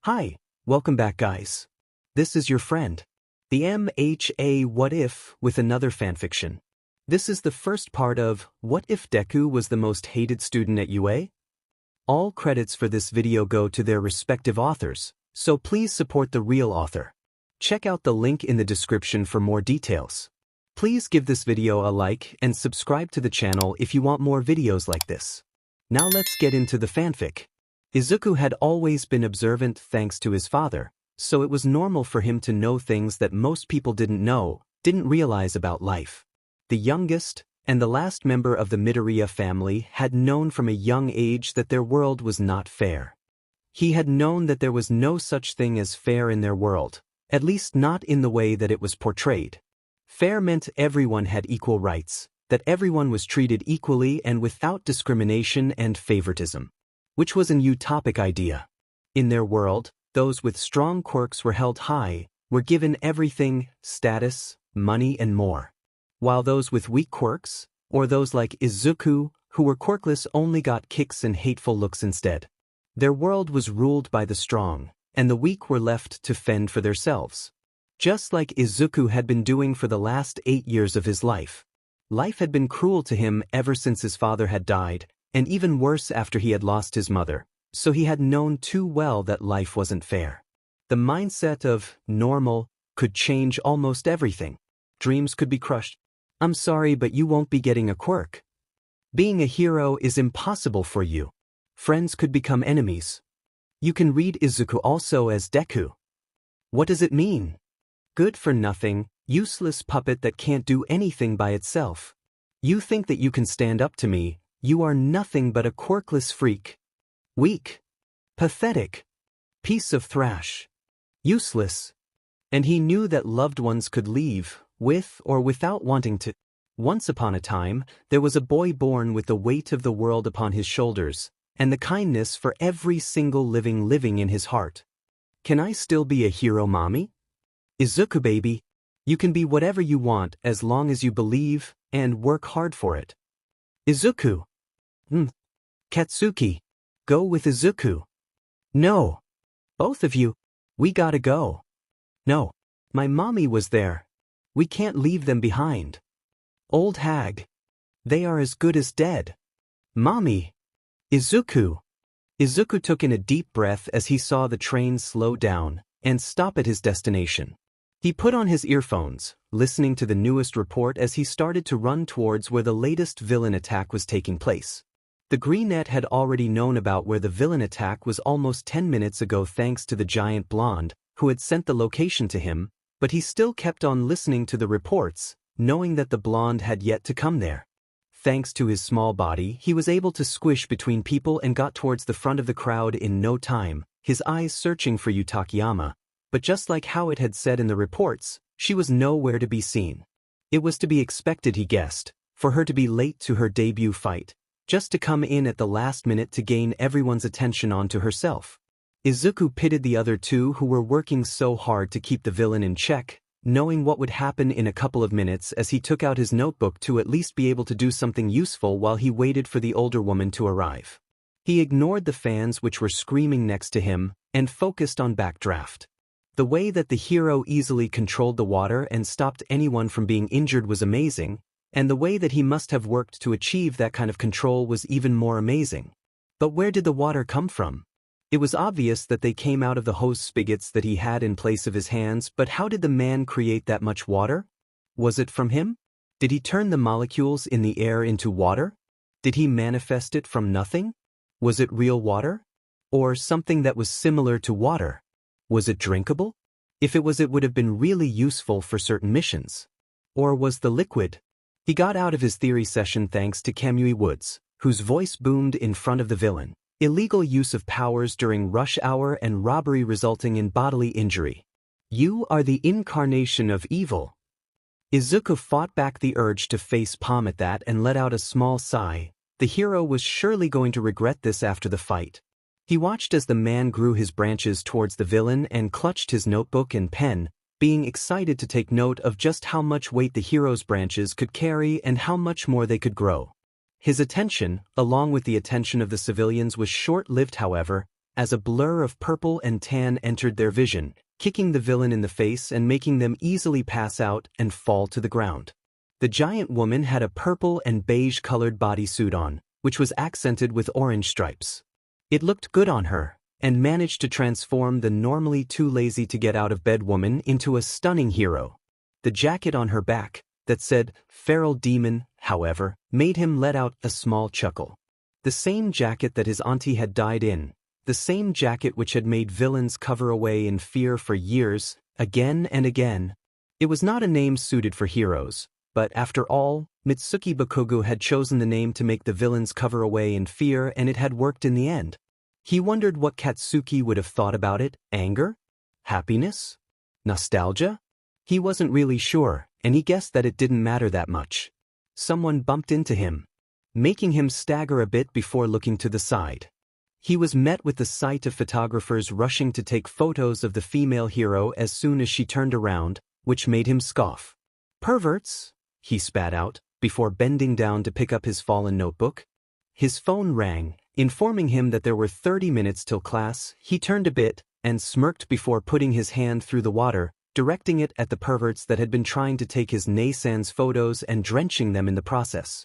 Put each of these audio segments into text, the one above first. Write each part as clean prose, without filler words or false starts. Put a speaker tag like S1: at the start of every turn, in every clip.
S1: Hi, welcome back guys. This is your friend, the MHA What If with another fanfiction. This is the first part of What If Deku was the most hated student at UA? All credits for this video go to their respective authors, so please support the real author. Check out the link in the description for more details. Please give this video a like and subscribe to the channel if you want more videos like this. Now let's get into the fanfic. Izuku had always been observant thanks to his father, so it was normal for him to know things that most people didn't realize about life. The youngest and the last member of the Midoriya family had known from a young age that their world was not fair. He had known that there was no such thing as fair in their world, at least not in the way that it was portrayed. Fair meant everyone had equal rights, that everyone was treated equally and without discrimination and favoritism, which was an utopic idea. In their world, those with strong quirks were held high, were given everything, status, money and more, while those with weak quirks, or those like Izuku, who were quirkless, only got kicks and hateful looks instead. Their world was ruled by the strong, and the weak were left to fend for themselves. Just like Izuku had been doing for the last 8 years of his life. Life had been cruel to him ever since his father had died, and even worse after he had lost his mother, so he had known too well that life wasn't fair. The mindset of normal could change almost everything. Dreams could be crushed. I'm sorry, but you won't be getting a quirk. Being a hero is impossible for you. Friends could become enemies. You can read Izuku also as Deku. What does it mean? Good for nothing, useless puppet that can't do anything by itself. You think that you can stand up to me. You are nothing but a quirkless freak. Weak. Pathetic. Piece of thrash. Useless. And he knew that loved ones could leave, with or without wanting to. Once upon a time, there was a boy born with the weight of the world upon his shoulders, and the kindness for every single living in his heart. Can I still be a hero, mommy? Izuku baby, you can be whatever you want as long as you believe and work hard for it. Izuku. Katsuki. Go with Izuku. No. Both of you. We gotta go. No. My mommy was there. We can't leave them behind. Old hag. They are as good as dead. Mommy. Izuku. Izuku took in a deep breath as he saw the train slow down and stop at his destination. He put on his earphones, listening to the newest report as he started to run towards where the latest villain attack was taking place. The Greenette had already known about where the villain attack was almost 10 minutes ago thanks to the giant blonde, who had sent the location to him, but he still kept on listening to the reports, knowing that the blonde had yet to come there. Thanks to his small body, he was able to squish between people and got towards the front of the crowd in no time, his eyes searching for Utakayama. But just like how it had said in the reports, she was nowhere to be seen. It was to be expected, he guessed, for her to be late to her debut fight, just to come in at the last minute to gain everyone's attention onto herself. Izuku pitied the other two who were working so hard to keep the villain in check, knowing what would happen in a couple of minutes as he took out his notebook to at least be able to do something useful while he waited for the older woman to arrive. He ignored the fans which were screaming next to him and focused on Backdraft. The way that the hero easily controlled the water and stopped anyone from being injured was amazing, and the way that he must have worked to achieve that kind of control was even more amazing. But where did the water come from? It was obvious that they came out of the hose spigots that he had in place of his hands, but how did the man create that much water? Was it from him? Did he turn the molecules in the air into water? Did he manifest it from nothing? Was it real water? Or something that was similar to water? Was it drinkable? If it was, it would have been really useful for certain missions. Or was the liquid? He got out of his theory session thanks to Kamui Woods, whose voice boomed in front of the villain. Illegal use of powers during rush hour and robbery resulting in bodily injury. You are the incarnation of evil. Izuku fought back the urge to face palm at that and let out a small sigh. The hero was surely going to regret this after the fight. He watched as the man grew his branches towards the villain and clutched his notebook and pen, being excited to take note of just how much weight the hero's branches could carry and how much more they could grow. His attention, along with the attention of the civilians, was short-lived however, as a blur of purple and tan entered their vision, kicking the villain in the face and making them easily pass out and fall to the ground. The giant woman had a purple and beige-colored bodysuit on, which was accented with orange stripes. It looked good on her, and managed to transform the normally too lazy to get out of bed woman into a stunning hero. The jacket on her back, that said "Feral Demon," however, made him let out a small chuckle. The same jacket that his auntie had died in, the same jacket which had made villains cover away in fear for years, again and again. It was not a name suited for heroes, but after all, Mitsuki Bakugo had chosen the name to make the villains cover away in fear, and it had worked in the end. He wondered what Katsuki would have thought about it. Anger? Happiness? Nostalgia? He wasn't really sure, and he guessed that it didn't matter that much. Someone bumped into him, making him stagger a bit before looking to the side. He was met with the sight of photographers rushing to take photos of the female hero as soon as she turned around, which made him scoff. "Perverts," he spat out, before bending down to pick up his fallen notebook. His phone rang, informing him that there were 30 minutes till class. He turned a bit, and smirked before putting his hand through the water, directing it at the perverts that had been trying to take his Naisans photos and drenching them in the process.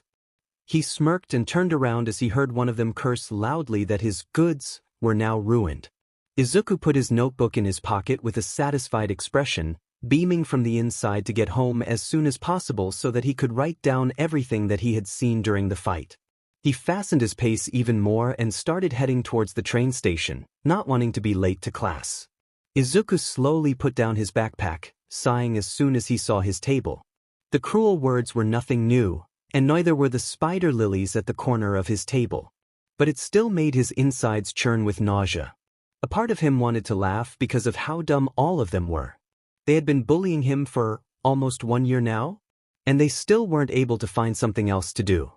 S1: He smirked and turned around as he heard one of them curse loudly that his goods were now ruined. Izuku put his notebook in his pocket with a satisfied expression, beaming from the inside to get home as soon as possible so that he could write down everything that he had seen during the fight. He fastened his pace even more and started heading towards the train station, not wanting to be late to class. Izuku slowly put down his backpack, sighing as soon as he saw his table. The cruel words were nothing new, and neither were the spider lilies at the corner of his table. But it still made his insides churn with nausea. A part of him wanted to laugh because of how dumb all of them were. They had been bullying him for almost 1 year now, and they still weren't able to find something else to do.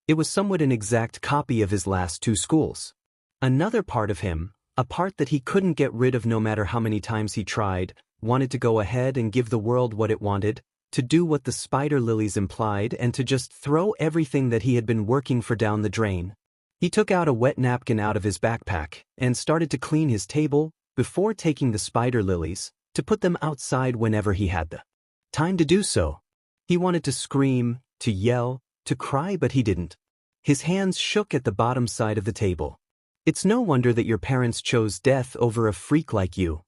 S1: It was somewhat an exact copy of his last 2 schools. Another part of him, a part that he couldn't get rid of no matter how many times he tried, wanted to go ahead and give the world what it wanted, to do what the spider lilies implied and to just throw everything that he had been working for down the drain. He took out a wet napkin out of his backpack and started to clean his table before taking the spider lilies to put them outside whenever he had the time to do so. He wanted to scream, to yell, to cry, but he didn't. His hands shook at the bottom side of the table. "It's no wonder that your parents chose death over a freak like you."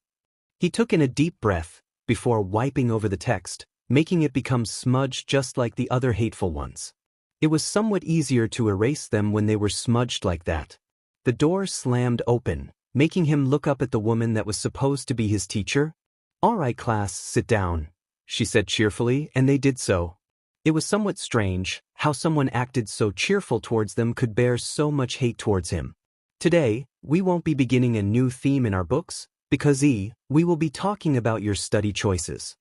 S1: He took in a deep breath before wiping over the text, making it become smudged just like the other hateful ones. It was somewhat easier to erase them when they were smudged like that. The door slammed open, making him look up at the woman that was supposed to be his teacher. "All right, class, sit down," she said cheerfully, and they did so. It was somewhat strange how someone acted so cheerful towards them could bear so much hate towards him. "Today, we won't be beginning a new theme in our books, because we will be talking about your study choices."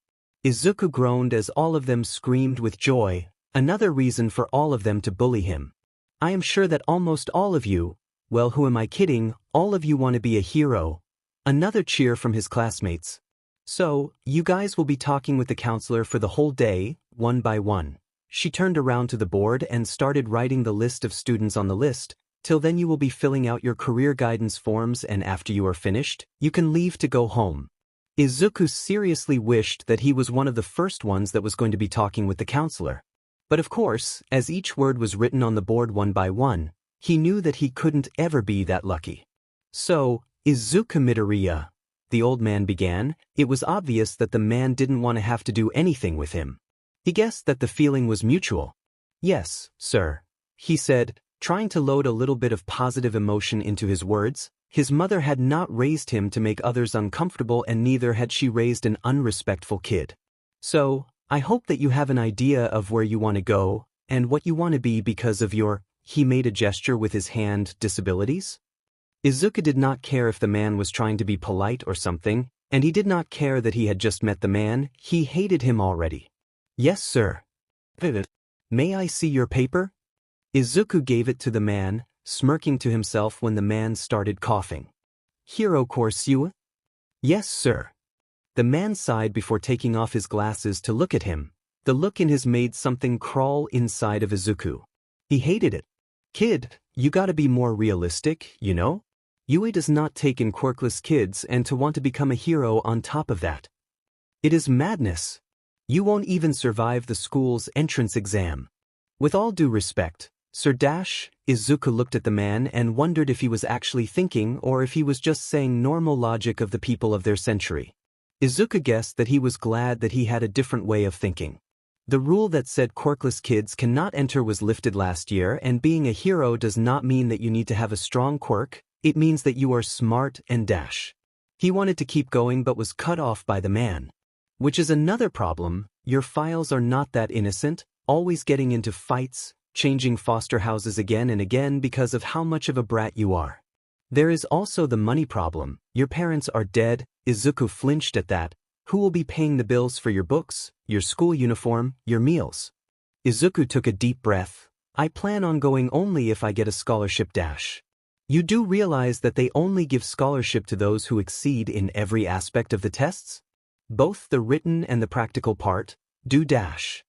S1: Izuku groaned as all of them screamed with joy, another reason for all of them to bully him. "I am sure that almost all of you, well, who am I kidding, all of you want to be a hero." Another cheer from his classmates. "So, you guys will be talking with the counselor for the whole day, one by one." She turned around to the board and started writing the list of students on the list. "Till then you will be filling out your career guidance forms, and after you are finished, you can leave to go home." Izuku seriously wished that he was one of the first ones that was going to be talking with the counselor. But of course, as each word was written on the board one by one, he knew that he couldn't ever be that lucky. "So, Izuku Midoriya," the old man began. It was obvious that the man didn't want to have to do anything with him. He guessed that the feeling was mutual. "Yes, sir," he said, trying to load a little bit of positive emotion into his words. His mother had not raised him to make others uncomfortable, and neither had she raised an unrespectful kid. "So, I hope that you have an idea of where you want to go, and what you want to be because of your," he made a gesture with his hand, "disabilities?" Izuku did not care if the man was trying to be polite or something, and he did not care that he had just met the man. He hated him already. "Yes, sir." "May I see your paper?" Izuku gave it to the man, smirking to himself when the man started coughing. "Hero course you?" "Yes, sir." The man sighed before taking off his glasses to look at him. The look in his made something crawl inside of Izuku. He hated it. "Kid, you gotta be more realistic, you know? Yue does not take in quirkless kids and to want to become a hero on top of that. It is madness. You won't even survive the school's entrance exam. With all due respect, Sir Dash, Izuku looked at the man and wondered if he was actually thinking or if he was just saying normal logic of the people of their century. Izuku guessed that he was glad that he had a different way of thinking. The rule that said quirkless kids cannot enter was lifted last year, and being a hero does not mean that you need to have a strong quirk, it means that you are smart and dash. He wanted to keep going but was cut off by the man. Which is another problem, your files are not that innocent, always getting into fights, changing foster houses again and again because of how much of a brat you are. There is also the money problem, your parents are dead. Izuku flinched at that. Who will be paying the bills for your books, your school uniform, your meals? Izuku took a deep breath. I plan on going only if I get a scholarship dash. You do realize that they only give scholarship to those who exceed in every aspect of the tests? Both the written and the practical part, do dash.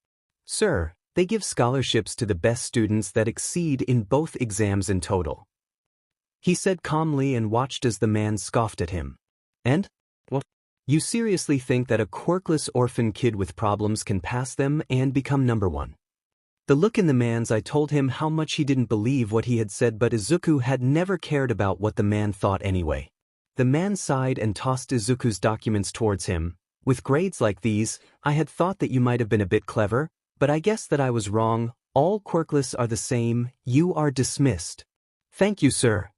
S1: Sir, they give scholarships to the best students that exceed in both exams in total. He said calmly and watched as the man scoffed at him. And? What? You seriously think that a quirkless orphan kid with problems can pass them and become number one? The look in the man's eye told him how much he didn't believe what he had said, but Izuku had never cared about what the man thought anyway. The man sighed and tossed Izuku's documents towards him. With grades like these, I had thought that you might have been a bit clever, but I guess that I was wrong. All quirkless are the same. You are dismissed. Thank you, sir.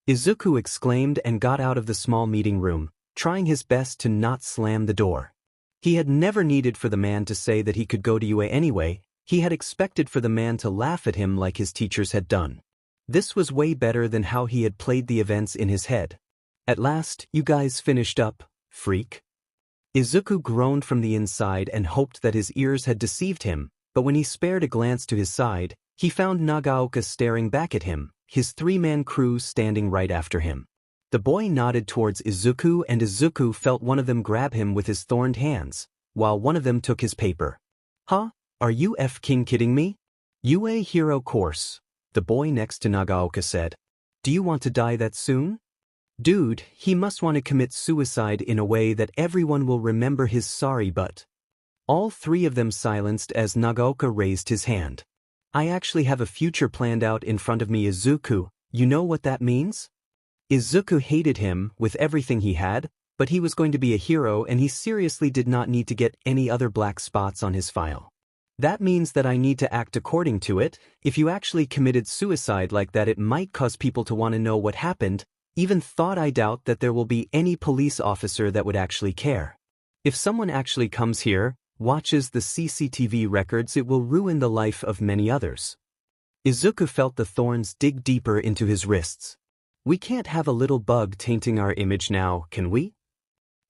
S1: Izuku exclaimed and got out of the small meeting room, trying his best to not slam the door. He had never needed for the man to say that he could go to UA anyway. He had expected for the man to laugh at him like his teachers had done. This was way better than how he had played the events in his head. At last, you guys finished up, freak? Izuku groaned from the inside and hoped that his ears had deceived him, but when he spared a glance to his side, he found Nagaoka staring back at him, his three-man crew standing right after him. The boy nodded towards Izuku, and Izuku felt one of them grab him with his thorned hands, while one of them took his paper. Huh? Are you f-king kidding me? UA Hero Course, the boy next to Nagaoka said. Do you want to die that soon? Dude, he must want to commit suicide in a way that everyone will remember his sorry butt. All three of them silenced as Nagaoka raised his hand. I actually have a future planned out in front of me, Izuku. You know what that means? Izuku hated him with everything he had, but he was going to be a hero and he seriously did not need to get any other black spots on his file. That means that I need to act according to it. If you actually committed suicide like that, it might cause people to want to know what happened. Even thought I doubt that there will be any police officer that would actually care. If someone actually comes here, watches the CCTV records, it will ruin the life of many others. Izuku felt the thorns dig deeper into his wrists. We can't have a little bug tainting our image now, can we?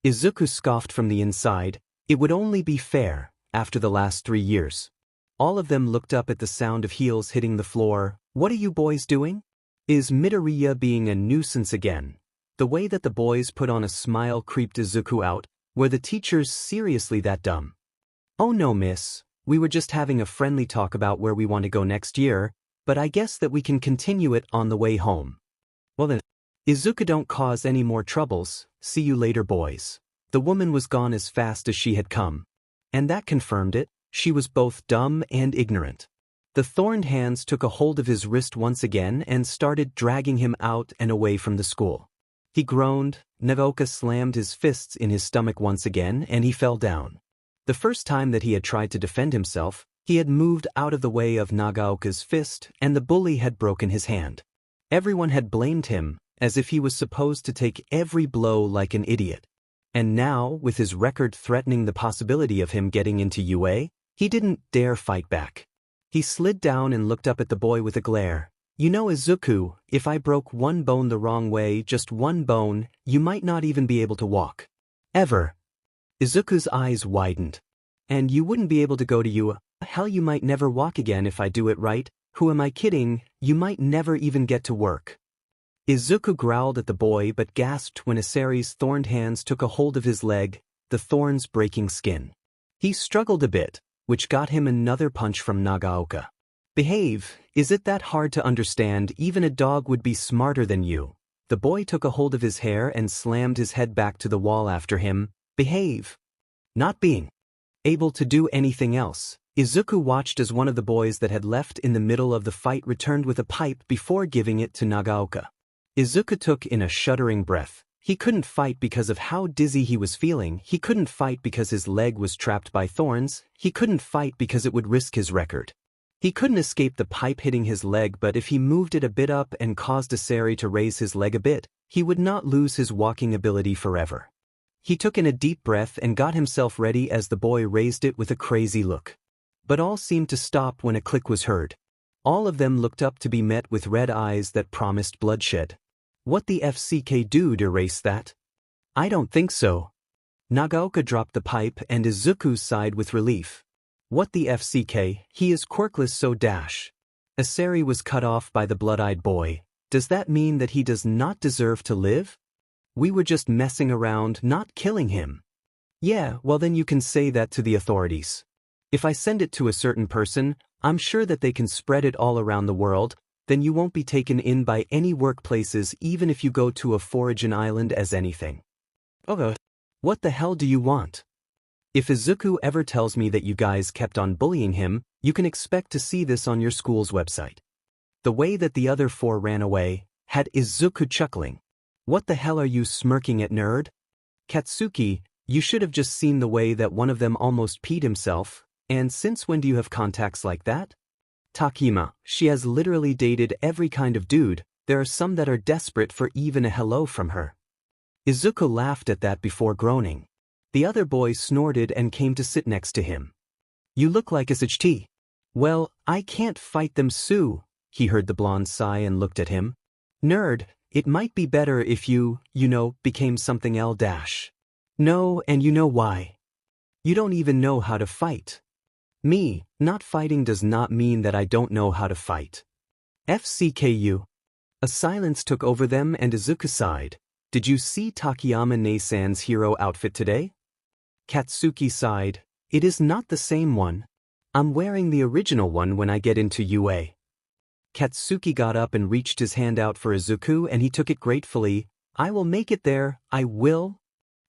S1: Izuku scoffed from the inside. It would only be fair, after the last 3 years. All of them looked up at the sound of heels hitting the floor. What are you boys doing? Is Midoriya being a nuisance again? The way that the boys put on a smile creeped Izuku out. Were the teachers seriously that dumb? Oh no, miss. We were just having a friendly talk about where we want to go next year, but I guess that we can continue it on the way home. Well then, Izuku, don't cause any more troubles. See you later, boys. The woman was gone as fast as she had come. And that confirmed it. She was both dumb and ignorant. The thorned hands took a hold of his wrist once again and started dragging him out and away from the school. He groaned. Nagaoka slammed his fists in his stomach once again and he fell down. The first time that he had tried to defend himself, he had moved out of the way of Nagaoka's fist and the bully had broken his hand. Everyone had blamed him, as if he was supposed to take every blow like an idiot. And now, with his record threatening the possibility of him getting into UA, he didn't dare fight back. He slid down and looked up at the boy with a glare. You know, Izuku, if I broke one bone the wrong way, just one bone, you might not even be able to walk. Ever. Izuku's eyes widened. And you wouldn't be able to go to UA. Hell, you might never walk again if I do it right. Who am I kidding? You might never even get to work. Izuku growled at the boy but gasped when Isari's thorned hands took a hold of his leg, the thorns breaking skin. He struggled a bit, which got him another punch from Nagaoka. Behave, is it that hard to understand? Even a dog would be smarter than you. The boy took a hold of his hair and slammed his head back to the wall after him. Behave. Not being able to do anything else, Izuku watched as one of the boys that had left in the middle of the fight returned with a pipe before giving it to Nagaoka. Izuku took in a shuddering breath. He couldn't fight because of how dizzy he was feeling, he couldn't fight because his leg was trapped by thorns, he couldn't fight because it would risk his record. He couldn't escape the pipe hitting his leg, but if he moved it a bit up and caused Asari to raise his leg a bit, he would not lose his walking ability forever. He took in a deep breath and got himself ready as the boy raised it with a crazy look. But all seemed to stop when a click was heard. All of them looked up to be met with red eyes that promised bloodshed. What the FCK do to erase that? I don't think so. Nagaoka dropped the pipe and Izuku sighed with relief. What the FCK, he is quirkless so dash. Asari was cut off by the blood-eyed boy. Does that mean that he does not deserve to live? We were just messing around, not killing him. Yeah, well then you can say that to the authorities. If I send it to a certain person, I'm sure that they can spread it all around the world, then you won't be taken in by any workplaces even if you go to a foraging island as anything. What the hell do you want? If Izuku ever tells me that you guys kept on bullying him, you can expect to see this on your school's website. The way that the other four ran away had Izuku chuckling. What the hell are you smirking at, nerd? Katsuki, you should have just seen the way that one of them almost peed himself, and since when do you have contacts like that? Takima, she has literally dated every kind of dude, there are some that are desperate for even a hello from her. Izuku laughed at that before groaning. The other boy snorted and came to sit next to him. You look like a SHT. Well, I can't fight them, Sue. He heard the blonde sigh and looked at him. Nerd, it might be better if you became something else. No, and you know why. You don't even know how to fight. Me, not fighting does not mean that I don't know how to fight. FCKU. A silence took over them and Izuku sighed. Did you see Takayama Nei-san's hero outfit today? Katsuki sighed. It is not the same one. I'm wearing the original one when I get into UA. Katsuki got up and reached his hand out for Izuku and he took it gratefully. I will make it there, I will.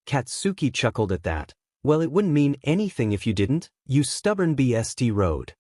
S1: Katsuki chuckled at that. Well, it wouldn't mean anything if you didn't, you stubborn BST road.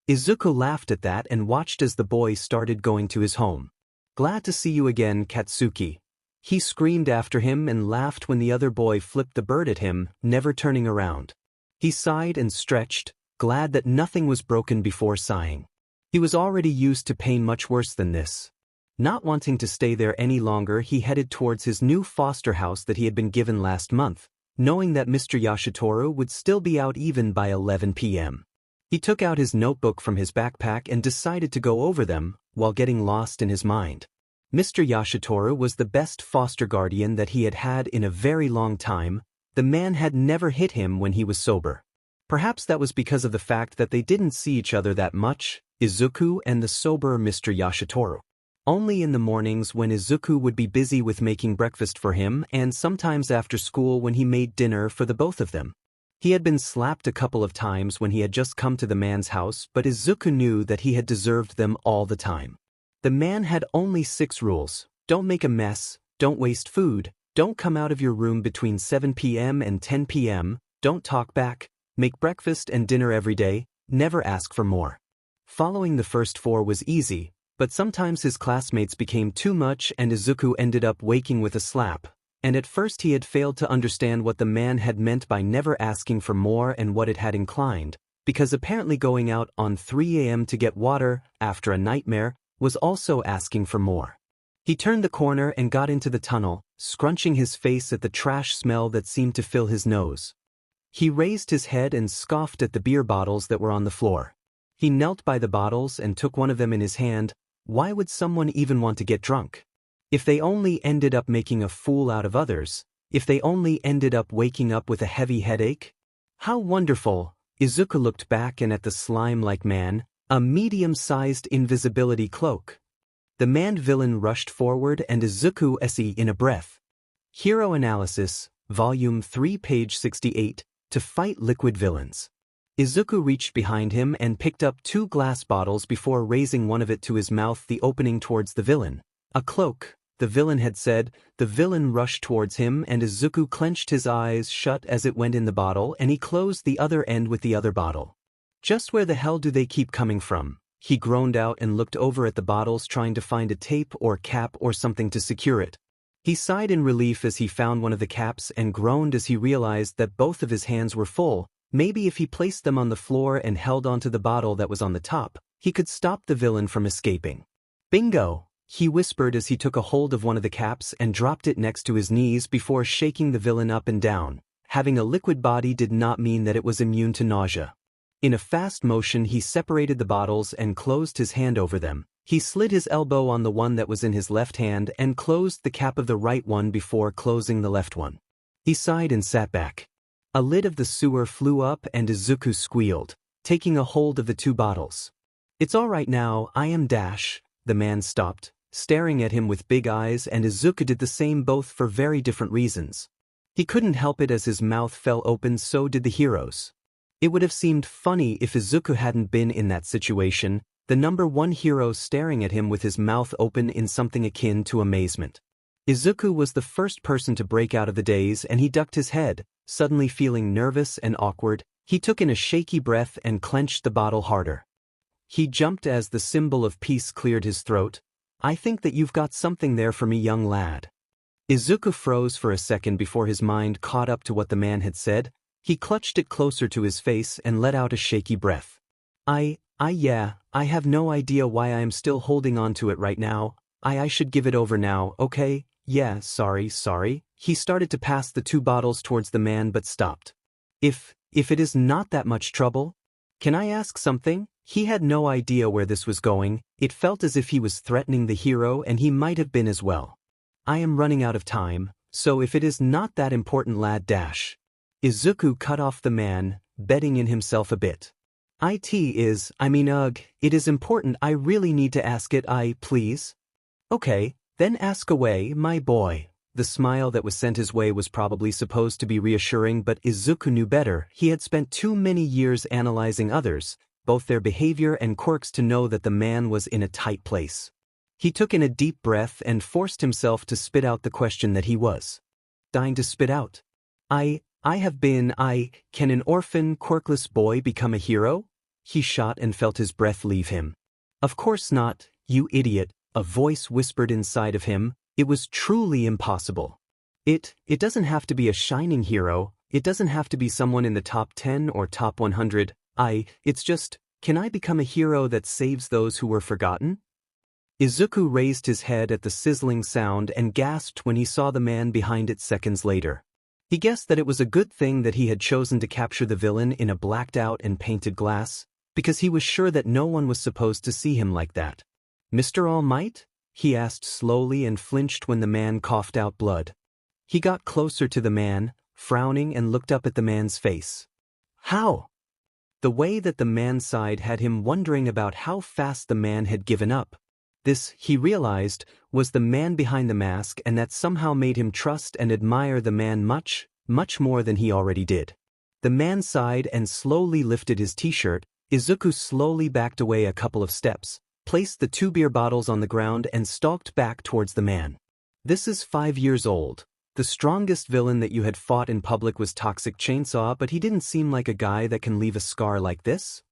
S1: Izuku laughed at that and watched as the boy started going to his home. Glad to see you again, Katsuki. He screamed after him and laughed when the other boy flipped the bird at him, never turning around. He sighed and stretched, glad that nothing was broken before sighing. He was already used to pain much worse than this. Not wanting to stay there any longer, he headed towards his new foster house that he had been given last month, knowing that Mr. Yashitoru would still be out even by 11 p.m. He took out his notebook from his backpack and decided to go over them, while getting lost in his mind. Mr. Yashitoru was the best foster guardian that he had had in a very long time. The man had never hit him when he was sober. Perhaps that was because of the fact that they didn't see each other that much, Izuku and the sober Mr. Yashitoru. Only in the mornings when Izuku would be busy with making breakfast for him and sometimes after school when he made dinner for the both of them. He had been slapped a couple of times when he had just come to the man's house, but Izuku knew that he had deserved them all the time. The man had only 6 rules. Don't make a mess, don't waste food, don't come out of your room between 7 p.m. and 10 p.m., don't talk back, make breakfast and dinner every day, never ask for more. Following the first 4 was easy, but sometimes his classmates became too much and Izuku ended up waking with a slap, and at first he had failed to understand what the man had meant by never asking for more and what it had inclined, because apparently going out on 3 a.m. to get water, after a nightmare, was also asking for more. He turned the corner and got into the tunnel, scrunching his face at the trash smell that seemed to fill his nose. He raised his head and scoffed at the beer bottles that were on the floor. He knelt by the bottles and took one of them in his hand. Why would someone even want to get drunk? If they only ended up making a fool out of others, if they only ended up waking up with a heavy headache? How wonderful! Izuku looked back and at the slime-like man, a medium-sized invisibility cloak. The man-villain rushed forward and Izuku se in a breath. Hero Analysis, Volume 3, page 68, To Fight Liquid Villains. Izuku reached behind him and picked up 2 glass bottles before raising one of it to his mouth, the opening towards the villain. A cloak, the villain had said. The villain rushed towards him and Izuku clenched his eyes shut as it went in the bottle and he closed the other end with the other bottle. Just where the hell do they keep coming from? He groaned out and looked over at the bottles trying to find a tape or cap or something to secure it. He sighed in relief as he found one of the caps and groaned as he realized that both of his hands were full. Maybe if he placed them on the floor and held onto the bottle that was on the top, he could stop the villain from escaping. Bingo! He whispered as he took a hold of one of the caps and dropped it next to his knees before shaking the villain up and down. Having a liquid body did not mean that it was immune to nausea. In a fast motion he separated the bottles and closed his hand over them. He slid his elbow on the one that was in his left hand and closed the cap of the right one before closing the left one. He sighed and sat back. A lid of the sewer flew up and Izuku squealed, taking a hold of the two bottles. "It's all right now, I am Dash." The man stopped, staring at him with big eyes, and Izuku did the same, both for very different reasons. He couldn't help it as his mouth fell open, so did the heroes. It would have seemed funny if Izuku hadn't been in that situation, the number one hero staring at him with his mouth open in something akin to amazement. Izuku was the first person to break out of the daze and he ducked his head, suddenly feeling nervous and awkward. He took in a shaky breath and clenched the bottle harder. He jumped as the symbol of peace cleared his throat. "I think that you've got something there for me, young lad." Izuku froze for a second before his mind caught up to what the man had said. He clutched it closer to his face and let out a shaky breath. I have no idea why I am still holding on to it right now. I should give it over now, okay? Yeah, sorry. He started to pass the two bottles towards the man but stopped. If it is not that much trouble, can I ask something? He had no idea where this was going. It felt as if he was threatening the hero, and he might have been as well. "I am running out of time, so if it is not that important, lad Dash." Izuku cut off the man, betting in himself a bit. It is important. I really need to ask it, please. Okay, then ask away, my boy. The smile that was sent his way was probably supposed to be reassuring, but Izuku knew better. He had spent too many years analyzing others, both their behavior and quirks, to know that the man was in a tight place. He took in a deep breath and forced himself to spit out the question that he was dying to spit out. Can an orphan, quirkless boy become a hero? He shot and felt his breath leave him. Of course not, you idiot, a voice whispered inside of him. It was truly impossible. It doesn't have to be a shining hero, it doesn't have to be someone in the top 10 or top 100, it's just, can I become a hero that saves those who were forgotten? Izuku raised his head at the sizzling sound and gasped when he saw the man behind it seconds later. He guessed that it was a good thing that he had chosen to capture the villain in a blacked out and painted glass, because he was sure that no one was supposed to see him like that. "Mr. All Might?" he asked slowly and flinched when the man coughed out blood. He got closer to the man, frowning, and looked up at the man's face. "How?" The way that the man sighed had him wondering about how fast the man had given up. This, he realized, was the man behind the mask, and that somehow made him trust and admire the man much, much more than he already did. The man sighed and slowly lifted his t-shirt. Izuku slowly backed away a couple of steps, placed the two beer bottles on the ground and stalked back towards the man. "This is 5 years old. The strongest villain that you had fought in public was Toxic Chainsaw, but he didn't seem like a guy that can leave a scar like this.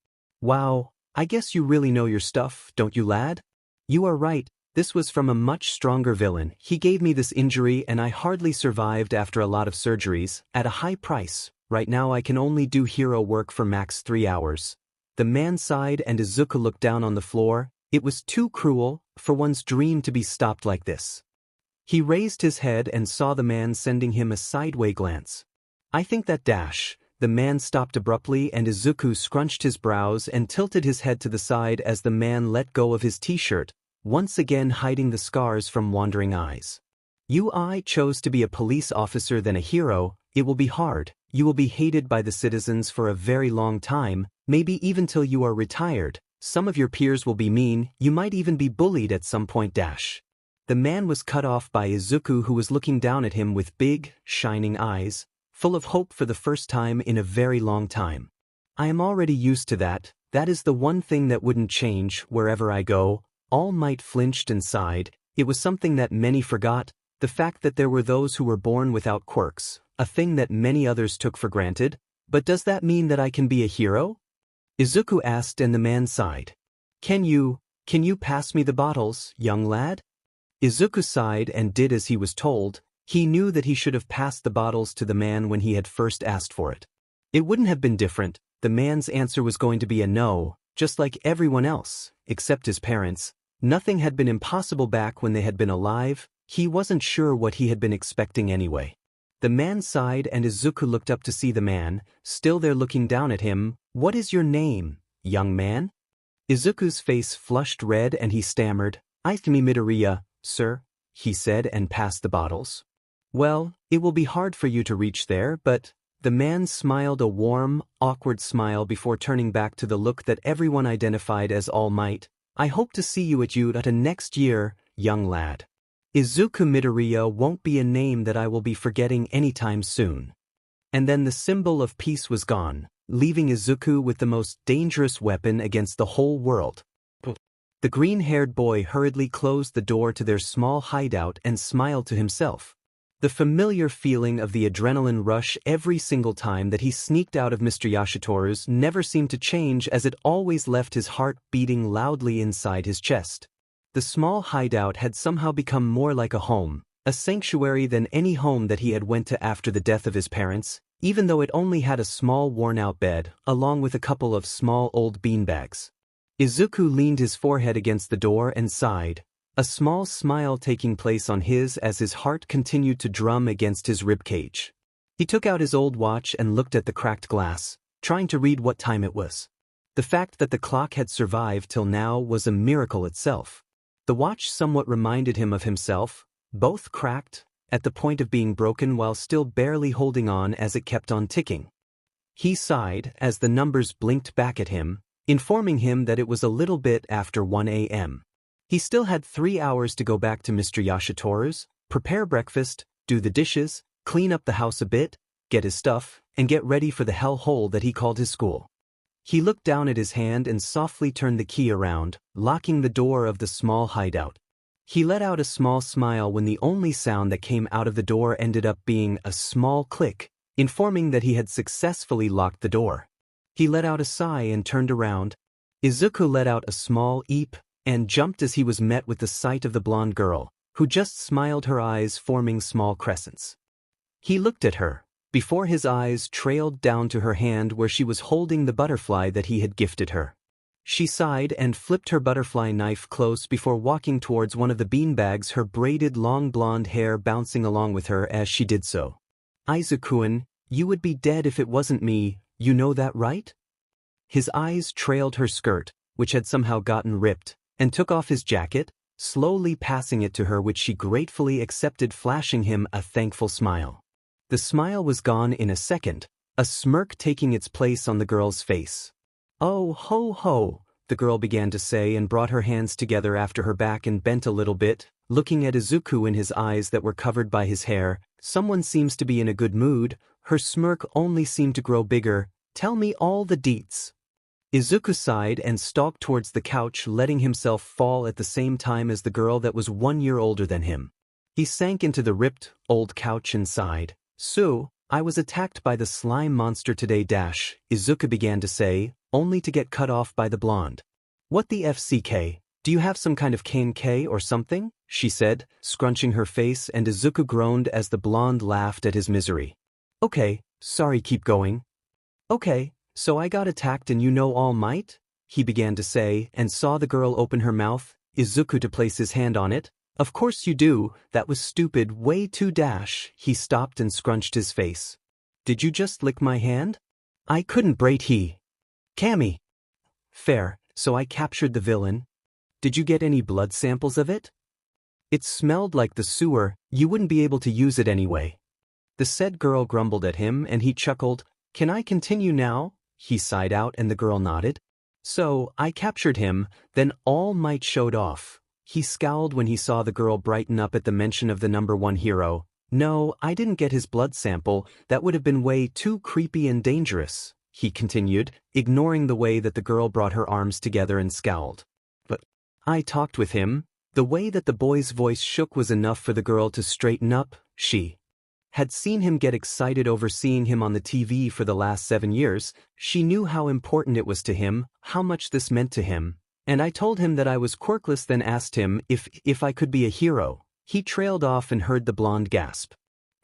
S1: Wow, I guess you really know your stuff, don't you, lad? You are right, this was from a much stronger villain. He gave me this injury and I hardly survived after a lot of surgeries, at a high price. Right now I can only do hero work for max 3 hours. The man sighed and Izuku looked down on the floor. It was too cruel for one's dream to be stopped like this. He raised his head and saw the man sending him a sideway glance. "I think that Dash." The man stopped abruptly and Izuku scrunched his brows and tilted his head to the side as the man let go of his t-shirt, once again hiding the scars from wandering eyes. "I chose to be a police officer than a hero. It will be hard. You will be hated by the citizens for a very long time, maybe even till you are retired. Some of your peers will be mean, you might even be bullied at some point, Dash." The man was cut off by Izuku, who was looking down at him with big, shining eyes, full of hope for the first time in a very long time. "I am already used to that. That is the one thing that wouldn't change wherever I go." All Might flinched and sighed. It was something that many forgot, the fact that there were those who were born without quirks, a thing that many others took for granted. But does that mean that I can be a hero? Izuku asked, and the man sighed. Can you pass me the bottles, young lad? Izuku sighed and did as he was told. He knew that he should have passed the bottles to the man when he had first asked for it. It wouldn't have been different. The man's answer was going to be a no, just like everyone else, except his parents. Nothing had been impossible back when they had been alive. He wasn't sure what he had been expecting anyway. The man sighed and Izuku looked up to see the man, still there looking down at him. What is your name, young man? Izuku's face flushed red and he stammered, "Ifumi Midoriya, sir," he said, and passed the bottles. Well, it will be hard for you to reach there, but... The man smiled a warm, awkward smile before turning back to the look that everyone identified as All Might. I hope to see you at Yuta next year, young lad. Izuku Midoriya won't be a name that I will be forgetting anytime soon. And then the symbol of peace was gone, leaving Izuku with the most dangerous weapon against the whole world. The green-haired boy hurriedly closed the door to their small hideout and smiled to himself. The familiar feeling of the adrenaline rush every single time that he sneaked out of Mr. Yashitoru's never seemed to change, as it always left his heart beating loudly inside his chest. The small hideout had somehow become more like a home, a sanctuary than any home that he had went to after the death of his parents, even though it only had a small worn-out bed, along with a couple of small old beanbags. Izuku leaned his forehead against the door and sighed, a small smile taking place on his as his heart continued to drum against his ribcage. He took out his old watch and looked at the cracked glass, trying to read what time it was. The fact that the clock had survived till now was a miracle itself. The watch somewhat reminded him of himself, both cracked, at the point of being broken while still barely holding on as it kept on ticking. He sighed as the numbers blinked back at him, informing him that it was a little bit after 1 a.m. He still had 3 hours to go back to Mr. Yashitoru's, prepare breakfast, do the dishes, clean up the house a bit, get his stuff, and get ready for the hellhole that he called his school. He looked down at his hand and softly turned the key around, locking the door of the small hideout. He let out a small smile when the only sound that came out of the door ended up being a small click, informing that he had successfully locked the door. He let out a sigh and turned around. Izuku let out a small eep and jumped as he was met with the sight of the blonde girl, who just smiled, her eyes forming small crescents. He looked at her, before his eyes trailed down to her hand where she was holding the butterfly that he had gifted her. She sighed and flipped her butterfly knife close before walking towards one of the beanbags, her braided long blonde hair bouncing along with her as she did so. Izuku-kun, you would be dead if it wasn't me, you know that, right? His eyes trailed her skirt, which had somehow gotten ripped, and took off his jacket, slowly passing it to her, which she gratefully accepted, flashing him a thankful smile. The smile was gone in a second, a smirk taking its place on the girl's face. "Oh, ho, ho," the girl began to say, and brought her hands together after her back and bent a little bit, looking at Izuku in his eyes that were covered by his hair. "Someone seems to be in a good mood." Her smirk only seemed to grow bigger. "Tell me all the deets." Izuku sighed and stalked towards the couch, letting himself fall at the same time as the girl that was 1 year older than him. He sank into the ripped, old couch and sighed. "So, I was attacked by the slime monster today, Izuku began to say, only to get cut off by the blonde. "What the FCK? Do you have some kind of K or something?" she said, scrunching her face, and Izuku groaned as the blonde laughed at his misery. "Okay, sorry, keep going." "Okay. So I got attacked and you know All Might?" he began to say, and saw the girl open her mouth, Izuku to place his hand on it. "Of course you do, that was stupid, way too " he stopped and scrunched his face. "Did you just lick my hand?" "I couldn't braid he. Cammy." "Fair, so I captured the villain. Did you get any blood samples of it?" "It smelled like the sewer, you wouldn't be able to use it anyway." The said girl grumbled at him and he chuckled. "Can I continue now?" he sighed out, and the girl nodded. "So, I captured him, then All Might showed off." He scowled when he saw the girl brighten up at the mention of the #1 hero. "No, I didn't get his blood sample, that would have been way too creepy and dangerous," he continued, ignoring the way that the girl brought her arms together and scowled. "But I talked with him, The way that the boy's voice shook was enough for the girl to straighten up. She had seen him get excited over seeing him on the TV for the last 7 years. She knew how important it was to him, how much this meant to him. And I told him that I was quirkless, then asked him if I could be a hero. He trailed off and heard the blonde gasp.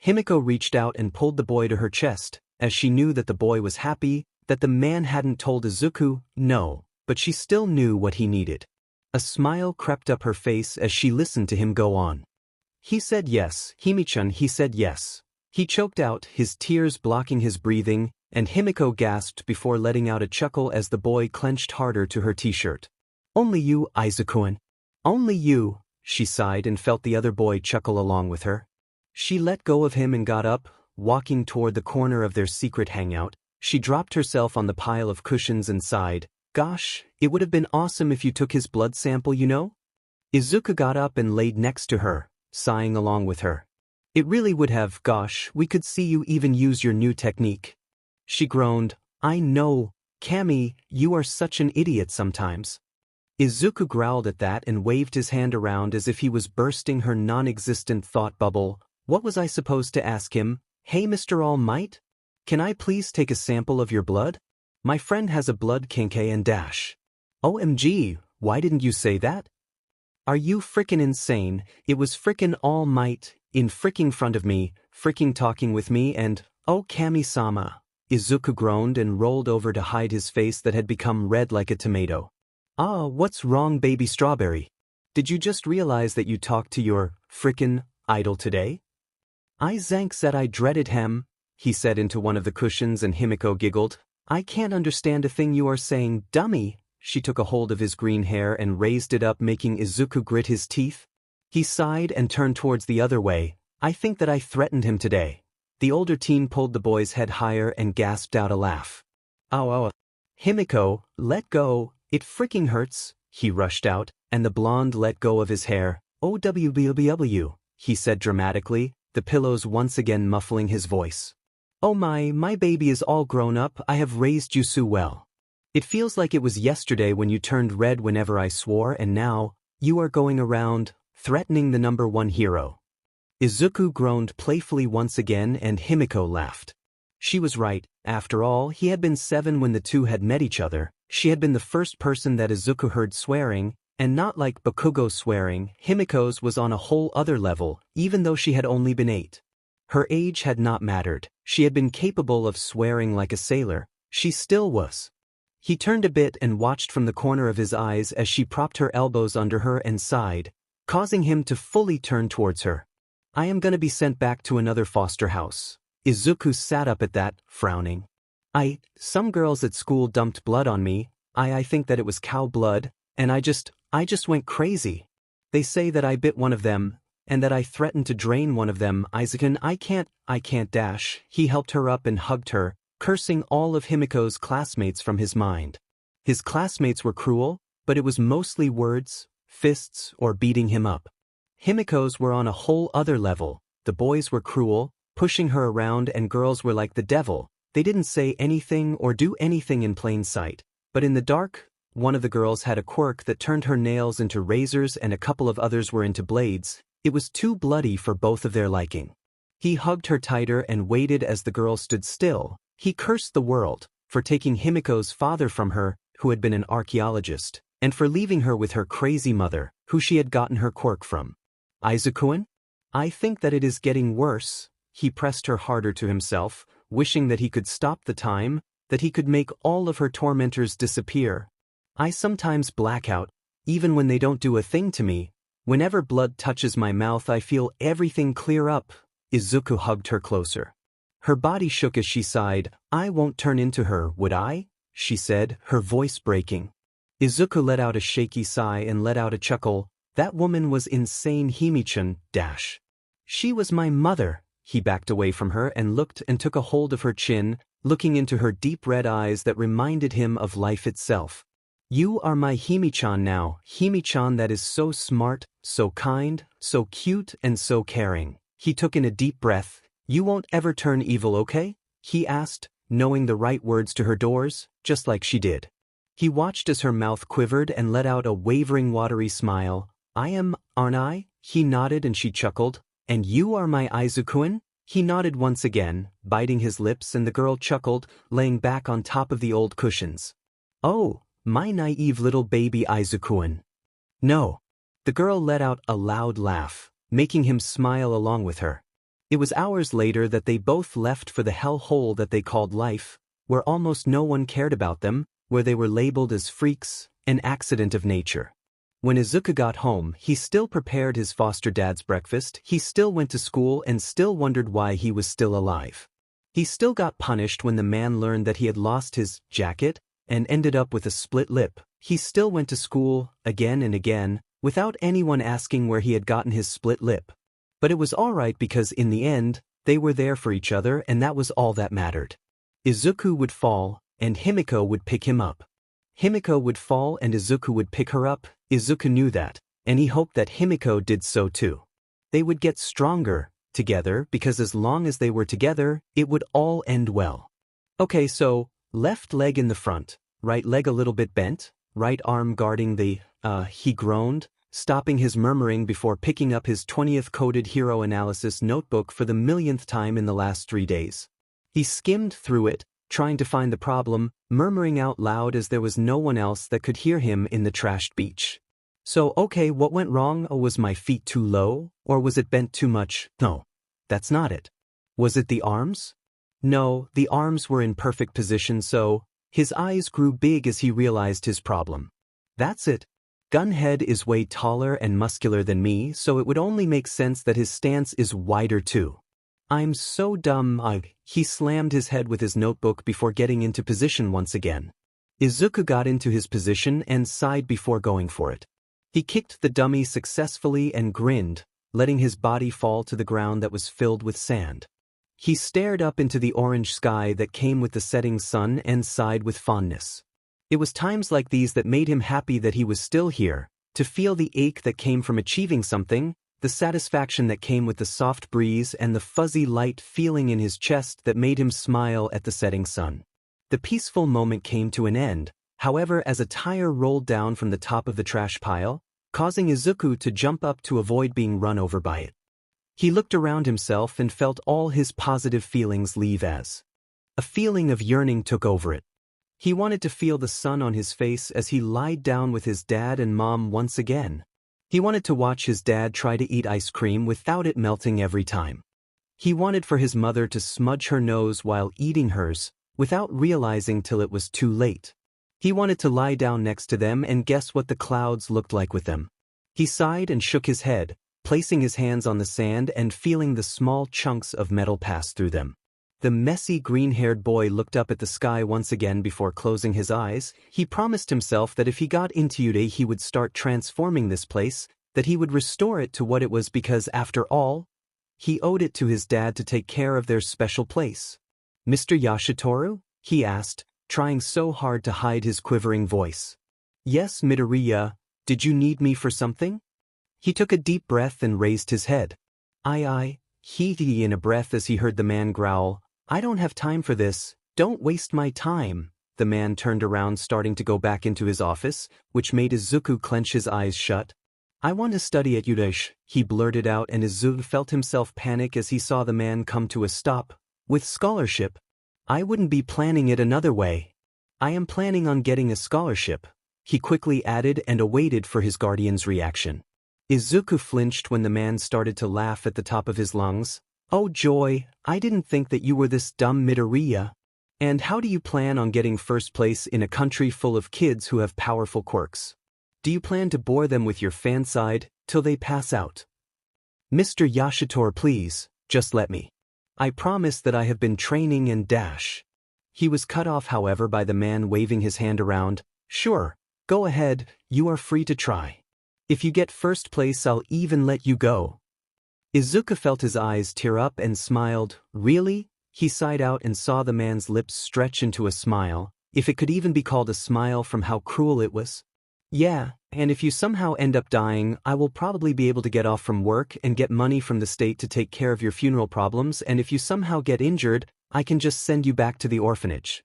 S1: Himiko reached out and pulled the boy to her chest, as she knew that the boy was happy, that the man hadn't told Izuku no, but she still knew what he needed. A smile crept up her face as she listened to him go on. He said yes, Himi-chan, he said yes. He choked out, his tears blocking his breathing, and Himiko gasped before letting out a chuckle as the boy clenched harder to her t-shirt. Only you, Izuku-an. Only you, she sighed and felt the other boy chuckle along with her. She let go of him and got up, walking toward the corner of their secret hangout. She dropped herself on the pile of cushions and sighed. Gosh, it would have been awesome if you took his blood sample, you know? Izuku got up and laid next to her, sighing along with her. It really would have. Gosh, we could see you even use your new technique. She groaned. I know, Cammy, you are such an idiot sometimes. Izuku growled at that and waved his hand around as if he was bursting her non-existent thought bubble. What was I supposed to ask him? Hey, Mr. All Might? Can I please take a sample of your blood? My friend has a blood kinky and dash. OMG, why didn't you say that? Are you frickin' insane? It was frickin' All Might, in fricking front of me, fricking talking with me and, oh Kami-sama. Izuku groaned and rolled over to hide his face that had become red like a tomato. Ah, what's wrong, baby strawberry? Did you just realize that you talked to your, frickin', idol today? I zank said I dreaded him, he said into one of the cushions, and Himiko giggled. I can't understand a thing you are saying, dummy. She took a hold of his green hair and raised it up, making Izuku grit his teeth. He sighed and turned towards the other way. I think that I threatened him today. The older teen pulled the boy's head higher and gasped out a laugh. Ow. Himiko, let go, it freaking hurts, he rushed out, and the blonde let go of his hair. OWBWW, he said dramatically, the pillows once again muffling his voice. Oh my baby is all grown up. I have raised you so well. It feels like it was yesterday when you turned red whenever I swore, and now, you are going around, threatening the #1 hero. Izuku groaned playfully once again, and Himiko laughed. She was right. After all, he had been 7 when the two had met each other. She had been the first person that Izuku heard swearing, and not like Bakugo swearing. Himiko's was on a whole other level, even though she had only been 8. Her age had not mattered. She had been capable of swearing like a sailor. She still was. He turned a bit and watched from the corner of his eyes as she propped her elbows under her and sighed, causing him to fully turn towards her. I am gonna be sent back to another foster house. Izuku sat up at that, frowning. Some girls at school dumped blood on me. I think that it was cow blood, and I just went crazy. They say that I bit one of them, and that I threatened to drain one of them. Isaacon, I can't dash. He helped her up and hugged her, cursing all of Himiko's classmates from his mind. His classmates were cruel, but it was mostly words, fists, or beating him up. Himiko's were on a whole other level. The boys were cruel, pushing her around, and girls were like the devil. They didn't say anything or do anything in plain sight, but in the dark, one of the girls had a quirk that turned her nails into razors and a couple of others were into blades. It was too bloody for both of their liking. He hugged her tighter and waited as the girl stood still. He cursed the world for taking Himiko's father from her, who had been an archaeologist, and for leaving her with her crazy mother, who she had gotten her quirk from. Izuku-an? I think that it is getting worse. He pressed her harder to himself, wishing that he could stop the time, that he could make all of her tormentors disappear. I sometimes black out, even when they don't do a thing to me. Whenever blood touches my mouth, I feel everything clear up. Izuku hugged her closer. Her body shook as she sighed. I won't turn into her, would I? She said, her voice breaking. Izuku let out a shaky sigh and let out a chuckle. That woman was insane. Himi-chan, dash. She was my mother. He backed away from her and looked and took a hold of her chin, looking into her deep red eyes that reminded him of life itself. You are my Himi-chan now, Himi-chan that is so smart, so kind, so cute and so caring. He took in a deep breath. You won't ever turn evil, okay? He asked, knowing the right words to her doors, just like she did. He watched as her mouth quivered and let out a wavering watery smile. Aren't I? He nodded and she chuckled. And you are my Izuku-in? He nodded once again, biting his lips, and the girl chuckled, laying back on top of the old cushions. Oh, my naive little baby Izuku-in. No. The girl let out a loud laugh, making him smile along with her. It was hours later that they both left for the hellhole that they called life, where almost no one cared about them, where they were labeled as freaks, an accident of nature. When Izuku got home, he still prepared his foster dad's breakfast, he still went to school and still wondered why he was still alive. He still got punished when the man learned that he had lost his jacket and ended up with a split lip. He still went to school, again and again, without anyone asking where he had gotten his split lip. But it was alright because in the end, they were there for each other and that was all that mattered. Izuku would fall, and Himiko would pick him up. Himiko would fall and Izuku would pick her up. Izuku knew that, and he hoped that Himiko did so too. They would get stronger together because as long as they were together, it would all end well. Okay, so, left leg in the front, right leg a little bit bent, right arm guarding the, he groaned, stopping his murmuring before picking up his 20th coded hero analysis notebook for the millionth time in the last 3 days. He skimmed through it, trying to find the problem, murmuring out loud as there was no one else that could hear him in the trashed beach. So okay, what went wrong? Was my feet too low? Or was it bent too much? No, that's not it. Was it the arms? No, the arms were in perfect position, so his eyes grew big as he realized his problem. That's it. Gunhead is way taller and muscular than me, so it would only make sense that his stance is wider too. I'm so dumb. He slammed his head with his notebook before getting into position once again. Izuku got into his position and sighed before going for it. He kicked the dummy successfully and grinned, letting his body fall to the ground that was filled with sand. He stared up into the orange sky that came with the setting sun and sighed with fondness. It was times like these that made him happy that he was still here, to feel the ache that came from achieving something, the satisfaction that came with the soft breeze and the fuzzy light feeling in his chest that made him smile at the setting sun. The peaceful moment came to an end, however, as a tire rolled down from the top of the trash pile, causing Izuku to jump up to avoid being run over by it. He looked around himself and felt all his positive feelings leave as a feeling of yearning took over it. He wanted to feel the sun on his face as he lied down with his dad and mom once again. He wanted to watch his dad try to eat ice cream without it melting every time. He wanted for his mother to smudge her nose while eating hers, without realizing till it was too late. He wanted to lie down next to them and guess what the clouds looked like with them. He sighed and shook his head, placing his hands on the sand and feeling the small chunks of metal pass through them. The messy green-haired boy looked up at the sky once again before closing his eyes. He promised himself that if he got into it he would start transforming this place, that he would restore it to what it was because, after all, he owed it to his dad to take care of their special place. Mr. Yashitoru? He asked, trying so hard to hide his quivering voice. Yes, Midoriya, did you need me for something? He took a deep breath and raised his head. He in a breath as he heard the man growl, I don't have time for this, don't waste my time. The man turned around starting to go back into his office, which made Izuku clench his eyes shut. I want to study at Udash, he blurted out, and Izuku felt himself panic as he saw the man come to a stop. With scholarship? I wouldn't be planning it another way. I am planning on getting a scholarship, he quickly added and awaited for his guardian's reaction. Izuku flinched when the man started to laugh at the top of his lungs. Oh joy, I didn't think that you were this dumb, Midoriya. And how do you plan on getting first place in a country full of kids who have powerful quirks? Do you plan to bore them with your fan side till they pass out? Mr. Yashitoru, please, just let me. I promise that I have been training and dash. He was cut off, however, by the man waving his hand around. Sure, go ahead, you are free to try. If you get first place, I'll even let you go. Izuku felt his eyes tear up and smiled. Really? He sighed out and saw the man's lips stretch into a smile, if it could even be called a smile from how cruel it was. Yeah, and if you somehow end up dying, I will probably be able to get off from work and get money from the state to take care of your funeral problems, and if you somehow get injured, I can just send you back to the orphanage.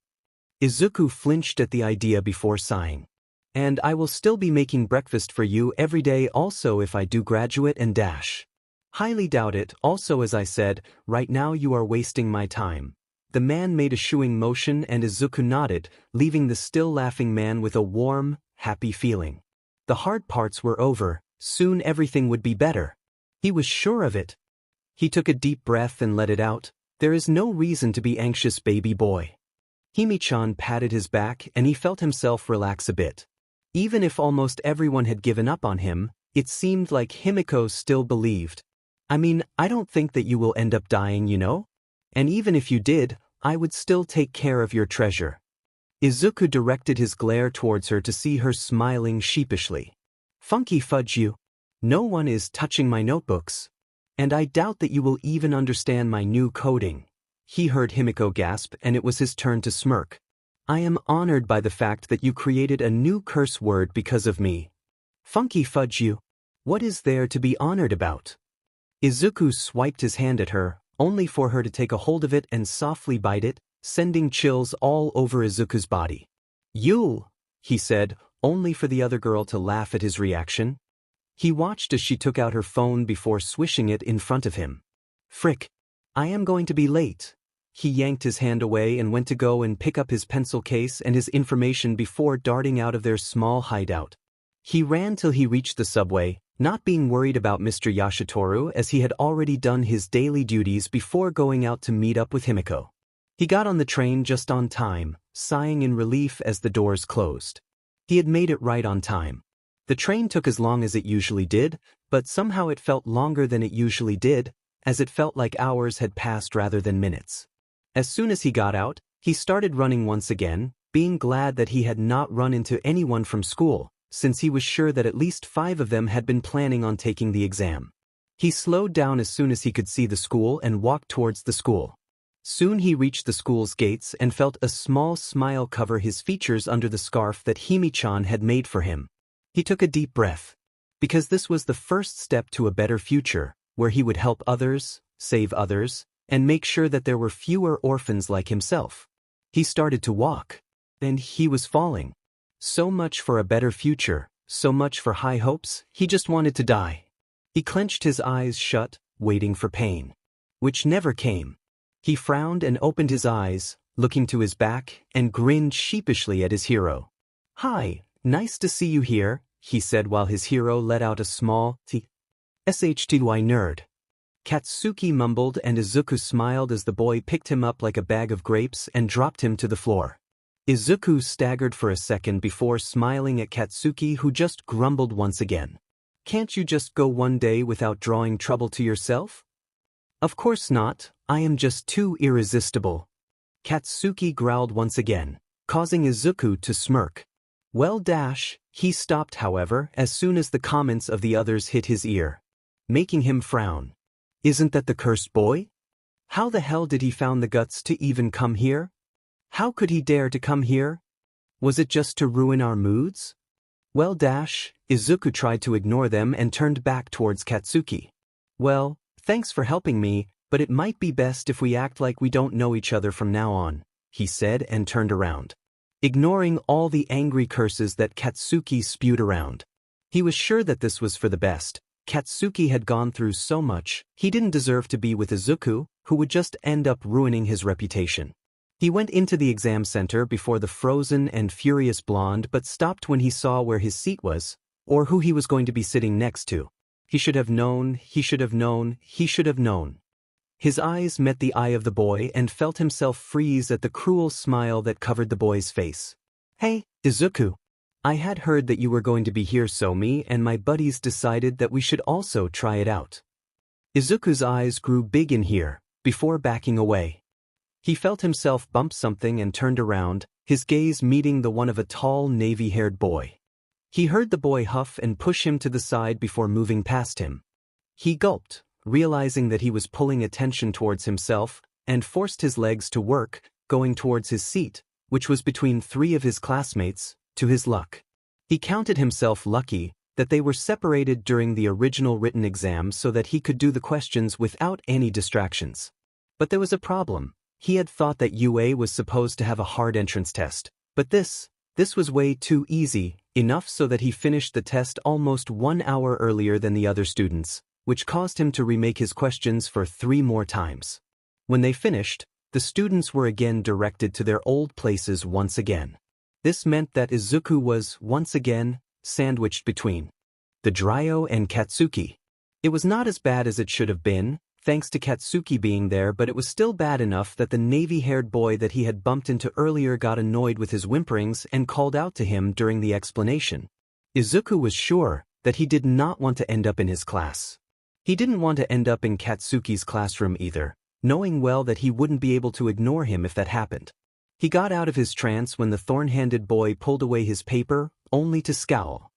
S1: Izuku flinched at the idea before sighing. And I will still be making breakfast for you every day also if I do graduate and dash. Highly doubt it. Also, as I said, right now you are wasting my time. The man made a shooing motion and Izuku nodded, leaving the still laughing man with a warm, happy feeling. The hard parts were over, soon everything would be better. He was sure of it. He took a deep breath and let it out. There is no reason to be anxious, baby boy. Himi-chan patted his back and he felt himself relax a bit. Even if almost everyone had given up on him, it seemed like Himiko still believed. I mean, I don't think that you will end up dying, you know? And even if you did, I would still take care of your treasure. Izuku directed his glare towards her to see her smiling sheepishly. Funky fudge you. No one is touching my notebooks. And I doubt that you will even understand my new coding. He heard Himiko gasp and it was his turn to smirk. I am honored by the fact that you created a new curse word because of me. Funky fudge you. What is there to be honored about? Izuku swiped his hand at her, only for her to take a hold of it and softly bite it, sending chills all over Izuku's body. You, he said, only for the other girl to laugh at his reaction. He watched as she took out her phone before swishing it in front of him. Frick. I am going to be late. He yanked his hand away and went to go and pick up his pencil case and his information before darting out of their small hideout. He ran till he reached the subway, not being worried about Mr. Yashitoru as he had already done his daily duties before going out to meet up with Himiko. He got on the train just on time, sighing in relief as the doors closed. He had made it right on time. The train took as long as it usually did, but somehow it felt longer than it usually did, as it felt like hours had passed rather than minutes. As soon as he got out, he started running once again, being glad that he had not run into anyone from school, since he was sure that at least 5 of them had been planning on taking the exam. He slowed down as soon as he could see the school and walked towards the school. Soon he reached the school's gates and felt a small smile cover his features under the scarf that Himi-chan had made for him. He took a deep breath. Because this was the first step to a better future, where he would help others, save others, and make sure that there were fewer orphans like himself. He started to walk. And he was falling. So much for a better future, so much for high hopes, he just wanted to die. He clenched his eyes shut, waiting for pain. Which never came. He frowned and opened his eyes, looking to his back, and grinned sheepishly at his hero. Hi, nice to see you here, he said while his hero let out a small shty nerd. Katsuki mumbled and Izuku smiled as the boy picked him up like a bag of grapes and dropped him to the floor. Izuku staggered for a second before smiling at Katsuki, who just grumbled once again. Can't you just go one day without drawing trouble to yourself? Of course not, I am just too irresistible. Katsuki growled once again, causing Izuku to smirk. Well dash, he stopped however as soon as the comments of the others hit his ear, making him frown. Isn't that the cursed boy? How the hell did he found the guts to even come here? How could he dare to come here? Was it just to ruin our moods? Well dash, Izuku tried to ignore them and turned back towards Katsuki. Well, thanks for helping me, but it might be best if we act like we don't know each other from now on, he said and turned around, ignoring all the angry curses that Katsuki spewed around. He was sure that this was for the best. Katsuki had gone through so much, he didn't deserve to be with Izuku, who would just end up ruining his reputation. He went into the exam center before the frozen and furious blonde but stopped when he saw where his seat was, or who he was going to be sitting next to. He should have known, he should have known, he should have known. His eyes met the eye of the boy and felt himself freeze at the cruel smile that covered the boy's face. Hey, Izuku. I had heard that you were going to be here, so me and my buddies decided that we should also try it out. Izuku's eyes grew big in here, before backing away. He felt himself bump something and turned around, his gaze meeting the one of a tall navy-haired boy. He heard the boy huff and push him to the side before moving past him. He gulped, realizing that he was pulling attention towards himself, and forced his legs to work, going towards his seat, which was between 3 of his classmates, to his luck. He counted himself lucky that they were separated during the original written exam so that he could do the questions without any distractions. But there was a problem. He had thought that UA was supposed to have a hard entrance test, but this This was way too easy, enough so that he finished the test almost 1 hour earlier than the other students, which caused him to remake his questions for 3 more times. When they finished, the students were again directed to their old places once again. This meant that Izuku was, once again, sandwiched between the Dryo and Katsuki. It was not as bad as it should have been, thanks to Katsuki being there, but it was still bad enough that the navy-haired boy that he had bumped into earlier got annoyed with his whimperings and called out to him during the explanation. Izuku was sure that he did not want to end up in his class. He didn't want to end up in Katsuki's classroom either, knowing well that he wouldn't be able to ignore him if that happened. He got out of his trance when the thorn-handed boy pulled away his paper, only to scowl.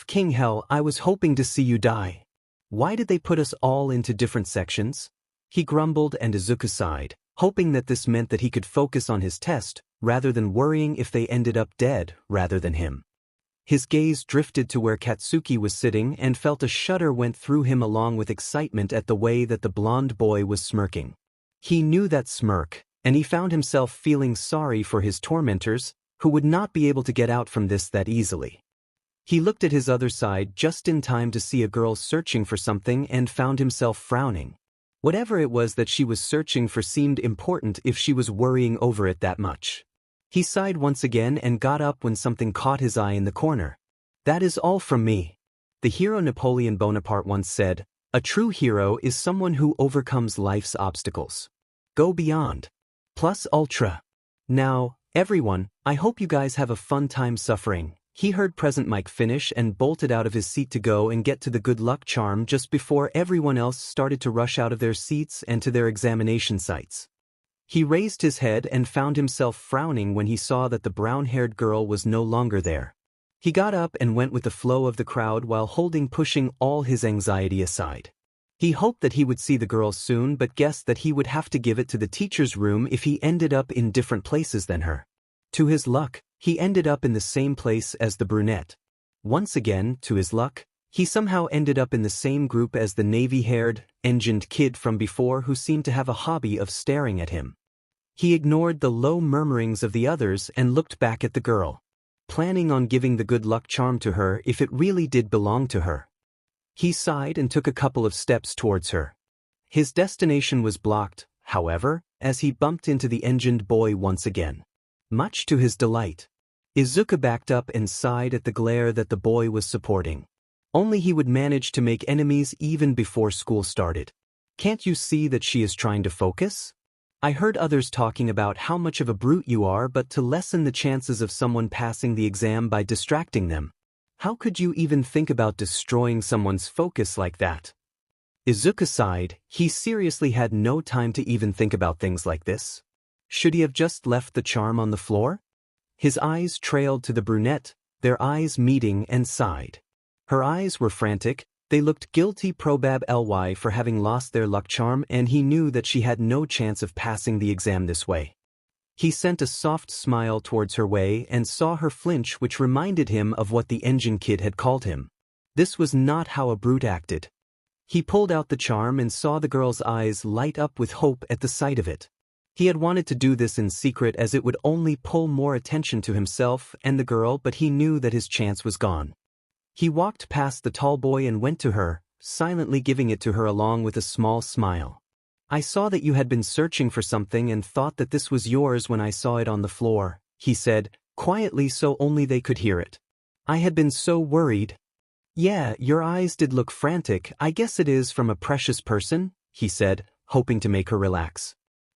S1: King hell, I was hoping to see you die. Why did they put us all into different sections? He grumbled, and Izuku sighed, hoping that this meant that he could focus on his test, rather than worrying if they ended up dead rather than him. His gaze drifted to where Katsuki was sitting and felt a shudder went through him along with excitement at the way that the blonde boy was smirking. He knew that smirk, and he found himself feeling sorry for his tormentors, who would not be able to get out from this that easily. He looked at his other side just in time to see a girl searching for something and found himself frowning. Whatever it was that she was searching for seemed important if she was worrying over it that much. He sighed once again and got up when something caught his eye in the corner. That is all from me. The hero Napoleon Bonaparte once said, "A true hero is someone who overcomes life's obstacles. Go beyond. Plus ultra." Now, everyone, I hope you guys have a fun time suffering. He heard Present Mike finish and bolted out of his seat to go and get to the good luck charm just before everyone else started to rush out of their seats and to their examination sites. He raised his head and found himself frowning when he saw that the brown-haired girl was no longer there. He got up and went with the flow of the crowd while pushing all his anxiety aside. He hoped that he would see the girl soon, but guessed that he would have to give it to the teacher's room if he ended up in different places than her. To his luck, he ended up in the same place as the brunette. Once again, to his luck, he somehow ended up in the same group as the navy-haired, engined kid from before who seemed to have a hobby of staring at him. He ignored the low murmurings of the others and looked back at the girl, planning on giving the good luck charm to her if it really did belong to her. He sighed and took a couple of steps towards her. His destination was blocked, however, as he bumped into the engined boy once again. Much to his delight, Izuku backed up and sighed at the glare that the boy was supporting. Only he would manage to make enemies even before school started. Can't you see that she is trying to focus? I heard others talking about how much of a brute you are, but to lessen the chances of someone passing the exam by distracting them. How could you even think about destroying someone's focus like that? Izuku sighed. He seriously had no time to even think about things like this. Should he have just left the charm on the floor? His eyes trailed to the brunette, their eyes meeting, and sighed. Her eyes were frantic. They looked guilty probably for having lost their luck charm, and he knew that she had no chance of passing the exam this way. He sent a soft smile towards her way and saw her flinch, which reminded him of what the engine kid had called him. This was not how a brute acted. He pulled out the charm and saw the girl's eyes light up with hope at the sight of it. He had wanted to do this in secret as it would only pull more attention to himself and the girl, but he knew that his chance was gone. He walked past the tall boy and went to her, silently giving it to her along with a small smile. I saw that you had been searching for something and thought that this was yours when I saw it on the floor, he said, quietly so only they could hear it. I had been so worried. Yeah, your eyes did look frantic. I guess it is from a precious person, he said, hoping to make her relax.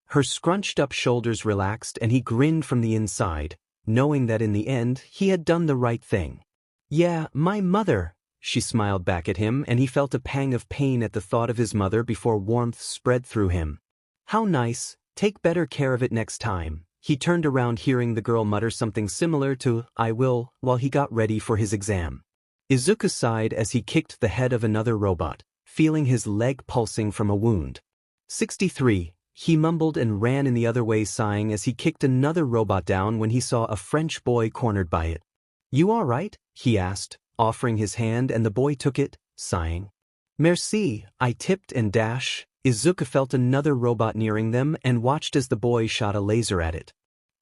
S1: Her scrunched-up shoulders relaxed and he grinned from the inside, knowing that in the end he had done the right thing. Yeah, my mother, she smiled back at him, and he felt a pang of pain at the thought of his mother before warmth spread through him. How nice, take better care of it next time. He turned around hearing the girl mutter something similar to, I will, while he got ready for his exam. Izuku sighed as he kicked the head of another robot, feeling his leg pulsing from a wound. 63. He mumbled and ran in the other way, sighing as he kicked another robot down when he saw a French boy cornered by it. You all right? He asked, offering his hand, and the boy took it, sighing. Merci, I tipped and dash. Izuku felt another robot nearing them and watched as the boy shot a laser at it.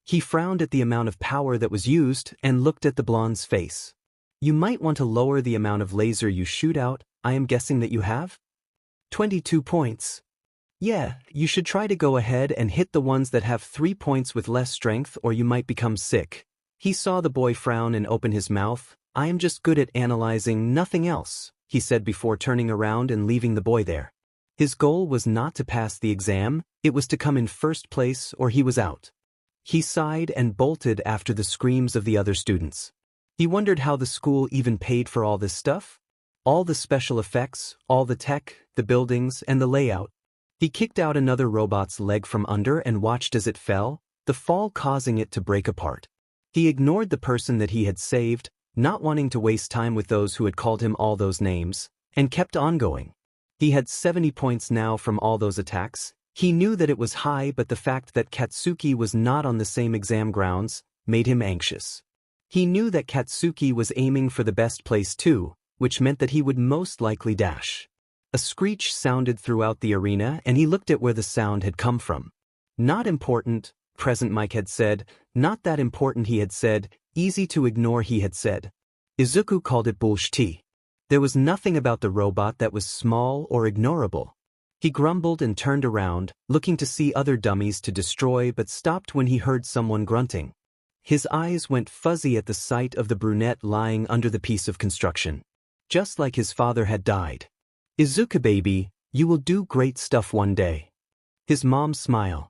S1: He frowned at the amount of power that was used and looked at the blonde's face. You might want to lower the amount of laser you shoot out. I am guessing that you have 22 points. Yeah, you should try to go ahead and hit the ones that have 3 points with less strength or you might become sick. He saw the boy frown and open his mouth. I am just good at analyzing, nothing else, he said before turning around and leaving the boy there. His goal was not to pass the exam, it was to come in first place or he was out. He sighed and bolted after the screams of the other students. He wondered how the school even paid for all this stuff. All the special effects, all the tech, the buildings, and the layout. He kicked out another robot's leg from under and watched as it fell, the fall causing it to break apart. He ignored the person that he had saved, not wanting to waste time with those who had called him all those names, and kept on going. He had 70 points now from all those attacks. He knew that it was high, but the fact that Katsuki was not on the same exam grounds made him anxious. He knew that Katsuki was aiming for the best place too, which meant that he would most likely dash. A screech sounded throughout the arena and he looked at where the sound had come from. Not important, Present Mike had said, not that important he had said, easy to ignore he had said. Izuku called it bullshit. There was nothing about the robot that was small or ignorable. He grumbled and turned around, looking to see other dummies to destroy but stopped when he heard someone grunting. His eyes went fuzzy at the sight of the brunette lying under the piece of construction. Just like his father had died. Izuku baby, you will do great stuff one day. His mom's smile.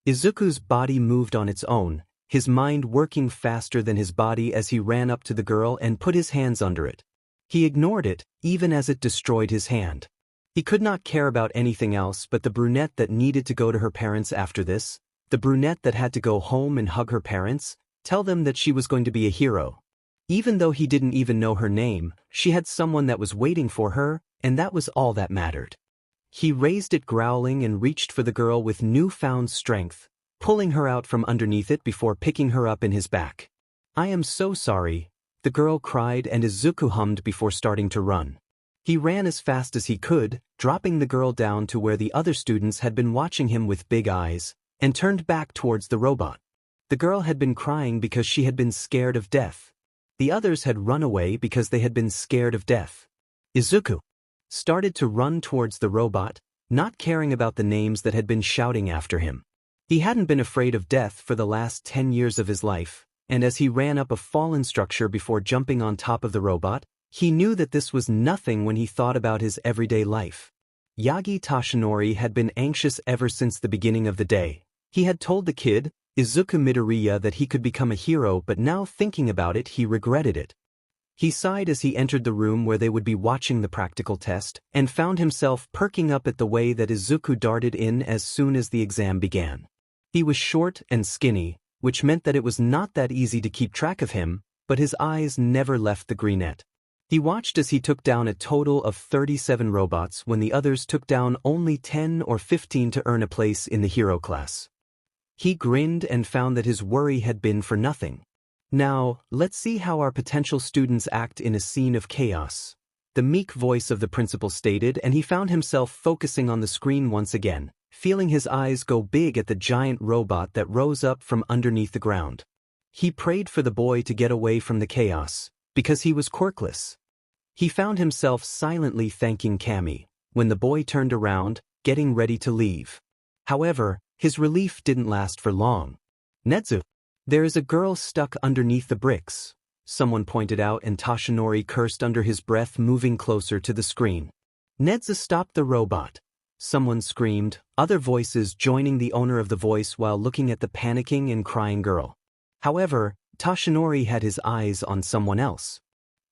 S1: Izuku's body moved on its own, his mind working faster than his body as he ran up to the girl and put his hands under it. He ignored it, even as it destroyed his hand. He could not care about anything else but the brunette that needed to go to her parents after this, the brunette that had to go home and hug her parents, tell them that she was going to be a hero. Even though he didn't even know her name, she had someone that was waiting for her, and that was all that mattered. He raised it growling and reached for the girl with newfound strength, pulling her out from underneath it before picking her up in his back. I am so sorry, the girl cried and Izuku hummed before starting to run. He ran as fast as he could, dropping the girl down to where the other students had been watching him with big eyes, and turned back towards the robot. The girl had been crying because she had been scared of death. The others had run away because they had been scared of death. Izuku started to run towards the robot, not caring about the names that had been shouting after him. He hadn't been afraid of death for the last 10 years of his life, and as he ran up a fallen structure before jumping on top of the robot, he knew that this was nothing when he thought about his everyday life. Yagi Toshinori had been anxious ever since the beginning of the day. He had told the kid, Izuku Midoriya, that he could become a hero, but now thinking about it he regretted it. He sighed as he entered the room where they would be watching the practical test, and found himself perking up at the way that Izuku darted in as soon as the exam began. He was short and skinny, which meant that it was not that easy to keep track of him, but his eyes never left the greenette. He watched as he took down a total of 37 robots when the others took down only 10 or 15 to earn a place in the hero class. He grinned and found that his worry had been for nothing. Now, let's see how our potential students act in a scene of chaos, the meek voice of the principal stated, and he found himself focusing on the screen once again, feeling his eyes go big at the giant robot that rose up from underneath the ground. He prayed for the boy to get away from the chaos, because he was quirkless. He found himself silently thanking Kami, when the boy turned around, getting ready to leave. However, his relief didn't last for long. Netsu, there is a girl stuck underneath the bricks, someone pointed out, and Toshinori cursed under his breath, moving closer to the screen. Netsu stopped the robot. Someone screamed, other voices joining the owner of the voice while looking at the panicking and crying girl. However, Toshinori had his eyes on someone else.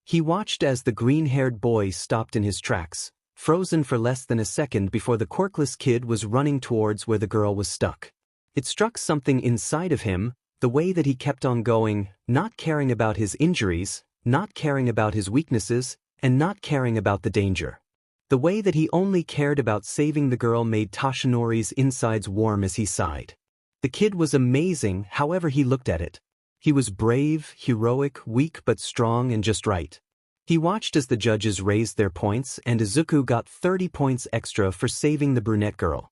S1: He watched as the green-haired boy stopped in his tracks, frozen for less than a second before the quirkless kid was running towards where the girl was stuck. It struck something inside of him, the way that he kept on going, not caring about his injuries, not caring about his weaknesses, and not caring about the danger. The way that he only cared about saving the girl made Toshinori's insides warm as he sighed. The kid was amazing however he looked at it. He was brave, heroic, weak but strong and just right. He watched as the judges raised their points and Izuku got 30 points extra for saving the brunette girl.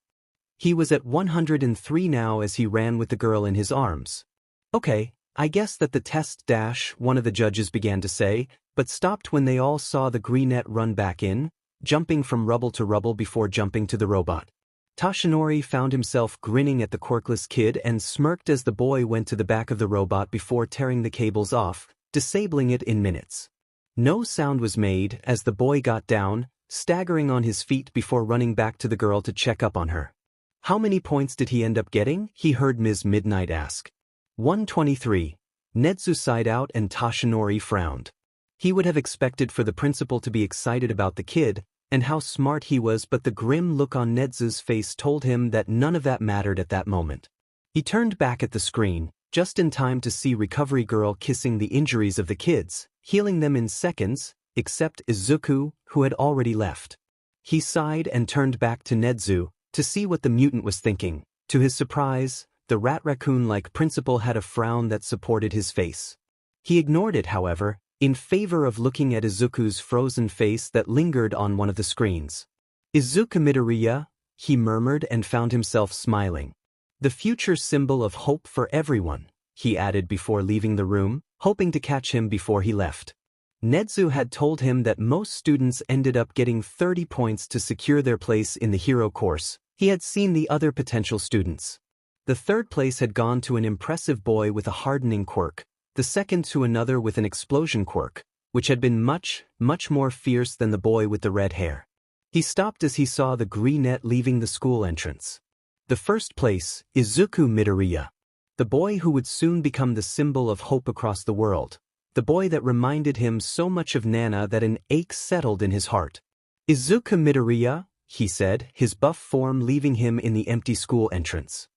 S1: He was at 103 now as he ran with the girl in his arms. Okay, I guess that the test dash, one of the judges began to say, but stopped when they all saw the greenette run back in, jumping from rubble to rubble before jumping to the robot. Toshinori found himself grinning at the quirkless kid and smirked as the boy went to the back of the robot before tearing the cables off, disabling it in minutes. No sound was made as the boy got down, staggering on his feet before running back to the girl to check up on her. How many points did he end up getting? He heard Ms. Midnight ask. 123. Nedzu sighed out and Toshinori frowned. He would have expected for the principal to be excited about the kid, and how smart he was, but the grim look on Nedzu's face told him that none of that mattered at that moment. He turned back at the screen, just in time to see Recovery Girl kissing the injuries of the kids, healing them in seconds, except Izuku, who had already left. He sighed and turned back to Nedzu, to see what the mutant was thinking. To his surprise, the rat raccoon-like principal had a frown that supported his face. He ignored it, however, in favor of looking at Izuku's frozen face that lingered on one of the screens. Izuku Midoriya, he murmured and found himself smiling. The future symbol of hope for everyone, he added before leaving the room, hoping to catch him before he left. Nedzu had told him that most students ended up getting 30 points to secure their place in the hero course. He had seen the other potential students. The third place had gone to an impressive boy with a hardening quirk, the second to another with an explosion quirk, which had been much, much more fierce than the boy with the red hair. He stopped as he saw the greenette leaving the school entrance. The first place, Izuku Midoriya. The boy who would soon become the symbol of hope across the world. The boy that reminded him so much of Nana that an ache settled in his heart. Izuku Midoriya, he said, his buff form leaving him in the empty school entrance.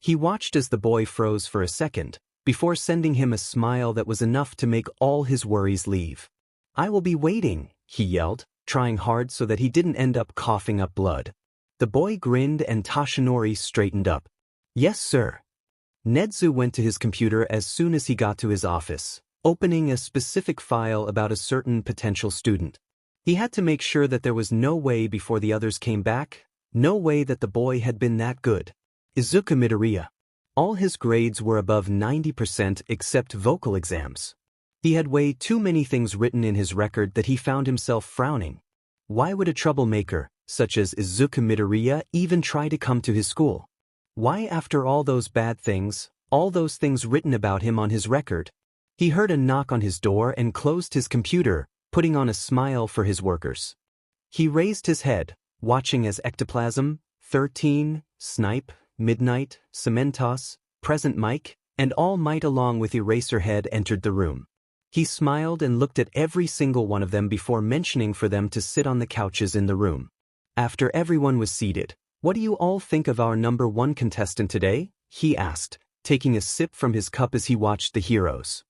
S1: He watched as the boy froze for a second, before sending him a smile that was enough to make all his worries leave. I will be waiting, he yelled, trying hard so that he didn't end up coughing up blood. The boy grinned and Toshinori straightened up. Yes, sir. Nedzu went to his computer as soon as he got to his office, opening a specific file about a certain potential student. He had to make sure that there was no way before the others came back, no way that the boy had been that good. Izuku Midoriya. All his grades were above 90% except vocal exams. He had way too many things written in his record that he found himself frowning. Why would a troublemaker, such as Izuku Midoriya, even try to come to his school? Why, after all those bad things, all those things written about him on his record? He heard a knock on his door and closed his computer, putting on a smile for his workers. He raised his head, watching as Ectoplasm, 13, Snipe, Midnight, Cementos, Present Mike, and All Might along with Eraserhead entered the room. He smiled and looked at every single one of them before mentioning for them to sit on the couches in the room. After everyone was seated, what do you all think of our number one contestant today? He asked, taking a sip from his cup as he watched the heroes.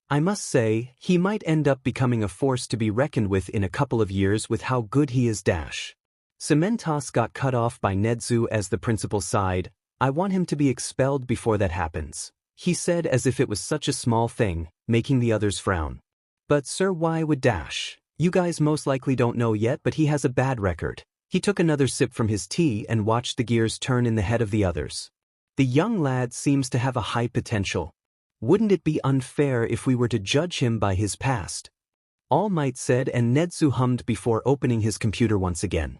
S1: I must say, he might end up becoming a force to be reckoned with in a couple of years with how good he is. Cementos got cut off by Nedzu as the principal sighed. I want him to be expelled before that happens, he said as if it was such a small thing, making the others frown. But sir, why would You guys most likely don't know yet, but he has a bad record. He took another sip from his tea and watched the gears turn in the head of the others. The young lad seems to have a high potential. Wouldn't it be unfair if we were to judge him by his past? All Might said, and Nedzu hummed before opening his computer once again.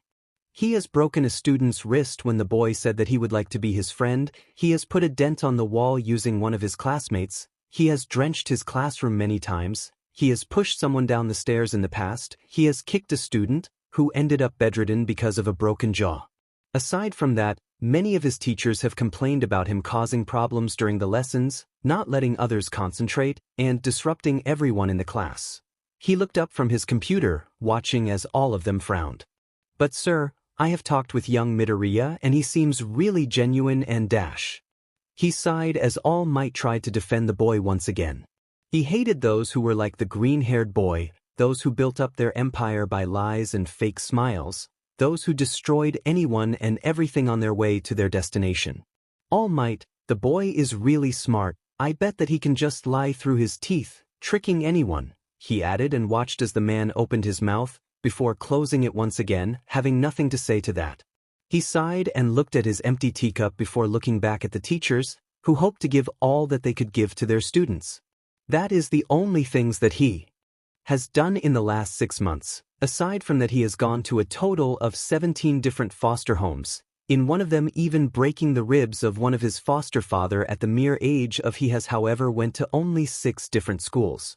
S1: He has broken a student's wrist when the boy said that he would like to be his friend. He has put a dent on the wall using one of his classmates. He has drenched his classroom many times. He has pushed someone down the stairs in the past. He has kicked a student, who ended up bedridden because of a broken jaw. Aside from that, many of his teachers have complained about him causing problems during the lessons, not letting others concentrate, and disrupting everyone in the class. He looked up from his computer, watching as all of them frowned. But sir, I have talked with young Midoriya and he seems really genuine and He sighed as All Might tried to defend the boy once again. He hated those who were like the green-haired boy, those who built up their empire by lies and fake smiles, those who destroyed anyone and everything on their way to their destination. All Might, the boy is really smart. I bet that he can just lie through his teeth, tricking anyone, he added and watched as the man opened his mouth, before closing it once again, having nothing to say to that. He sighed and looked at his empty teacup before looking back at the teachers. who hope to give all that they could give to their students. That is the only things that he has done in the last 6 months. Aside from that, he has gone to a total of 17 different foster homes, in one of them even breaking the ribs of one of his foster father at the mere age of he has however went to only 6 different schools.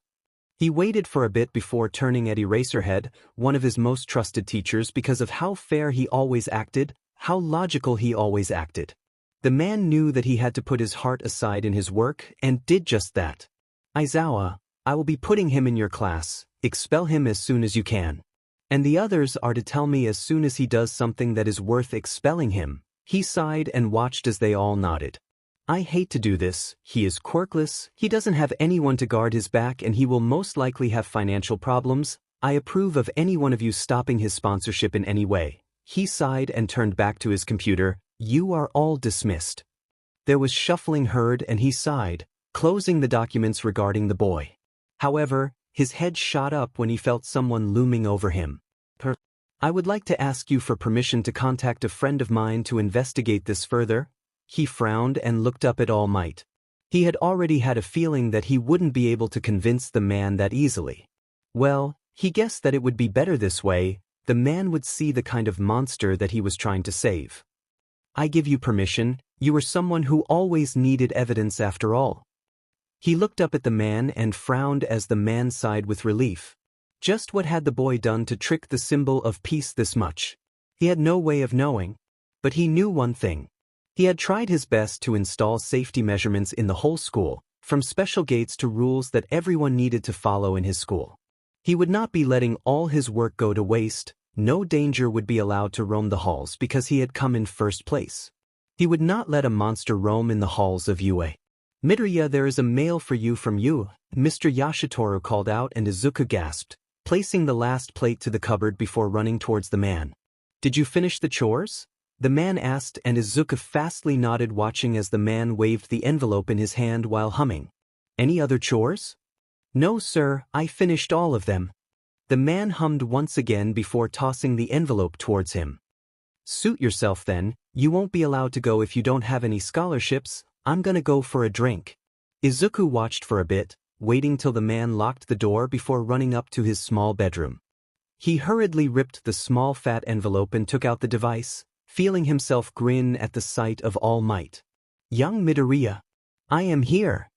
S1: He waited for a bit before turning at Eraserhead, one of his most trusted teachers, because of how fair he always acted, how logical he always acted. The man knew that he had to put his heart aside in his work and did just that. Aizawa, I will be putting him in your class, expel him as soon as you can. And the others are to tell me as soon as he does something that is worth expelling him. He sighed and watched as they all nodded. I hate to do this, he is quirkless, he doesn't have anyone to guard his back, and he will most likely have financial problems. I approve of any one of you stopping his sponsorship in any way. He sighed and turned back to his computer. You are all dismissed. There was shuffling heard and he sighed, closing the documents regarding the boy. However, his head shot up when he felt someone looming over him. I would like to ask you for permission to contact a friend of mine to investigate this further. He frowned and looked up at All Might. He had already had a feeling that he wouldn't be able to convince the man that easily. Well, he guessed that it would be better this way. The man would see the kind of monster that he was trying to save. I give you permission, you were someone who always needed evidence after all. He looked up at the man and frowned as the man sighed with relief. Just what had the boy done to trick the symbol of peace this much? He had no way of knowing. But he knew one thing. He had tried his best to install safety measurements in the whole school, from special gates to rules that everyone needed to follow in his school. He would not be letting all his work go to waste. No danger would be allowed to roam the halls because he had come in first place. He would not let a monster roam in the halls of UA. Midoriya, there is a mail for you from you, Mr. Yashitoru called out, and Izuku gasped, placing the last plate to the cupboard before running towards the man. Did you finish the chores? The man asked, and Izuku fastly nodded, watching as the man waved the envelope in his hand while humming. Any other chores? No, sir, I finished all of them. The man hummed once again before tossing the envelope towards him. Suit yourself then, you won't be allowed to go if you don't have any scholarships. I'm gonna go for a drink. Izuku watched for a bit, waiting till the man locked the door before running up to his small bedroom. He hurriedly ripped the small fat envelope and took out the device, feeling himself grin at the sight of All Might. Young Midoriya. I am here.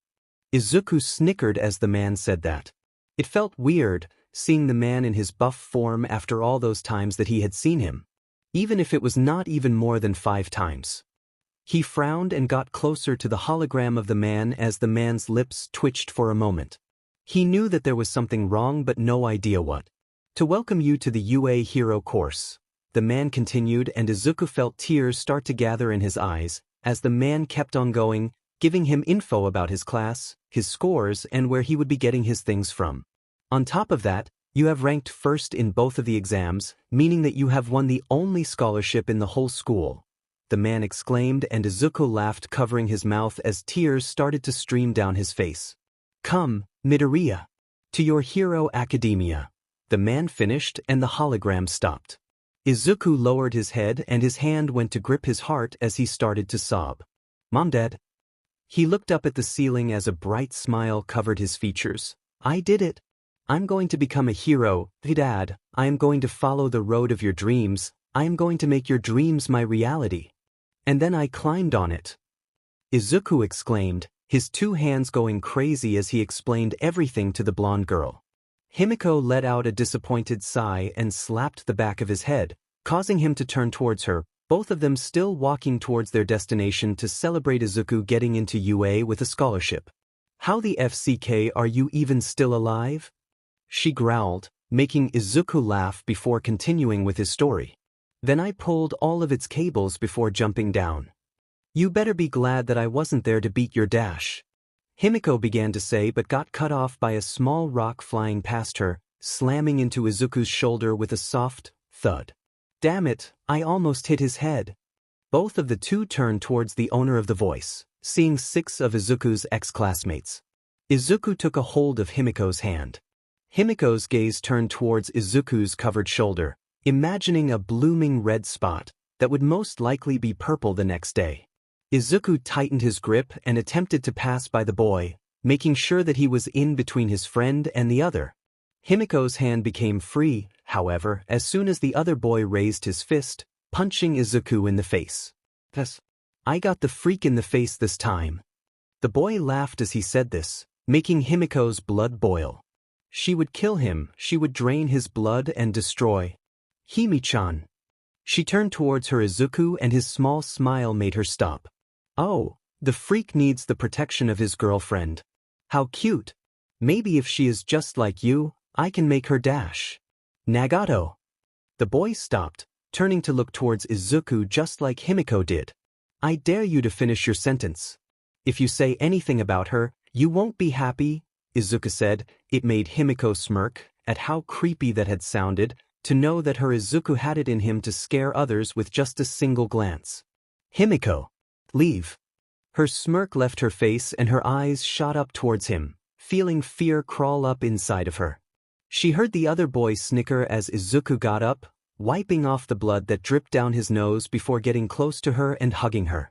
S1: Izuku snickered as the man said that. It felt weird, seeing the man in his buff form after all those times that he had seen him. Even if it was not even more than 5 times. He frowned and got closer to the hologram of the man as the man's lips twitched for a moment. He knew that there was something wrong but no idea what. To welcome you to the UA Hero course, the man continued, and Izuku felt tears start to gather in his eyes as the man kept on going, giving him info about his class, his scores, and where he would be getting his things from. On top of that, you have ranked first in both of the exams, meaning that you have won the only scholarship in the whole school. The man exclaimed, and Izuku laughed, covering his mouth as tears started to stream down his face. Come, Midoriya. To your hero academia. The man finished and the hologram stopped. Izuku lowered his head and his hand went to grip his heart as he started to sob. Mom, Dad. He looked up at the ceiling as a bright smile covered his features. I did it. I'm going to become a hero, Dad. I am going to follow the road of your dreams. I am going to make your dreams my reality. And then I climbed on it. Izuku exclaimed, his 2 hands going crazy as he explained everything to the blonde girl. Himiko let out a disappointed sigh and slapped the back of his head, causing him to turn towards her, both of them still walking towards their destination to celebrate Izuku getting into UA with a scholarship. How the FCK are you even still alive? She growled, making Izuku laugh before continuing with his story. Then I pulled all of its cables before jumping down. You better be glad that I wasn't there to beat your dash. Himiko began to say but got cut off by a small rock flying past her, slamming into Izuku's shoulder with a soft thud. Damn it, I almost hit his head. Both of the two turned towards the owner of the voice, seeing 6 of Izuku's ex-classmates. Izuku took a hold of Himiko's hand. Himiko's gaze turned towards Izuku's covered shoulder, imagining a blooming red spot that would most likely be purple the next day. Izuku tightened his grip and attempted to pass by the boy, making sure that he was in between his friend and the other. Himiko's hand became free, however, as soon as the other boy raised his fist, punching Izuku in the face. "Yes, I got the freak in the face this time." The boy laughed as he said this, making Himiko's blood boil. She would kill him, she would drain his blood and destroy Himi-chan. She turned towards her Izuku and his small smile made her stop. Oh, the freak needs the protection of his girlfriend. How cute. Maybe if she is just like you, I can make her dash. Nagato. The boy stopped, turning to look towards Izuku just like Himiko did. I dare you to finish your sentence. If you say anything about her, you won't be happy, Izuku said. It made Himiko smirk at how creepy that had sounded, to know that her Izuku had it in him to scare others with just a single glance. Himiko. Leave. Her smirk left her face and her eyes shot up towards him, feeling fear crawl up inside of her. She heard the other boy snicker as Izuku got up, wiping off the blood that dripped down his nose before getting close to her and hugging her.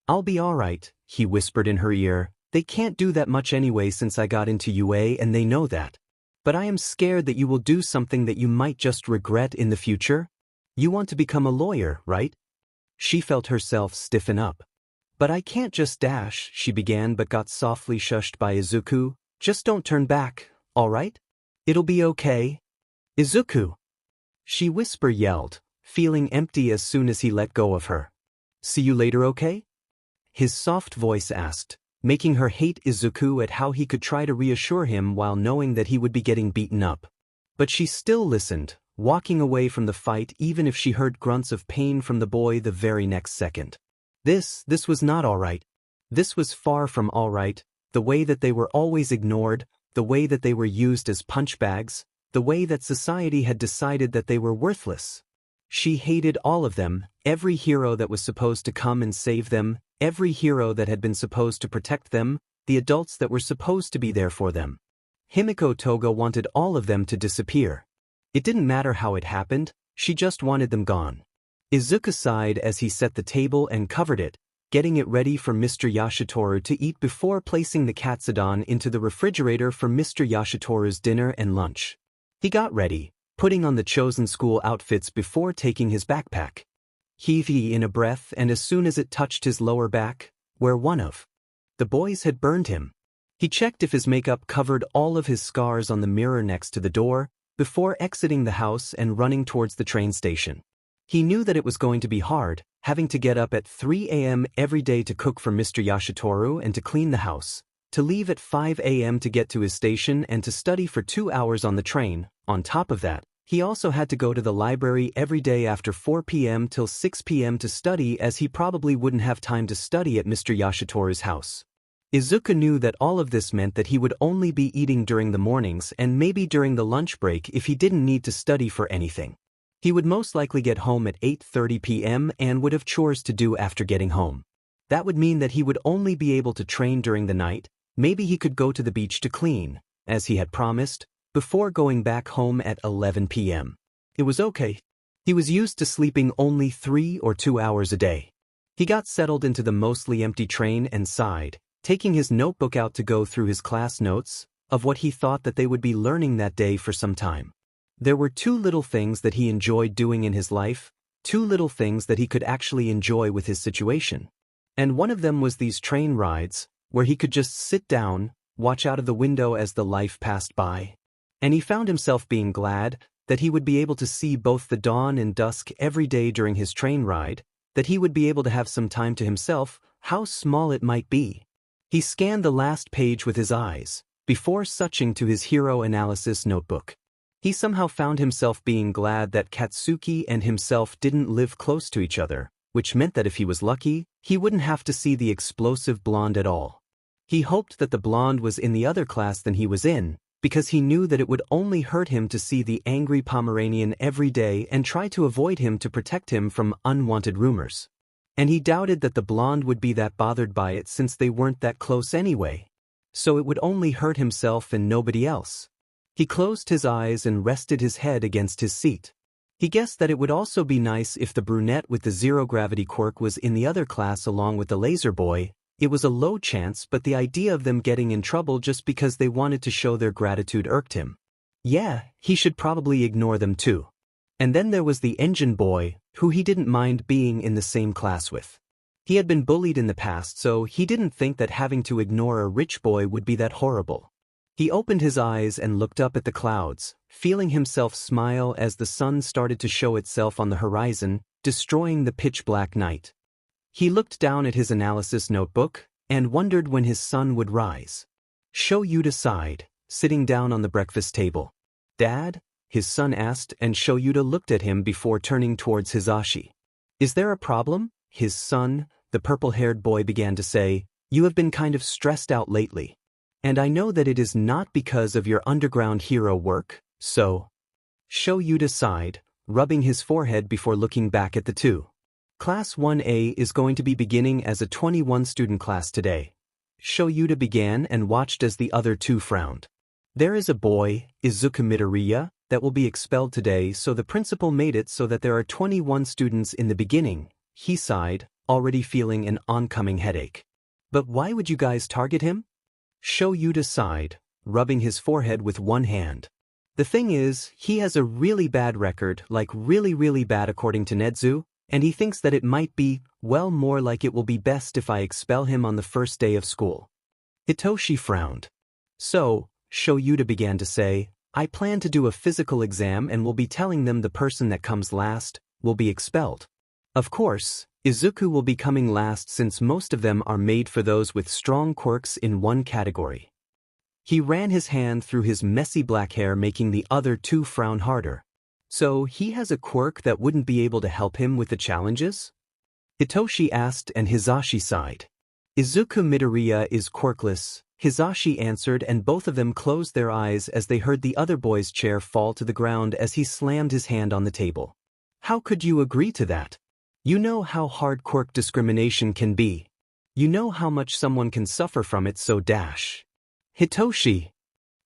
S1: I'll be alright, he whispered in her ear. They can't do that much anyway since I got into UA and they know that. But I am scared that you will do something that you might just regret in the future. You want to become a lawyer, right? She felt herself stiffen up. But I can't just dash, she began but got softly shushed by Izuku. Just don't turn back, alright? It'll be okay. Izuku. She yelled, feeling empty as soon as he let go of her. See you later, okay? His soft voice asked, making her hate Izuku at how he could try to reassure him while knowing that he would be getting beaten up. But she still listened, walking away from the fight even if she heard grunts of pain from the boy the very next second. This was not alright. This was far from alright, the way that they were always ignored, the way that they were used as punch bags, the way that society had decided that they were worthless. She hated all of them, every hero that was supposed to come and save them, every hero that had been supposed to protect them, the adults that were supposed to be there for them. Himiko Toga wanted all of them to disappear. It didn't matter how it happened, she just wanted them gone. Izuku sighed as he set the table and covered it, getting it ready for Mr. Yashitoru to eat before placing the katsudon into the refrigerator for Mr. Yashitoru's dinner and lunch. He got ready, putting on the chosen school outfits before taking his backpack. He heaved in a breath and as soon as it touched his lower back, where one of the boys had burned him, he checked if his makeup covered all of his scars on the mirror next to the door, before exiting the house and running towards the train station. He knew that it was going to be hard, having to get up at 3 a.m. every day to cook for Mr. Yashitoru and to clean the house, to leave at 5 a.m. to get to his station and to study for 2 hours on the train. On top of that, he also had to go to the library every day after 4 p.m. till 6 p.m. to study as he probably wouldn't have time to study at Mr. Yashitoru's house. Izuku knew that all of this meant that he would only be eating during the mornings and maybe during the lunch break if he didn't need to study for anything. He would most likely get home at 8:30 p.m. and would have chores to do after getting home. That would mean that he would only be able to train during the night. Maybe he could go to the beach to clean, as he had promised, before going back home at 11 p.m. It was okay. He was used to sleeping only 3 or 2 hours a day. He got settled into the mostly empty train and sighed, taking his notebook out to go through his class notes of what he thought that they would be learning that day for some time. There were 2 little things that he enjoyed doing in his life, 2 little things that he could actually enjoy with his situation. And one of them was these train rides, where he could just sit down, watch out of the window as the life passed by. And he found himself being glad that he would be able to see both the dawn and dusk every day during his train ride, that he would be able to have some time to himself, how small it might be. He scanned the last page with his eyes, before switching to his hero analysis notebook. He somehow found himself being glad that Katsuki and himself didn't live close to each other, which meant that if he was lucky, he wouldn't have to see the explosive blonde at all. He hoped that the blonde was in the other class than he was in, because he knew that it would only hurt him to see the angry Pomeranian every day and try to avoid him to protect him from unwanted rumors. And he doubted that the blonde would be that bothered by it since they weren't that close anyway. So it would only hurt himself and nobody else. He closed his eyes and rested his head against his seat. He guessed that it would also be nice if the brunette with the zero-gravity quirk was in the other class along with the laser boy. It was a low chance, but the idea of them getting in trouble just because they wanted to show their gratitude irked him. Yeah, he should probably ignore them too. And then there was the engine boy, who he didn't mind being in the same class with. He had been bullied in the past, so he didn't think that having to ignore a rich boy would be that horrible. He opened his eyes and looked up at the clouds, feeling himself smile as the sun started to show itself on the horizon, destroying the pitch-black night. He looked down at his analysis notebook and wondered when his sun would rise. Shoyuta sighed, sitting down on the breakfast table. "Dad?" his son asked, and Shoyuta looked at him before turning towards Hisashi. "Is there a problem?" his son, the purple-haired boy, began to say. "You have been kind of stressed out lately. And I know that it is not because of your underground hero work, so..." Shoyuta sighed, rubbing his forehead before looking back at the two. Class 1A is going to be beginning as a 21-student class today. Shoyuta began and watched as the other two frowned. There is a boy, Izuku Midoriya, that will be expelled today, so the principal made it so that there are 21 students in the beginning. He sighed, already feeling an oncoming headache. "But why would you guys target him?" Shoyuta sighed, rubbing his forehead with one hand. "The thing is, he has a really bad record, like really bad according to Nedzu, and he thinks that it might be, well, more like it will be best if I expel him on the first day of school." Hitoshi frowned. "So," Shoyuta began to say, "I plan to do a physical exam and will be telling them the person that comes last will be expelled. Of course, Izuku will be coming last since most of them are made for those with strong quirks in one category." He ran his hand through his messy black hair, making the other two frown harder. "So he has a quirk that wouldn't be able to help him with the challenges?" Hitoshi asked, and Hisashi sighed. "Izuku Midoriya is quirkless," Hisashi answered, and both of them closed their eyes as they heard the other boy's chair fall to the ground as he slammed his hand on the table. "How could you agree to that? You know how hard quirk discrimination can be. You know how much someone can suffer from it, so dash." "Hitoshi!"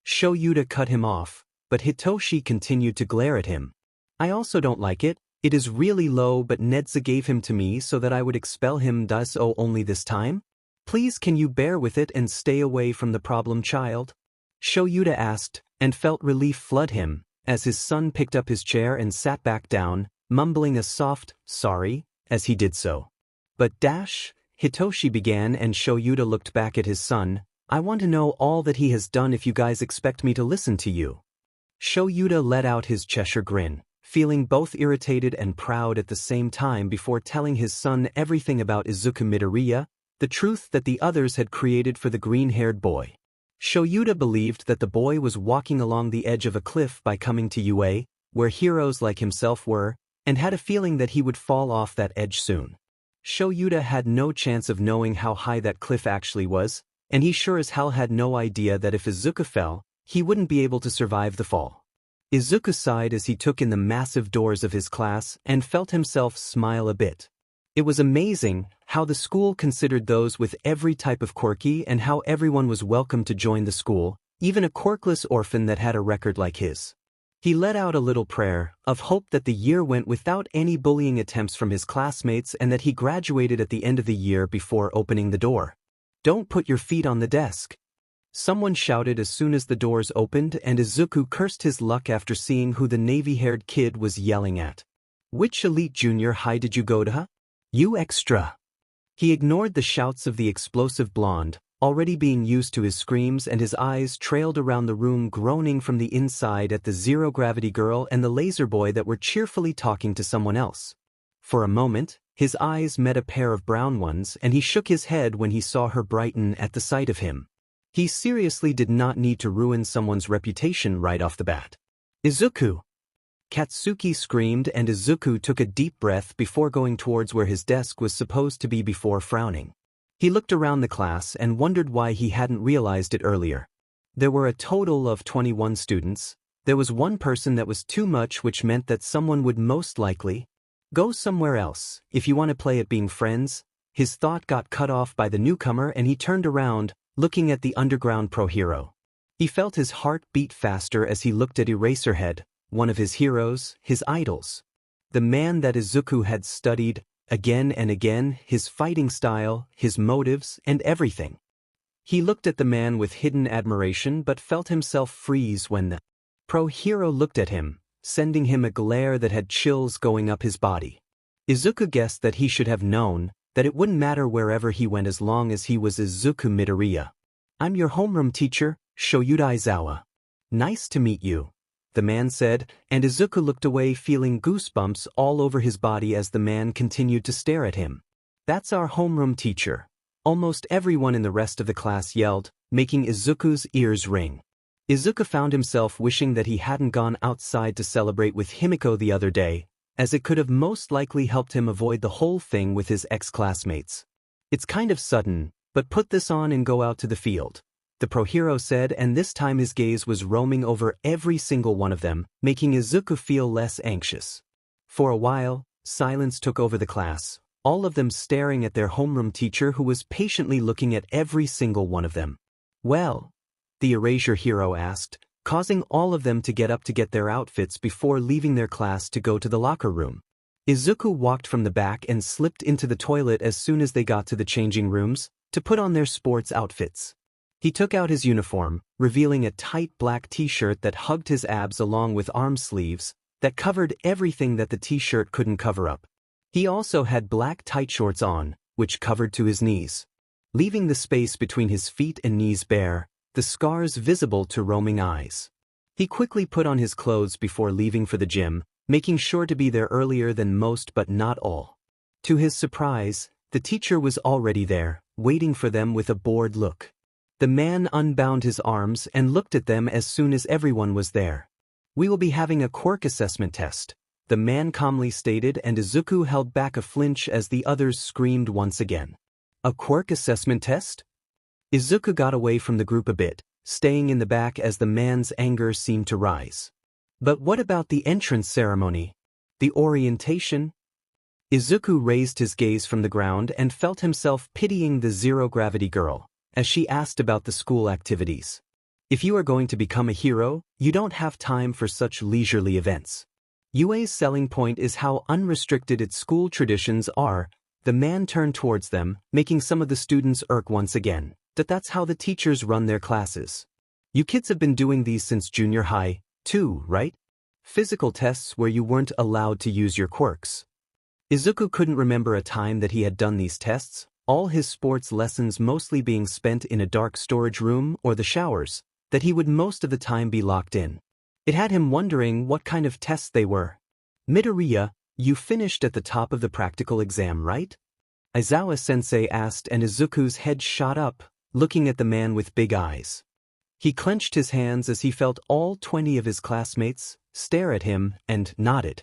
S1: Shoyuta cut him off, but Hitoshi continued to glare at him. "I also don't like it. It is really low, but Nedza gave him to me so that I would expel him. Does only this time? Please, can you bear with it and stay away from the problem child?" Shoyuta asked, and felt relief flood him, as his son picked up his chair and sat back down, mumbling a soft, "sorry," as he did so. "But dash," Hitoshi began, and Shoyuta looked back at his son. "I want to know all that he has done if you guys expect me to listen to you." Shoyuta let out his Cheshire grin, feeling both irritated and proud at the same time before telling his son everything about Izuku Midoriya, the truth that the others had created for the green-haired boy. Shoyuta believed that the boy was walking along the edge of a cliff by coming to UA, where heroes like himself were, and had a feeling that he would fall off that edge soon. Shoyuta had no chance of knowing how high that cliff actually was, and he sure as hell had no idea that if Izuku fell, he wouldn't be able to survive the fall. Izuku sighed as he took in the massive doors of his class and felt himself smile a bit. It was amazing how the school considered those with every type of quirky and how everyone was welcome to join the school, even a quirkless orphan that had a record like his. He let out a little prayer of hope that the year went without any bullying attempts from his classmates and that he graduated at the end of the year before opening the door. "Don't put your feet on the desk," someone shouted as soon as the doors opened, and Izuku cursed his luck after seeing who the navy-haired kid was yelling at. "Which elite junior high did you go to, huh? You extra." He ignored the shouts of the explosive blonde, already being used to his screams, and his eyes trailed around the room, groaning from the inside at the zero-gravity girl and the laser boy that were cheerfully talking to someone else. For a moment, his eyes met a pair of brown ones, and he shook his head when he saw her brighten at the sight of him. He seriously did not need to ruin someone's reputation right off the bat. "Izuku!" Katsuki screamed, and Izuku took a deep breath before going towards where his desk was supposed to be before frowning. He looked around the class and wondered why he hadn't realized it earlier. There were a total of 21 students. There was one person that was too much, which meant that someone would most likely go somewhere else if you want to play at being friends. His thought got cut off by the newcomer, and he turned around, looking at the underground pro hero. He felt his heart beat faster as he looked at Eraserhead, one of his heroes, his idols. The man that Izuku had studied, again and again, his fighting style, his motives, and everything. He looked at the man with hidden admiration but felt himself freeze when the pro-hero looked at him, sending him a glare that had chills going up his body. Izuku guessed that he should have known that it wouldn't matter wherever he went as long as he was Izuku Midoriya. "I'm your homeroom teacher, Shoyuda Aizawa. Nice to meet you," the man said, and Izuku looked away feeling goosebumps all over his body as the man continued to stare at him. "That's our homeroom teacher," almost everyone in the rest of the class yelled, making Izuku's ears ring. Izuku found himself wishing that he hadn't gone outside to celebrate with Himiko the other day, as it could have most likely helped him avoid the whole thing with his ex-classmates. "It's kind of sudden, but put this on and go out to the field," the pro-hero said, and this time his gaze was roaming over every single one of them, making Izuku feel less anxious. For a while, silence took over the class, all of them staring at their homeroom teacher who was patiently looking at every single one of them. "Well?" the erasure hero asked, causing all of them to get up to get their outfits before leaving their class to go to the locker room. Izuku walked from the back and slipped into the toilet as soon as they got to the changing rooms, to put on their sports outfits. He took out his uniform, revealing a tight black t-shirt that hugged his abs along with arm sleeves that covered everything that the t-shirt couldn't cover up. He also had black tight shorts on, which covered to his knees, leaving the space between his feet and knees bare, the scars visible to roaming eyes. He quickly put on his clothes before leaving for the gym, making sure to be there earlier than most but not all. To his surprise, the teacher was already there, waiting for them with a bored look. The man unbound his arms and looked at them as soon as everyone was there. "We will be having a quirk assessment test," the man calmly stated, and Izuku held back a flinch as the others screamed once again. "A quirk assessment test?" Izuku got away from the group a bit, staying in the back as the man's anger seemed to rise. "But what about the entrance ceremony? The orientation?" Izuku raised his gaze from the ground and felt himself pitying the zero-gravity girl, as she asked about the school activities. "If you are going to become a hero, you don't have time for such leisurely events. UA's selling point is how unrestricted its school traditions are." The man turned towards them, making some of the students irk once again. That's how the teachers run their classes. "You kids have been doing these since junior high, too, right? Physical tests where you weren't allowed to use your quirks." Izuku couldn't remember a time that he had done these tests, all his sports lessons mostly being spent in a dark storage room or the showers, that he would most of the time be locked in. It had him wondering what kind of tests they were. "Midoriya, you finished at the top of the practical exam, right?" Aizawa-sensei asked, and Izuku's head shot up, looking at the man with big eyes. He clenched his hands as he felt all 20 of his classmates stare at him and nodded.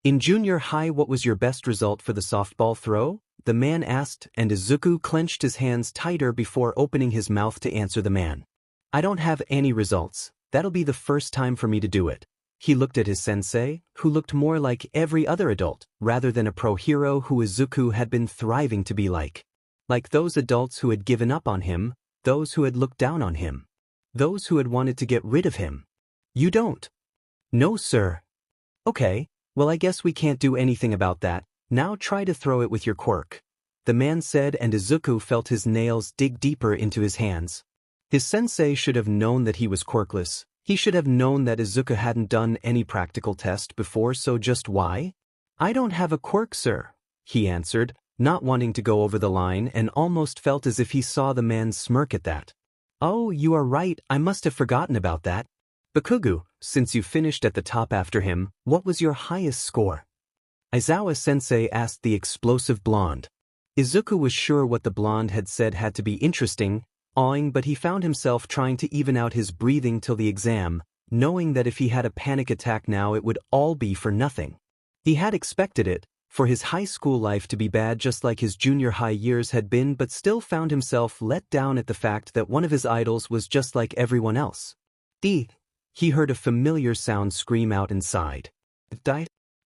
S1: "In junior high, what was your best result for the softball throw?" the man asked, and Izuku clenched his hands tighter before opening his mouth to answer the man. "I don't have any results. That'll be the first time for me to do it." He looked at his sensei, who looked more like every other adult, rather than a pro-hero who Izuku had been thriving to be like. Like those adults who had given up on him, those who had looked down on him, those who had wanted to get rid of him. "You don't?" "No, sir." "Okay, well I guess we can't do anything about that. Now try to throw it with your quirk," the man said, and Izuku felt his nails dig deeper into his hands. His sensei should have known that he was quirkless. He should have known that Izuku hadn't done any practical test before, so just why? "I don't have a quirk, sir," he answered, not wanting to go over the line, and almost felt as if he saw the man smirk at that. "Oh, you are right, I must have forgotten about that. Bakugu, since you finished at the top after him, what was your highest score?" Aizawa-sensei asked the explosive blonde. Izuku was sure what the blonde had said had to be interesting, awing, but he found himself trying to even out his breathing till the exam, knowing that if he had a panic attack now it would all be for nothing. He had expected it, for his high school life to be bad just like his junior high years had been, but still found himself let down at the fact that one of his idols was just like everyone else. He heard a familiar sound scream out inside.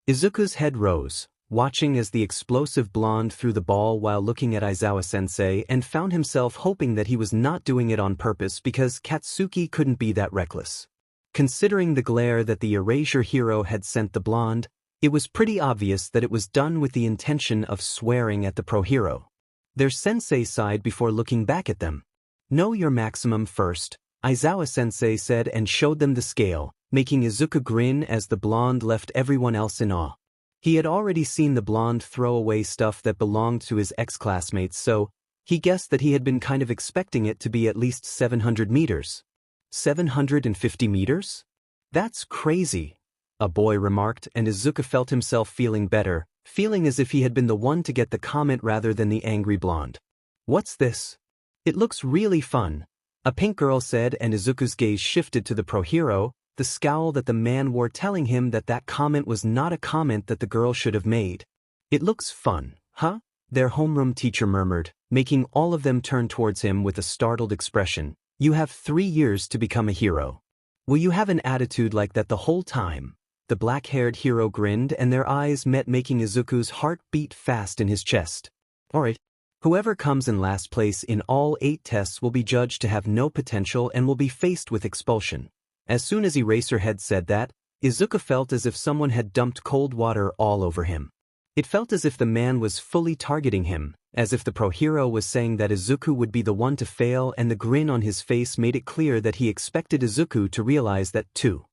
S1: Izuku's head rose, watching as the explosive blonde threw the ball while looking at Aizawa-sensei, and found himself hoping that he was not doing it on purpose because Katsuki couldn't be that reckless. Considering the glare that the erasure hero had sent the blonde, it was pretty obvious that it was done with the intention of swearing at the pro hero. Their sensei sighed before looking back at them. "Know your maximum first," Aizawa-sensei said and showed them the scale, making Izuku grin as the blonde left everyone else in awe. He had already seen the blonde throw away stuff that belonged to his ex-classmates, so he guessed that he had been kind of expecting it to be at least 700 meters. 750 meters? That's crazy, a boy remarked, and Izuku felt himself feeling better, feeling as if he had been the one to get the comment rather than the angry blonde. "What's this? It looks really fun," a pink girl said, and Izuku's gaze shifted to the pro hero, the scowl that the man wore telling him that that comment was not a comment that the girl should have made. "It looks fun, huh?" their homeroom teacher murmured, making all of them turn towards him with a startled expression. "You have 3 years to become a hero. Will you have an attitude like that the whole time?" The black-haired hero grinned and their eyes met, making Izuku's heart beat fast in his chest. "Alright. Whoever comes in last place in all 8 tests will be judged to have no potential and will be faced with expulsion." As soon as Eraserhead said that, Izuku felt as if someone had dumped cold water all over him. It felt as if the man was fully targeting him, as if the pro hero was saying that Izuku would be the one to fail, and the grin on his face made it clear that he expected Izuku to realize that too.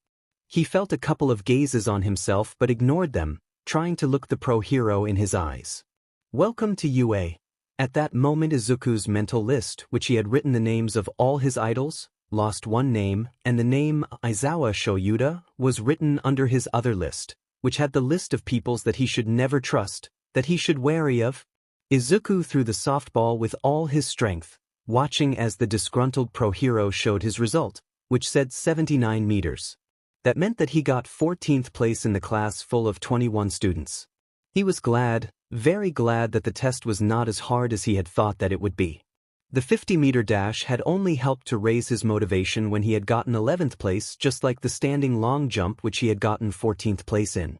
S1: He felt a couple of gazes on himself but ignored them, trying to look the pro hero in his eyes. "Welcome to UA." At that moment Izuku's mental list, which he had written the names of all his idols, lost one name, and the name Aizawa Shoyuda was written under his other list, which had the list of peoples that he should never trust, that he should wary of. Izuku threw the softball with all his strength, watching as the disgruntled pro hero showed his result, which said 79 meters. That meant that he got 14th place in the class full of 21 students. He was glad, very glad that the test was not as hard as he had thought that it would be. The 50-meter dash had only helped to raise his motivation when he had gotten 11th place, just like the standing long jump which he had gotten 14th place in.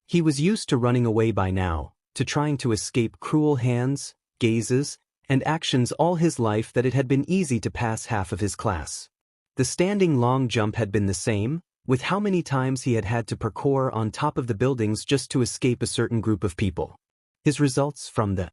S1: He was used to running away by now, to trying to escape cruel hands, gazes, and actions all his life, that it had been easy to pass half of his class. The standing long jump had been the same, with how many times he had had to parkour on top of the buildings just to escape a certain group of people. His results from the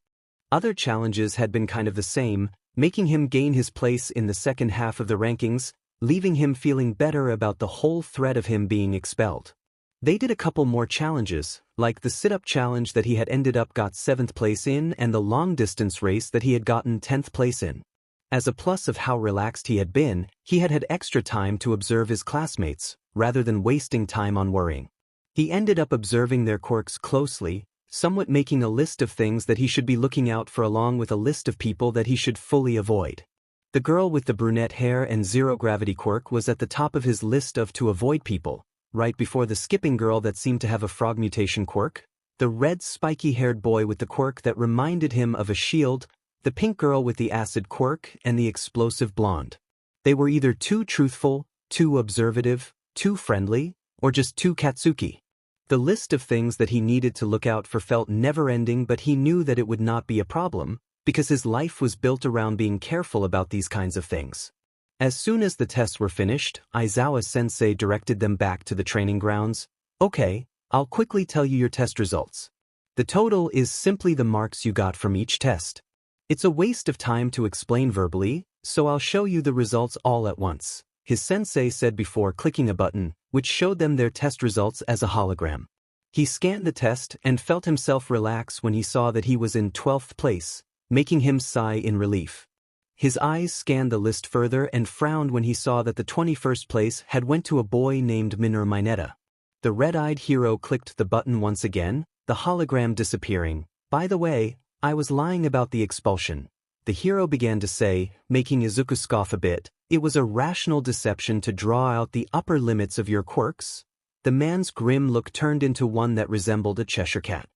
S1: other challenges had been kind of the same, making him gain his place in the second half of the rankings, leaving him feeling better about the whole threat of him being expelled. They did a couple more challenges, like the sit-up challenge that he had ended up got 7th place in, and the long-distance race that he had gotten 10th place in. As a plus of how relaxed he had been, he had had extra time to observe his classmates, rather than wasting time on worrying. He ended up observing their quirks closely, somewhat making a list of things that he should be looking out for along with a list of people that he should fully avoid. The girl with the brunette hair and zero-gravity quirk was at the top of his list of to avoid people, right before the skipping girl that seemed to have a frog mutation quirk, the red spiky-haired boy with the quirk that reminded him of a shield, the pink girl with the acid quirk, and the explosive blonde. They were either too truthful, too observative, too friendly, or just too Katsuki. The list of things that he needed to look out for felt never-ending, but he knew that it would not be a problem, because his life was built around being careful about these kinds of things. As soon as the tests were finished, Aizawa-sensei directed them back to the training grounds. "Okay, I'll quickly tell you your test results. The total is simply the marks you got from each test. It's a waste of time to explain verbally, so I'll show you the results all at once," his sensei said before clicking a button, which showed them their test results as a hologram. He scanned the test and felt himself relax when he saw that he was in 12th place, making him sigh in relief. His eyes scanned the list further and frowned when he saw that the 21st place had went to a boy named Minoru Mineta. The red-eyed hero clicked the button once again, the hologram disappearing. "By the way, I was lying about the expulsion," the hero began to say, making Izuku scoff a bit. "It was a rational deception to draw out the upper limits of your quirks." The man's grim look turned into one that resembled a Cheshire cat.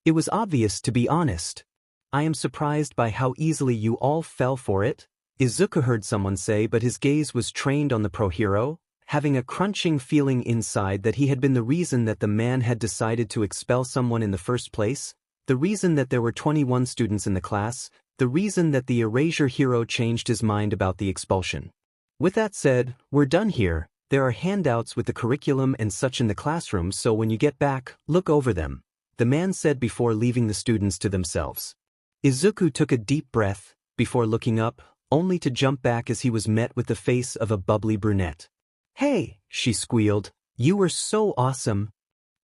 S1: "It was obvious, to be honest. I am surprised by how easily you all fell for it," Izuku heard someone say, but his gaze was trained on the pro hero, having a crunching feeling inside that he had been the reason that the man had decided to expel someone in the first place, the reason that there were 21 students in the class, the reason that the erasure hero changed his mind about the expulsion. "With that said, we're done here," There are handouts with the curriculum and such in the classroom, so when you get back, look over them, the man said before leaving the students to themselves. Izuku took a deep breath, before looking up, only to jump back as he was met with the face of a bubbly brunette. "Hey," she squealed, "you were so awesome."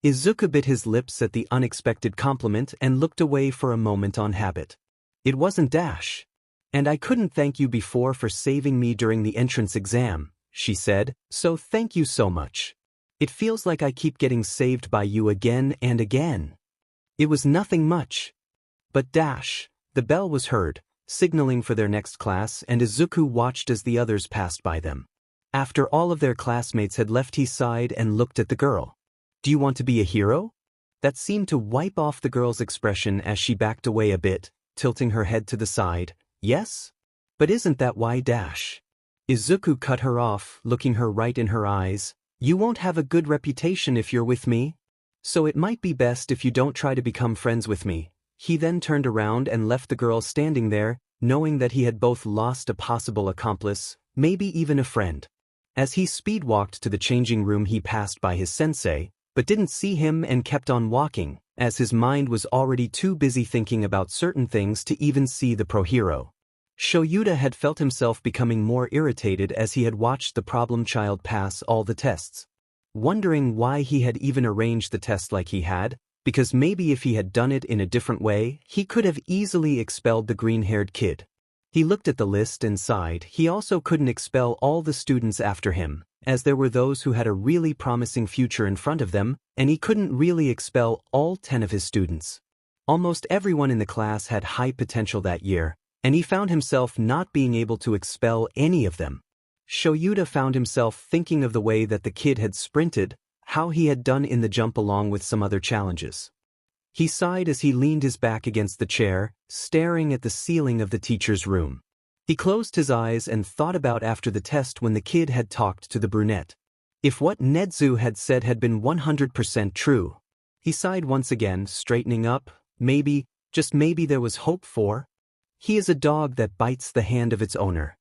S1: Izuku bit his lips at the unexpected compliment and looked away for a moment on habit. "It wasn't Dash. And I couldn't thank you before for saving me during the entrance exam," she said, "so thank you so much. It feels like I keep getting saved by you again and again." It was nothing much. But Dash, the bell was heard, signaling for their next class, and Izuku watched as the others passed by them. After all of their classmates had left, he sighed and looked at the girl. "Do you want to be a hero?" That seemed to wipe off the girl's expression as she backed away a bit, tilting her head to the side. "Yes? But isn't that why Dash?" Izuku cut her off, looking her right in her eyes. "You won't have a good reputation if you're with me. So it might be best if you don't try to become friends with me." He then turned around and left the girl standing there, knowing that he had both lost a possible accomplice, maybe even a friend. As he speed-walked to the changing room, he passed by his sensei, but didn't see him and kept on walking, as his mind was already too busy thinking about certain things to even see the pro-hero. Shoyuta had felt himself becoming more irritated as he had watched the problem child pass all the tests. Wondering why he had even arranged the test like he had, because maybe if he had done it in a different way, he could have easily expelled the green-haired kid. He looked at the list and sighed. He also couldn't expel all the students after him, as there were those who had a really promising future in front of them, and he couldn't really expel all 10 of his students. Almost everyone in the class had high potential that year, and he found himself not being able to expel any of them. Shoyuta found himself thinking of the way that the kid had sprinted, how he had done in the jump along with some other challenges. He sighed as he leaned his back against the chair, staring at the ceiling of the teacher's room. He closed his eyes and thought about after the test when the kid had talked to the brunette. If what Nedzu had said had been 100% true. He sighed once again, straightening up. Maybe, just maybe there was hope for. He is a dog that bites the hand of its owner.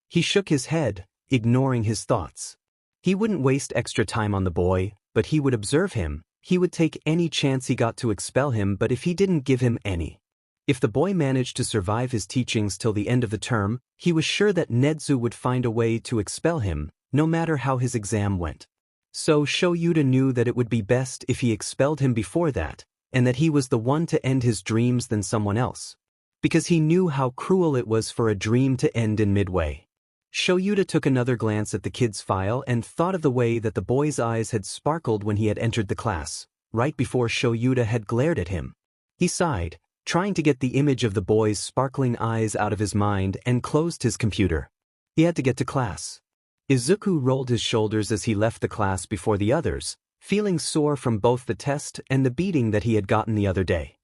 S1: He shook his head, ignoring his thoughts. He wouldn't waste extra time on the boy, but he would observe him. He would take any chance he got to expel him, but if he didn't give him any. If the boy managed to survive his teachings till the end of the term, he was sure that Nedzu would find a way to expel him, no matter how his exam went. So Shoyuta knew that it would be best if he expelled him before that, and that he was the one to end his dreams than someone else. Because he knew how cruel it was for a dream to end in midway. Shoyuta took another glance at the kid's file and thought of the way that the boy's eyes had sparkled when he had entered the class, right before Shoyuta had glared at him. He sighed, trying to get the image of the boy's sparkling eyes out of his mind, and closed his computer. He had to get to class. Izuku rolled his shoulders as he left the class before the others, feeling sore from both the test and the beating that he had gotten the other day.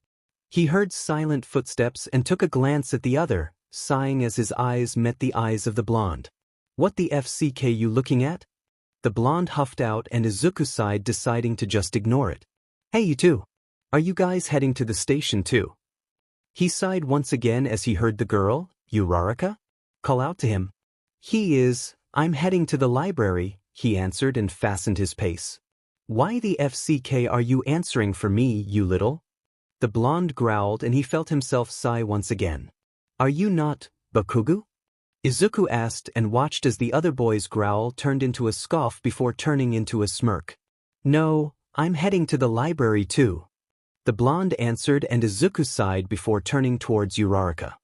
S1: He heard silent footsteps and took a glance at the other, sighing as his eyes met the eyes of the blonde. "What the FCK you looking at?" The blonde huffed out and Izuku sighed, deciding to just ignore it. "Hey, you two. Are you guys heading to the station too?" He sighed once again as he heard the girl, Uraraka, call out to him. I'm heading to the library," he answered and fastened his pace. "Why the FCK are you answering for me, you little?" The blonde growled and he felt himself sigh once again. "Are you not, Bakugu?" Izuku asked and watched as the other boy's growl turned into a scoff before turning into a smirk. "No, I'm heading to the library too." The blonde answered and Izuku sighed before turning towards Uraraka.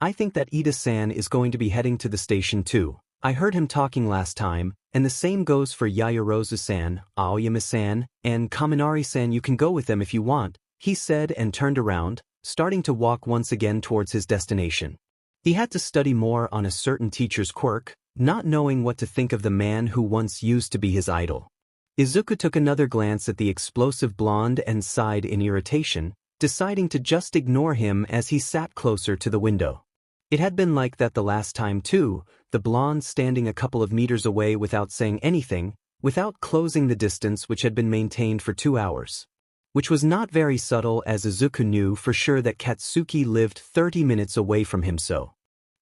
S1: "I think that Ida-san is going to be heading to the station too. I heard him talking last time, and the same goes for Yayarozu-san, Aoyama-san, and Kaminari-san. You can go with them if you want," he said and turned around, starting to walk once again towards his destination. He had to study more on a certain teacher's quirk, not knowing what to think of the man who once used to be his idol. Izuku took another glance at the explosive blonde and sighed in irritation, deciding to just ignore him as he sat closer to the window. It had been like that the last time too, the blonde standing a couple of meters away without saying anything, without closing the distance which had been maintained for 2 hours. Which was not very subtle, as Izuku knew for sure that Katsuki lived 30 minutes away from him, so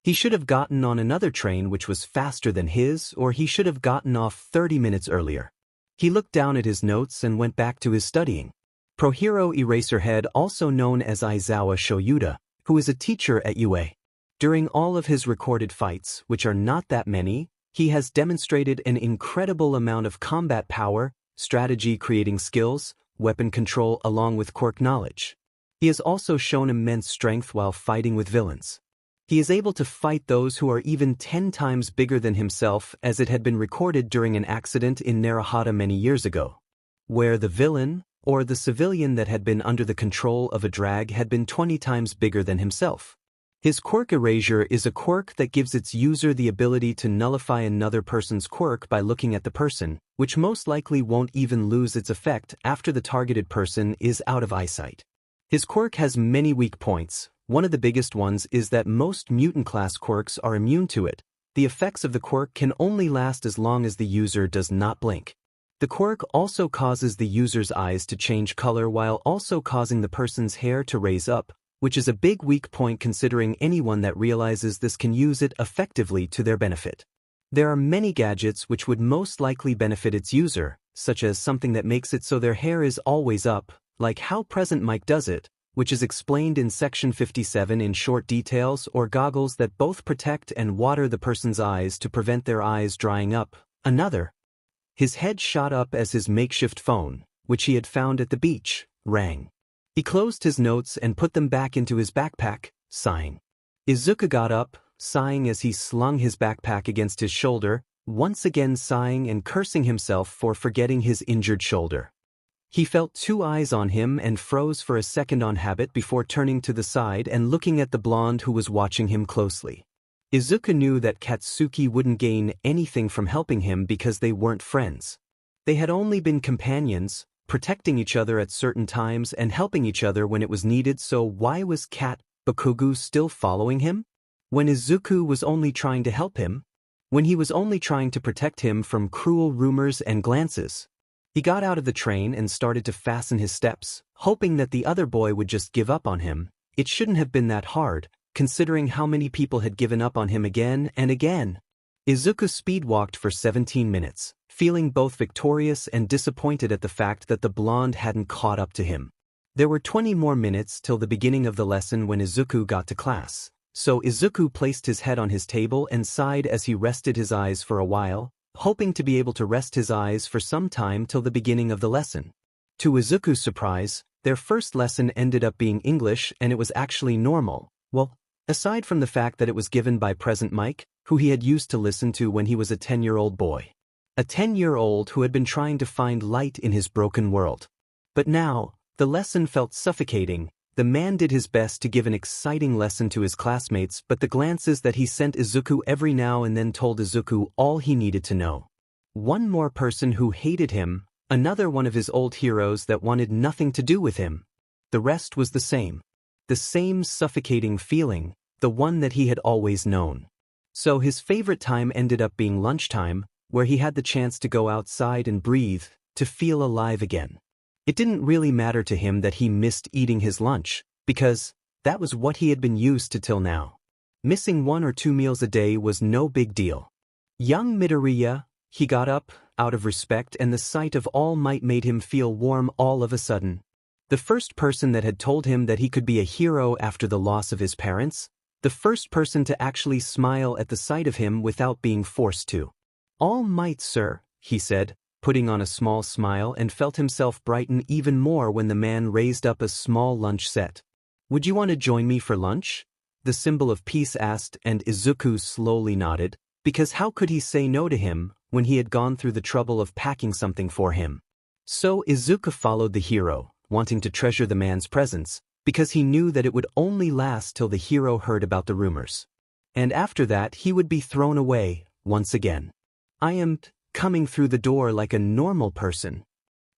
S1: He should have gotten on another train which was faster than his, or he should have gotten off 30 minutes earlier. He looked down at his notes and went back to his studying. Pro-Hero Eraserhead, also known as Aizawa Shoyuda, who is a teacher at UA. During all of his recorded fights, which are not that many, he has demonstrated an incredible amount of combat power, strategy creating skills, weapon control along with quirk knowledge. He has also shown immense strength while fighting with villains. He is able to fight those who are even 10 times bigger than himself, as it had been recorded during an accident in Narahata many years ago, where the villain, or the civilian that had been under the control of a drag, had been 20 times bigger than himself. His quirk erasure is a quirk that gives its user the ability to nullify another person's quirk by looking at the person, which most likely won't even lose its effect after the targeted person is out of eyesight. His quirk has many weak points. One of the biggest ones is that most mutant-class quirks are immune to it. The effects of the quirk can only last as long as the user does not blink. The quirk also causes the user's eyes to change color while also causing the person's hair to raise up, which is a big weak point considering anyone that realizes this can use it effectively to their benefit. There are many gadgets which would most likely benefit its user, such as something that makes it so their hair is always up, like how Present Mike does it, which is explained in section 57 in short details, or goggles that both protect and water the person's eyes to prevent their eyes drying up. Another. His head shot up as his makeshift phone, which he had found at the beach, rang. He closed his notes and put them back into his backpack, sighing. Izuku got up, sighing as he slung his backpack against his shoulder, once again sighing and cursing himself for forgetting his injured shoulder. He felt two eyes on him and froze for a second on habit before turning to the side and looking at the blonde who was watching him closely. Izuku knew that Katsuki wouldn't gain anything from helping him because they weren't friends. They had only been companions, protecting each other at certain times and helping each other when it was needed, so why was Bakugo still following him? When Izuku was only trying to help him? When he was only trying to protect him from cruel rumors and glances? He got out of the train and started to fasten his steps, hoping that the other boy would just give up on him. It shouldn't have been that hard, considering how many people had given up on him again and again. Izuku speedwalked for 17 minutes, feeling both victorious and disappointed at the fact that the blonde hadn't caught up to him. There were 20 more minutes till the beginning of the lesson when Izuku got to class, so Izuku placed his head on his table and sighed as he rested his eyes for a while, hoping to be able to rest his eyes for some time till the beginning of the lesson. To Izuku's surprise, their first lesson ended up being English, and it was actually normal. Well, aside from the fact that it was given by Present Mike, who he had used to listen to when he was a 10-year-old boy. A 10-year-old who had been trying to find light in his broken world. But now, the lesson felt suffocating. The man did his best to give an exciting lesson to his classmates, but the glances that he sent Izuku every now and then told Izuku all he needed to know. One more person who hated him, another one of his old heroes that wanted nothing to do with him. The rest was the same. The same suffocating feeling, the one that he had always known. So his favorite time ended up being lunchtime, where he had the chance to go outside and breathe, to feel alive again. It didn't really matter to him that he missed eating his lunch, because that was what he had been used to till now. Missing 1 or 2 meals a day was no big deal. Young Midoriya, he got up, out of respect, and the sight of All Might made him feel warm all of a sudden. The first person that had told him that he could be a hero after the loss of his parents, the first person to actually smile at the sight of him without being forced to. All Might, sir, he said, putting on a small smile, and felt himself brighten even more when the man raised up a small lunch set. Would you want to join me for lunch? The symbol of peace asked, and Izuku slowly nodded, because how could he say no to him when he had gone through the trouble of packing something for him? So Izuku followed the hero, wanting to treasure the man's presence, because he knew that it would only last till the hero heard about the rumors. And after that he would be thrown away, once again. I am coming through the door like a normal person.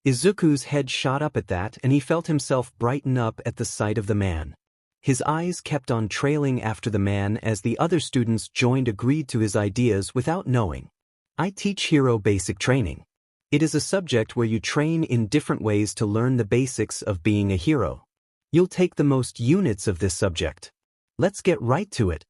S1: Izuku's head shot up at that, and he felt himself brighten up at the sight of the man. His eyes kept on trailing after the man as the other students agreed to his ideas without knowing. I teach hero basic training. It is a subject where you train in different ways to learn the basics of being a hero. You'll take the most units of this subject. Let's get right to it.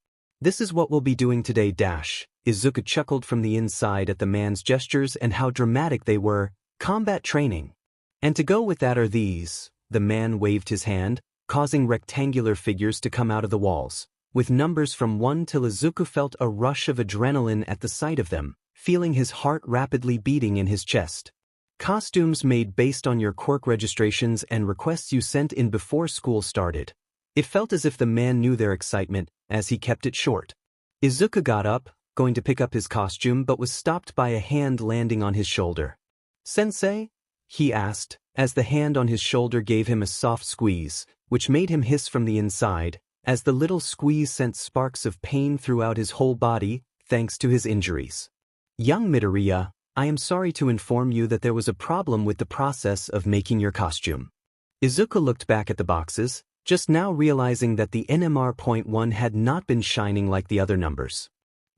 S1: This is what we'll be doing today dash. Izuku chuckled from the inside at the man's gestures and how dramatic they were. Combat training. And to go with that are these. The man waved his hand, causing rectangular figures to come out of the walls, with numbers from 1 till Izuku felt a rush of adrenaline at the sight of them, feeling his heart rapidly beating in his chest. Costumes made based on your quirk registrations and requests you sent in before school started. It felt as if the man knew their excitement, as he kept it short. Izuku got up, going to pick up his costume but was stopped by a hand landing on his shoulder. "Sensei?" he asked, as the hand on his shoulder gave him a soft squeeze, which made him hiss from the inside, as the little squeeze sent sparks of pain throughout his whole body, thanks to his injuries. "Young Midoriya, I am sorry to inform you that there was a problem with the process of making your costume." Izuku looked back at the boxes, just now realizing that the NMR.1 had not been shining like the other numbers.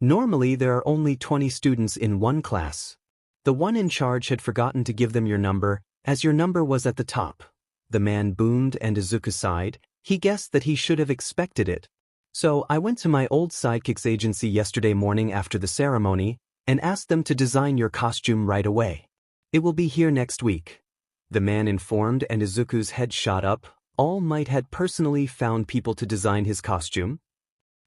S1: Normally there are only 20 students in one class. The one in charge had forgotten to give them your number, as your number was at the top. The man boomed and Izuku sighed. He guessed that he should have expected it. "So I went to my old sidekick's agency yesterday morning after the ceremony, and asked them to design your costume right away. It will be here next week," the man informed, and Izuku's head shot up. All Might had personally found people to design his costume?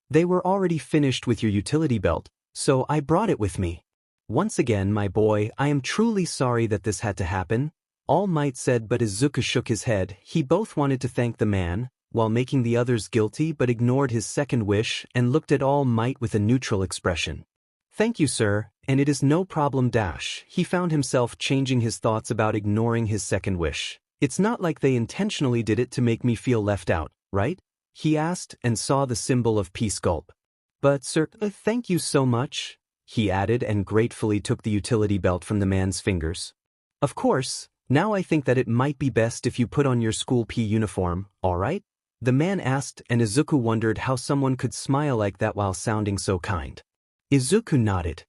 S1: "They were already finished with your utility belt, so I brought it with me." "Once again, my boy, I am truly sorry that this had to happen," All Might said, but Izuku shook his head. He both wanted to thank the man, while making the others guilty, but ignored his second wish and looked at All Might with a neutral expression. "Thank you, sir, and it is no problem dash." He found himself changing his thoughts about ignoring his second wish. "It's not like they intentionally did it to make me feel left out, right?" he asked and saw the symbol of peace gulp. "But sir, thank you so much," he added and gratefully took the utility belt from the man's fingers. "Of course, now I think that it might be best if you put on your school P uniform, all right?" the man asked, and Izuku wondered how someone could smile like that while sounding so kind. Izuku nodded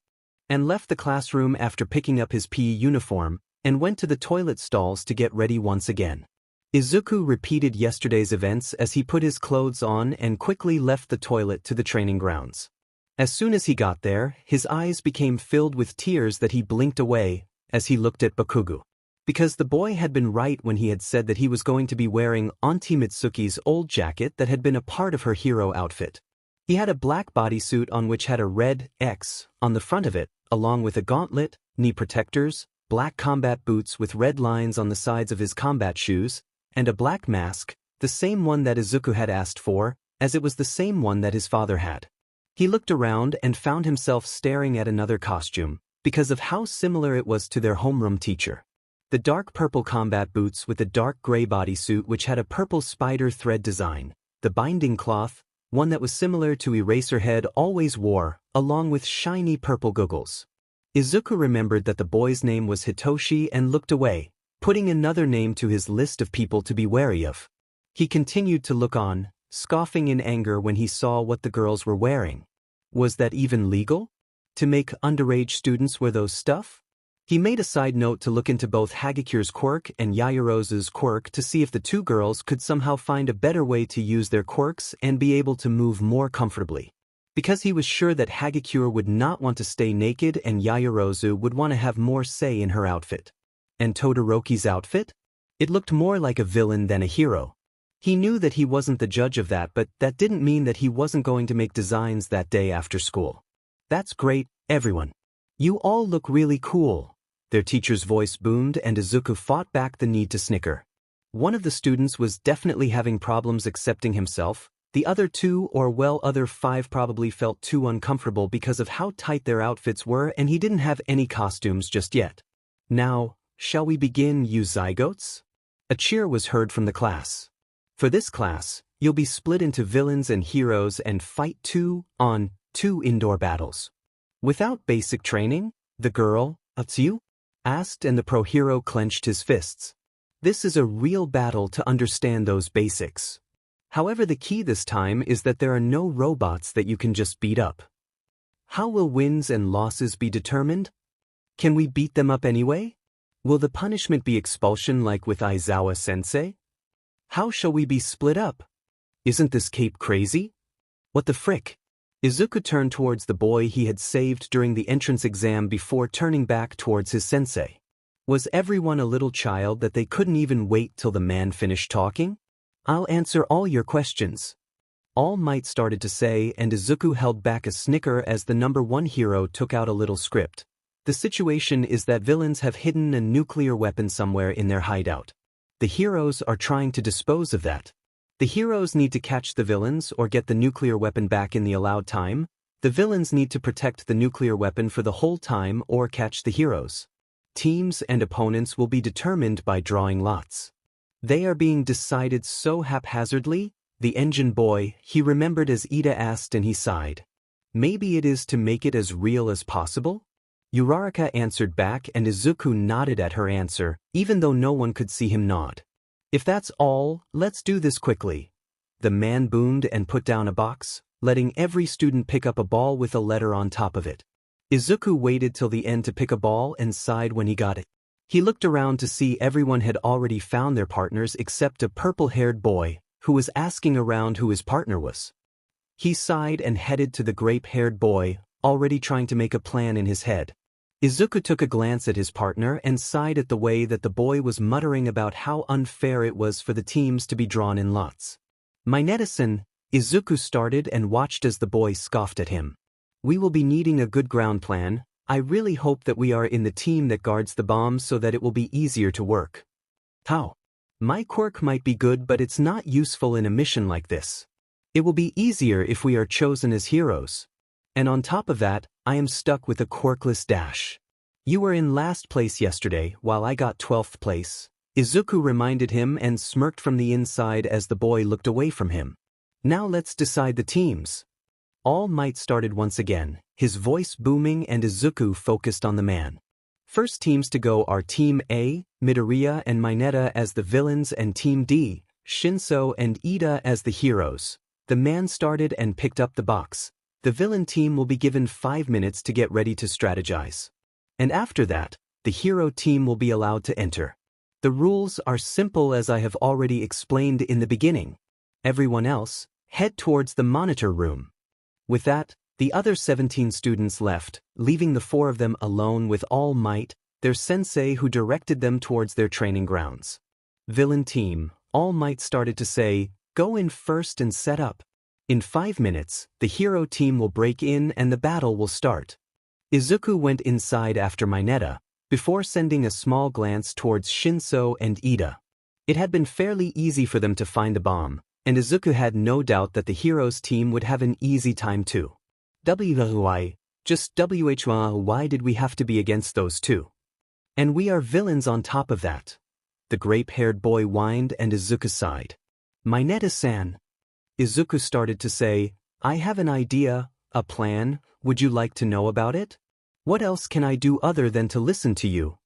S1: and left the classroom after picking up his PE uniform and went to the toilet stalls to get ready once again. Izuku repeated yesterday's events as he put his clothes on and quickly left the toilet to the training grounds. As soon as he got there, his eyes became filled with tears that he blinked away as he looked at Bakugo. Because the boy had been right when he had said that he was going to be wearing Auntie Mitsuki's old jacket that had been a part of her hero outfit. He had a black bodysuit on which had a red X on the front of it, along with a gauntlet, knee protectors, black combat boots with red lines on the sides of his combat shoes, and a black mask, the same one that Izuku had asked for, as it was the same one that his father had. He looked around and found himself staring at another costume, because of how similar it was to their homeroom teacher. The dark purple combat boots with the dark gray bodysuit which had a purple spider thread design, the binding cloth, one that was similar to Eraserhead always wore, along with shiny purple goggles. Izuku remembered that the boy's name was Hitoshi and looked away, putting another name to his list of people to be wary of. He continued to look on, scoffing in anger when he saw what the girls were wearing. Was that even legal? To make underage students wear those stuff? He made a side note to look into both Hagikyu's quirk and Yaoyorozu's quirk to see if the two girls could somehow find a better way to use their quirks and be able to move more comfortably. Because he was sure that Hagikure would not want to stay naked and Yaoyorozu would want to have more say in her outfit. And Todoroki's outfit? It looked more like a villain than a hero. He knew that he wasn't the judge of that, but that didn't mean that he wasn't going to make designs that day after school. "That's great, everyone. You all look really cool," their teacher's voice boomed, and Izuku fought back the need to snicker. One of the students was definitely having problems accepting himself. The other two, or well, other five probably felt too uncomfortable because of how tight their outfits were, and he didn't have any costumes just yet. "Now, shall we begin, you zygotes?" A cheer was heard from the class. "For this class, you'll be split into villains and heroes and fight 2-on-2 indoor battles. Without basic training?" the girl, Atsuyu, asked, and the pro-hero clenched his fists. "This is a real battle to understand those basics. However, the key this time is that there are no robots that you can just beat up. How will wins and losses be determined? Can we beat them up anyway? Will the punishment be expulsion like with Aizawa-sensei? How shall we be split up? Isn't this cape crazy? What the frick?" Izuku turned towards the boy he had saved during the entrance exam before turning back towards his sensei. Was everyone a little child that they couldn't even wait till the man finished talking? I'll answer all your questions. All Might started to say, and Izuku held back a snicker as the number 1 hero took out a little script. The situation is that villains have hidden a nuclear weapon somewhere in their hideout. The heroes are trying to dispose of that. The heroes need to catch the villains or get the nuclear weapon back in the allowed time. The villains need to protect the nuclear weapon for the whole time or catch the heroes. Teams and opponents will be determined by drawing lots. They are being decided so haphazardly. The engine boy, he remembered as Ida asked, and he sighed. Maybe it is to make it as real as possible? Uraraka answered back, and Izuku nodded at her answer, even though no one could see him nod. If that's all, let's do this quickly. The man boomed and put down a box, letting every student pick up a ball with a letter on top of it. Izuku waited till the end to pick a ball and sighed when he got it. He looked around to see everyone had already found their partners except a purple-haired boy, who was asking around who his partner was. He sighed and headed to the grape-haired boy, already trying to make a plan in his head. Izuku took a glance at his partner and sighed at the way that the boy was muttering about how unfair it was for the teams to be drawn in lots. Mineta-san, Izuku started and watched as the boy scoffed at him. We will be needing a good ground plan. I really hope that we are in the team that guards the bombs so that it will be easier to work. How? My quirk might be good, but it's not useful in a mission like this. It will be easier if we are chosen as heroes. And on top of that, I am stuck with a quirkless dash. You were in last place yesterday, while I got 12th place. Izuku reminded him and smirked from the inside as the boy looked away from him. Now let's decide the teams. All Might started once again, his voice booming, and Izuku focused on the man. First teams to go are Team A, Midoriya and Mineta as the villains, and Team D, Shinso and Ida as the heroes. The man started and picked up the box. The villain team will be given 5 minutes to get ready to strategize. And after that, the hero team will be allowed to enter. The rules are simple as I have already explained in the beginning. Everyone else, head towards the monitor room. With that, the other 17 students left, leaving the 4 of them alone with All Might, their sensei who directed them towards their training grounds. Villain team, All Might started to say, go in first and set up. In 5 minutes, the hero team will break in and the battle will start. Izuku went inside after Mineta, before sending a small glance towards Shinso and Ida. It had been fairly easy for them to find the bomb, and Izuku had no doubt that the heroes team would have an easy time too. Why did we have to be against those two? And we are villains on top of that. The grape-haired boy whined and Izuku sighed. Mineta-san. Izuku started to say, I have an idea, a plan, would you like to know about it? What else can I do other than to listen to you?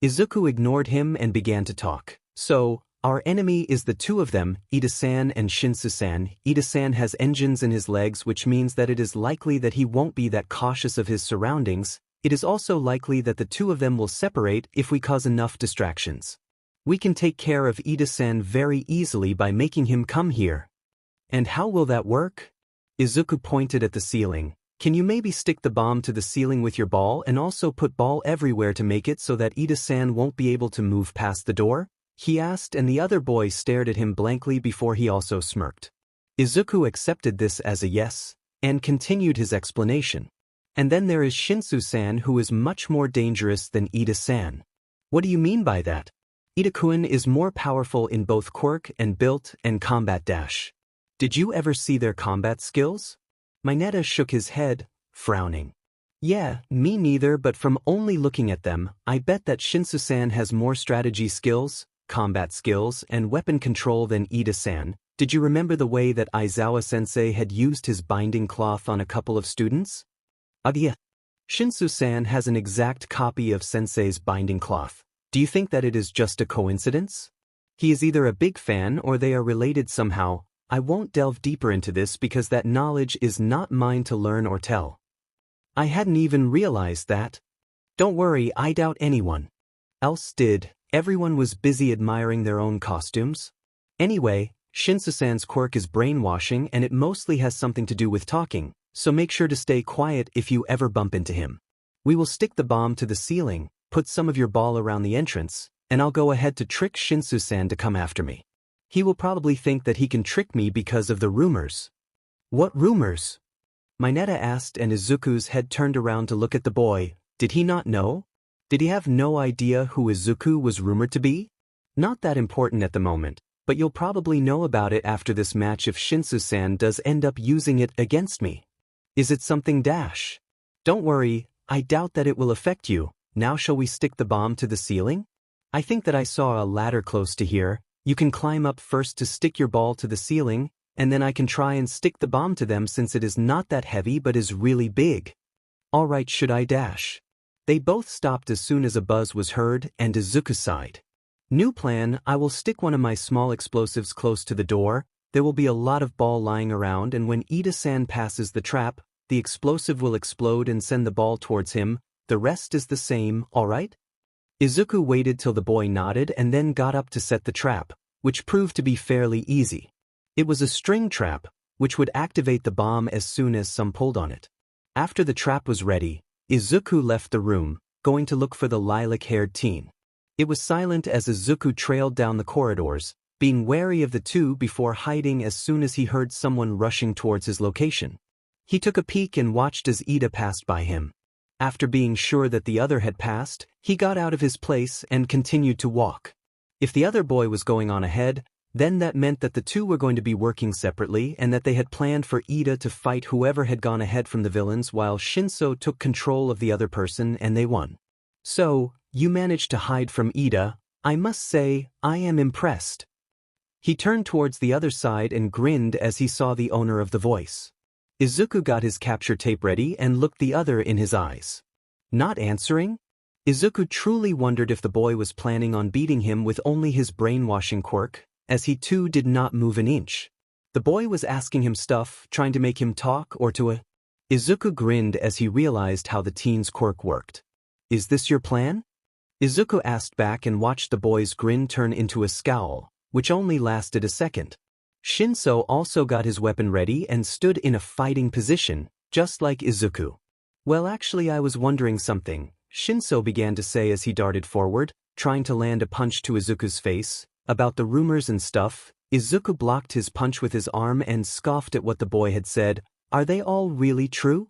S1: Izuku ignored him and began to talk. So, our enemy is the 2 of them, Ida-san and Shinsu-san. Ida-san has engines in his legs, which means that it is likely that he won't be that cautious of his surroundings. It is also likely that the 2 of them will separate if we cause enough distractions. We can take care of Ida-san very easily by making him come here. And how will that work? Izuku pointed at the ceiling. Can you maybe stick the bomb to the ceiling with your ball and also put ball everywhere to make it so that Ida-san won't be able to move past the door? He asked, and the other boy stared at him blankly before he also smirked. Izuku accepted this as a yes, and continued his explanation. And then there is Shinsu-san, who is much more dangerous than Ida-san. What do you mean by that? Ida-kun is more powerful in both quirk and built and combat dash. Did you ever see their combat skills? Mineta shook his head, frowning. Yeah, me neither, but from only looking at them, I bet that Shinsu-san has more strategy skills, combat skills, and weapon control than Ida-san. Did you remember the way that Aizawa-sensei had used his binding cloth on a couple of students? Yeah. Shinsu-san has an exact copy of sensei's binding cloth. Do you think that it is just a coincidence? He is either a big fan or they are related somehow. I won't delve deeper into this because that knowledge is not mine to learn or tell. I hadn't even realized that. Don't worry, I doubt anyone else did. Everyone was busy admiring their own costumes. Anyway, Shinsu-san's quirk is brainwashing, and it mostly has something to do with talking. so make sure to stay quiet if you ever bump into him. We will stick the bomb to the ceiling, put some of your ball around the entrance, and I'll go ahead to trick Shinsu-san to come after me. He will probably think that he can trick me because of the rumors. What rumors? Mineta asked, and Izuku's head turned around to look at the boy. Did he not know? Did he have no idea who Izuku was rumored to be? Not that important at the moment, but you'll probably know about it after this match if Shinsu-san does end up using it against me. Is it something dash? Don't worry, I doubt that it will affect you. Now shall we stick the bomb to the ceiling? I think that I saw a ladder close to here. You can climb up first to stick your ball to the ceiling, and then I can try and stick the bomb to them since it is not that heavy but is really big. Alright, should I dash? They both stopped as soon as a buzz was heard, and Izuku sighed. New plan, I will stick one of my small explosives close to the door. There will be a lot of ball lying around, and when Ida-san passes the trap, the explosive will explode and send the ball towards him. The rest is the same, alright? Izuku waited till the boy nodded and then got up to set the trap, which proved to be fairly easy. It was a string trap, which would activate the bomb as soon as some pulled on it. After the trap was ready, Izuku left the room, going to look for the lilac-haired teen. It was silent as Izuku trailed down the corridors, being wary of the two before hiding as soon as he heard someone rushing towards his location. He took a peek and watched as Ida passed by him. After being sure that the other had passed, he got out of his place and continued to walk. If the other boy was going on ahead, then that meant that the two were going to be working separately and that they had planned for Ida to fight whoever had gone ahead from the villains while Shinso took control of the other person and they won. So, you managed to hide from Ida. I must say, I am impressed. He turned towards the other side and grinned as he saw the owner of the voice. Izuku got his capture tape ready and looked the other in his eyes. Not answering? Izuku truly wondered if the boy was planning on beating him with only his brainwashing quirk, as he too did not move an inch. The boy was asking him stuff, trying to make him talk or to Izuku grinned as he realized how the teen's quirk worked. Is this your plan? Izuku asked back and watched the boy's grin turn into a scowl, which only lasted a second. Shinso also got his weapon ready and stood in a fighting position, just like Izuku. Well, actually I was wondering something, Shinso began to say as he darted forward, trying to land a punch to Izuku's face. About the rumors and stuff, Izuku blocked his punch with his arm and scoffed at what the boy had said. Are they all really true?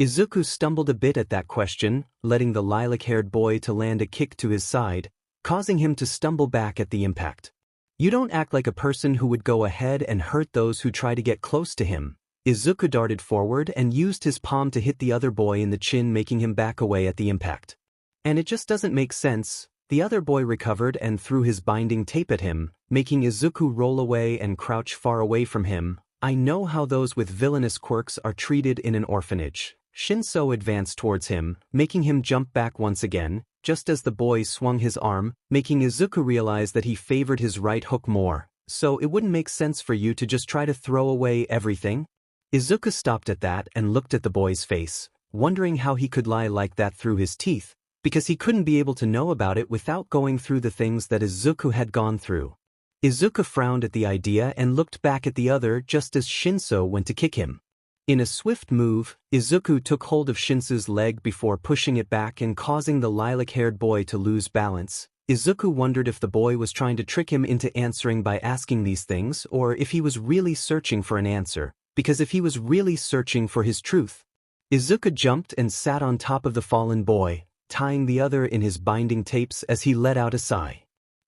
S1: Izuku stumbled a bit at that question, letting the lilac-haired boy to land a kick to his side, causing him to stumble back at the impact. You don't act like a person who would go ahead and hurt those who try to get close to him. Izuku darted forward and used his palm to hit the other boy in the chin, making him back away at the impact. And it just doesn't make sense. The other boy recovered and threw his binding tape at him, making Izuku roll away and crouch far away from him. I know how those with villainous quirks are treated in an orphanage. Shinso advanced towards him, making him jump back once again, just as the boy swung his arm, making Izuku realize that he favored his right hook more. So it wouldn't make sense for you to just try to throw away everything? Izuku stopped at that and looked at the boy's face, wondering how he could lie like that through his teeth, because he couldn't be able to know about it without going through the things that Izuku had gone through. Izuku frowned at the idea and looked back at the other just as Shinso went to kick him. In a swift move, Izuku took hold of Shinso's leg before pushing it back and causing the lilac-haired boy to lose balance. Izuku wondered if the boy was trying to trick him into answering by asking these things or if he was really searching for an answer, because if he was really searching for his truth. Izuku jumped and sat on top of the fallen boy, tying the other in his binding tapes as he let out a sigh.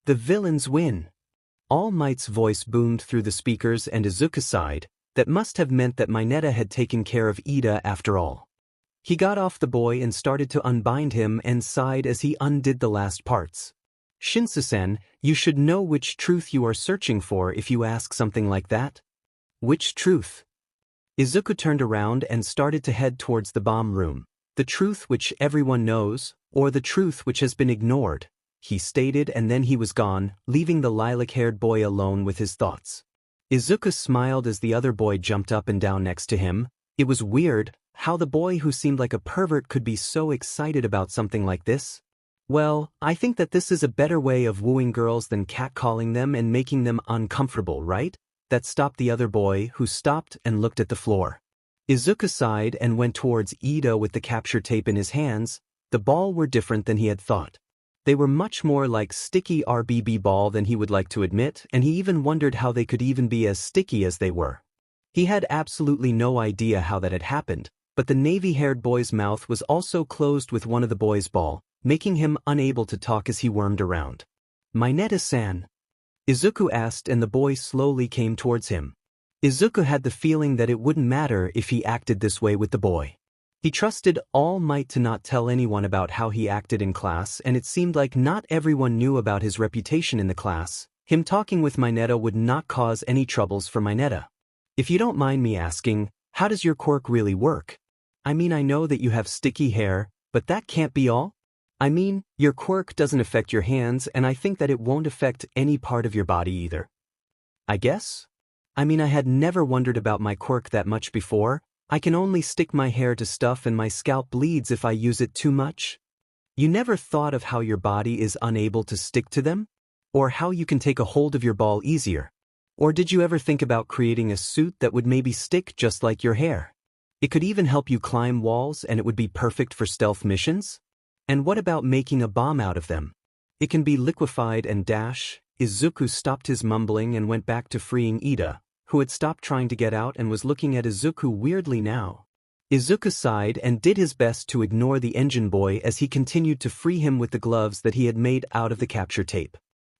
S1: The villains win. All Might's voice boomed through the speakers and Izuku sighed. That must have meant that Mineta had taken care of Ida after all. He got off the boy and started to unbind him and sighed as he undid the last parts. Shinsu-sen, you should know which truth you are searching for if you ask something like that. Which truth? Izuku turned around and started to head towards the bomb room. The truth which everyone knows, or the truth which has been ignored, he stated, and then he was gone, leaving the lilac-haired boy alone with his thoughts. Izuku smiled as the other boy jumped up and down next to him. It was weird how the boy who seemed like a pervert could be so excited about something like this. Well, I think that this is a better way of wooing girls than catcalling them and making them uncomfortable, right? That stopped the other boy, who stopped and looked at the floor. Izuku sighed and went towards Ida with the capture tape in his hands. The ball were different than he had thought. They were much more like sticky RBB ball than he would like to admit, and he even wondered how they could even be as sticky as they were. He had absolutely no idea how that had happened, but the navy-haired boy's mouth was also closed with one of the boy's ball, making him unable to talk as he wormed around. "Mineta-san?" Izuku asked, and the boy slowly came towards him. Izuku had the feeling that it wouldn't matter if he acted this way with the boy. He trusted All Might to not tell anyone about how he acted in class, and it seemed like not everyone knew about his reputation in the class. Him talking with Mineta would not cause any troubles for Mineta. "If you don't mind me asking, how does your quirk really work? I mean, I know that you have sticky hair, but that can't be all? I mean, your quirk doesn't affect your hands, and I think that it won't affect any part of your body either. I guess? I mean, I had never wondered about my quirk that much before. I can only stick my hair to stuff and my scalp bleeds if I use it too much. You never thought of how your body is unable to stick to them? Or how you can take a hold of your ball easier? Or did you ever think about creating a suit that would maybe stick just like your hair? It could even help you climb walls, and it would be perfect for stealth missions? And what about making a bomb out of them? It can be liquefied and dash." Izuku stopped his mumbling and went back to freeing Ida, who had stopped trying to get out and was looking at Izuku weirdly now. Izuku sighed and did his best to ignore the engine boy as he continued to free him with the gloves that he had made out of the capture tape.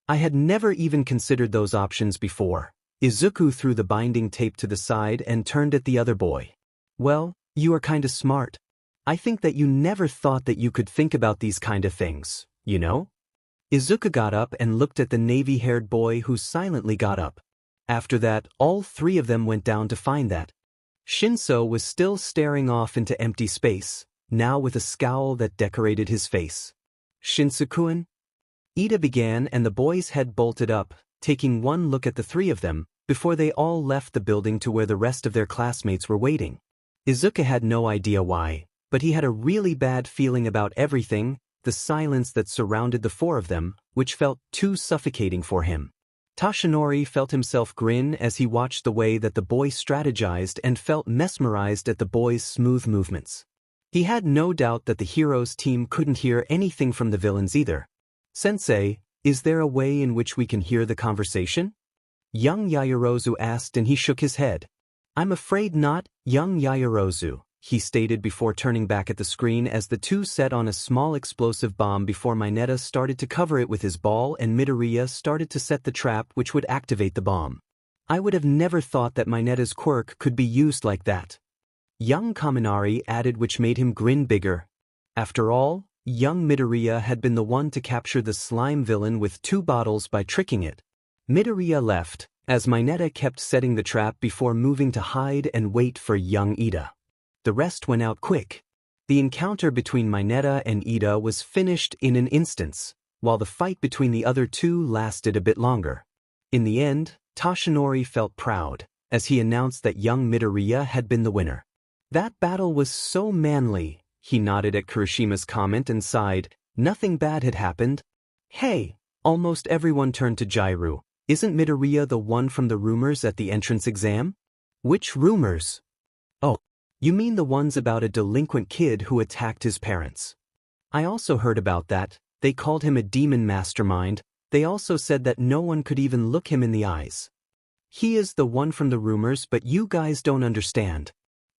S1: "I had never even considered those options before." Izuku threw the binding tape to the side and turned at the other boy. "Well, you are kinda smart. I think that you never thought that you could think about these kind of things, you know?" Izuku got up and looked at the navy-haired boy, who silently got up. After that, all three of them went down to find that Shinso was still staring off into empty space, now with a scowl that decorated his face. "Shinso-kun?" Ida began, and the boy's head bolted up, taking one look at the three of them, before they all left the building to where the rest of their classmates were waiting. Izuku had no idea why, but he had a really bad feeling about everything, the silence that surrounded the four of them, which felt too suffocating for him. Toshinori felt himself grin as he watched the way that the boy strategized and felt mesmerized at the boy's smooth movements. He had no doubt that the heroes' team couldn't hear anything from the villains either. "Sensei, is there a way in which we can hear the conversation?" Young Yaoyorozu asked, and he shook his head. "I'm afraid not, young Yaoyorozu," he stated before turning back at the screen as the two set on a small explosive bomb before Mineta started to cover it with his ball and Midoriya started to set the trap which would activate the bomb. "I would have never thought that Mineta's quirk could be used like that," young Kaminari added, which made him grin bigger. After all, young Midoriya had been the one to capture the slime villain with 2 bottles by tricking it. Midoriya left, as Mineta kept setting the trap before moving to hide and wait for young Ida. The rest went out quick. The encounter between Mineta and Ida was finished in an instant, while the fight between the other two lasted a bit longer. In the end, Toshinori felt proud, as he announced that young Midoriya had been the winner. "That battle was so manly," he nodded at Kirishima's comment and sighed. Nothing bad had happened. "Hey!" Almost everyone turned to Jairu. "Isn't Midoriya the one from the rumors at the entrance exam?" "Which rumors?" "Oh, you mean the ones about a delinquent kid who attacked his parents. I also heard about that. They called him a demon mastermind. They also said that no one could even look him in the eyes. He is the one from the rumors, but you guys don't understand.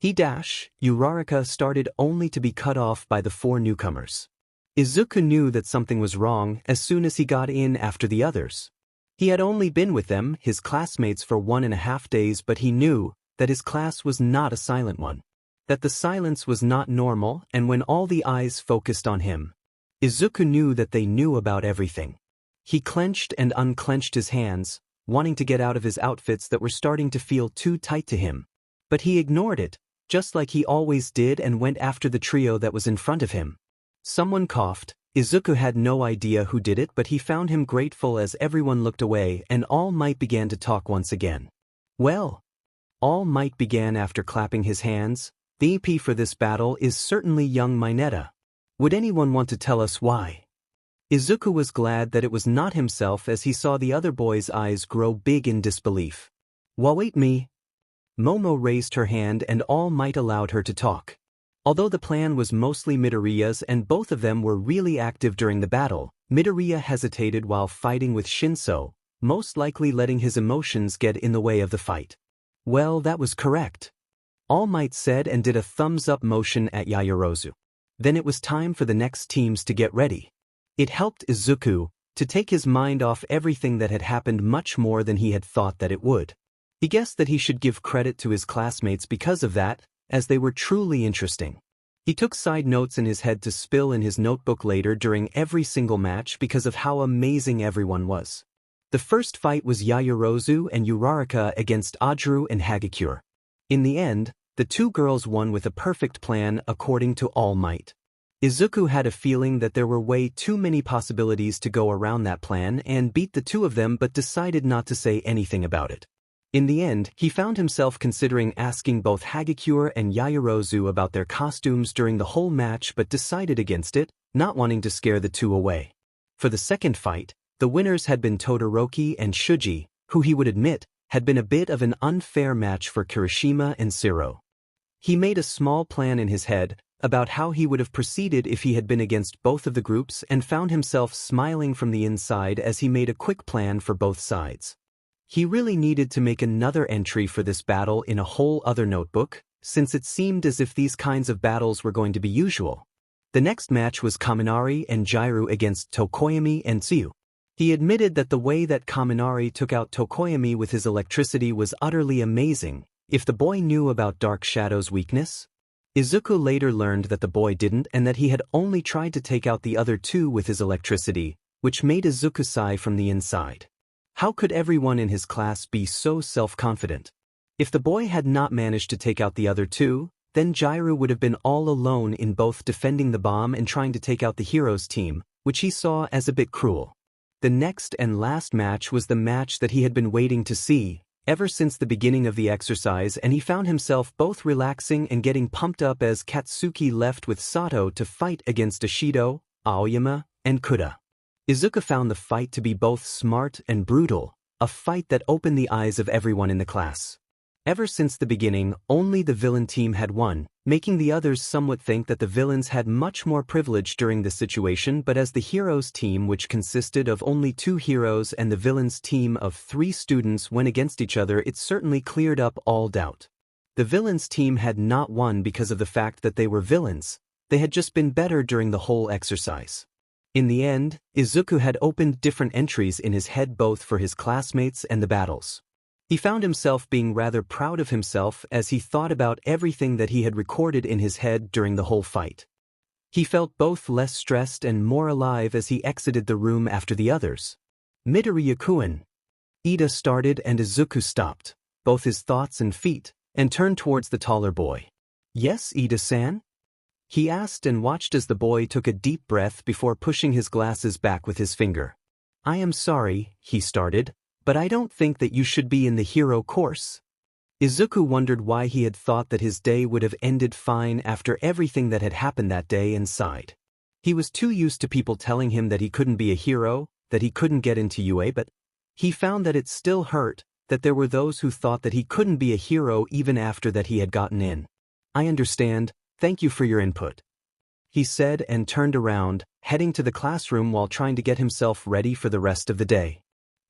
S1: Uraraka started only to be cut off by the 4 newcomers." Izuku knew that something was wrong as soon as he got in after the others. He had only been with them, his classmates, for 1.5 days, but he knew that his class was not a silent one. That the silence was not normal, and when all the eyes focused on him, Izuku knew that they knew about everything. He clenched and unclenched his hands, wanting to get out of his outfits that were starting to feel too tight to him. But he ignored it, just like he always did, and went after the trio that was in front of him. Someone coughed. Izuku had no idea who did it, but he found him grateful as everyone looked away and All Might began to talk once again. "Well," All Might began after clapping his hands, "the EP for this battle is certainly young Mineta. Would anyone want to tell us why?" Izuku was glad that it was not himself as he saw the other boy's eyes grow big in disbelief. "Well, wait me." Momo raised her hand and All Might allowed her to talk. Although the plan was mostly Midoriya's and both of them were really active during the battle, Midoriya hesitated while fighting with Shinso, most likely letting his emotions get in the way of the fight. Well, that was correct. All Might said and did a thumbs-up motion at Yaoyorozu. Then it was time for the next teams to get ready. It helped Izuku to take his mind off everything that had happened much more than he had thought that it would. He guessed that he should give credit to his classmates because of that, as they were truly interesting. He took side notes in his head to spill in his notebook later during every single match because of how amazing everyone was. The first fight was Yaoyorozu and Uraraka against Ajaru and Hagakure. In the end, the two girls won with a perfect plan according to All Might. Izuku had a feeling that there were way too many possibilities to go around that plan and beat the two of them but decided not to say anything about it. In the end, he found himself considering asking both Hagakure and Yaoyorozu about their costumes during the whole match but decided against it, not wanting to scare the two away. For the second fight, the winners had been Todoroki and Shuji, who he would admit, had been a bit of an unfair match for Kirishima and Siro. He made a small plan in his head about how he would have proceeded if he had been against both of the groups and found himself smiling from the inside as he made a quick plan for both sides. He really needed to make another entry for this battle in a whole other notebook, since it seemed as if these kinds of battles were going to be usual. The next match was Kaminari and Jiru against Tokoyami and Tsuyu. He admitted that the way that Kaminari took out Tokoyami with his electricity was utterly amazing, if the boy knew about Dark Shadow's weakness. Izuku later learned that the boy didn't and that he had only tried to take out the other two with his electricity, which made Izuku sigh from the inside. How could everyone in his class be so self-confident? If the boy had not managed to take out the other two, then Jiru would have been all alone in both defending the bomb and trying to take out the heroes team, which he saw as a bit cruel. The next and last match was the match that he had been waiting to see ever since the beginning of the exercise, and he found himself both relaxing and getting pumped up as Katsuki left with Sato to fight against Ishido, Aoyama, and Kuda. Izuku found the fight to be both smart and brutal, a fight that opened the eyes of everyone in the class. Ever since the beginning, only the villain team had won, making the others somewhat think that the villains had much more privilege during this situation, but as the heroes team, which consisted of only 2 heroes, and the villains team of 3 students went against each other, it certainly cleared up all doubt. The villains team had not won because of the fact that they were villains, they had just been better during the whole exercise. In the end, Izuku had opened different entries in his head both for his classmates and the battles. He found himself being rather proud of himself as he thought about everything that he had recorded in his head during the whole fight. He felt both less stressed and more alive as he exited the room after the others. Midoriya-kun. Ida started and Izuku stopped, both his thoughts and feet, and turned towards the taller boy. "Yes, Ida-san?" He asked and watched as the boy took a deep breath before pushing his glasses back with his finger. "I am sorry," he started, "but I don't think that you should be in the hero course." Izuku wondered why he had thought that his day would have ended fine after everything that had happened that day and sighed. He was too used to people telling him that he couldn't be a hero, that he couldn't get into UA, but he found that it still hurt, that there were those who thought that he couldn't be a hero even after that he had gotten in. "I understand, thank you for your input," he said and turned around, heading to the classroom while trying to get himself ready for the rest of the day.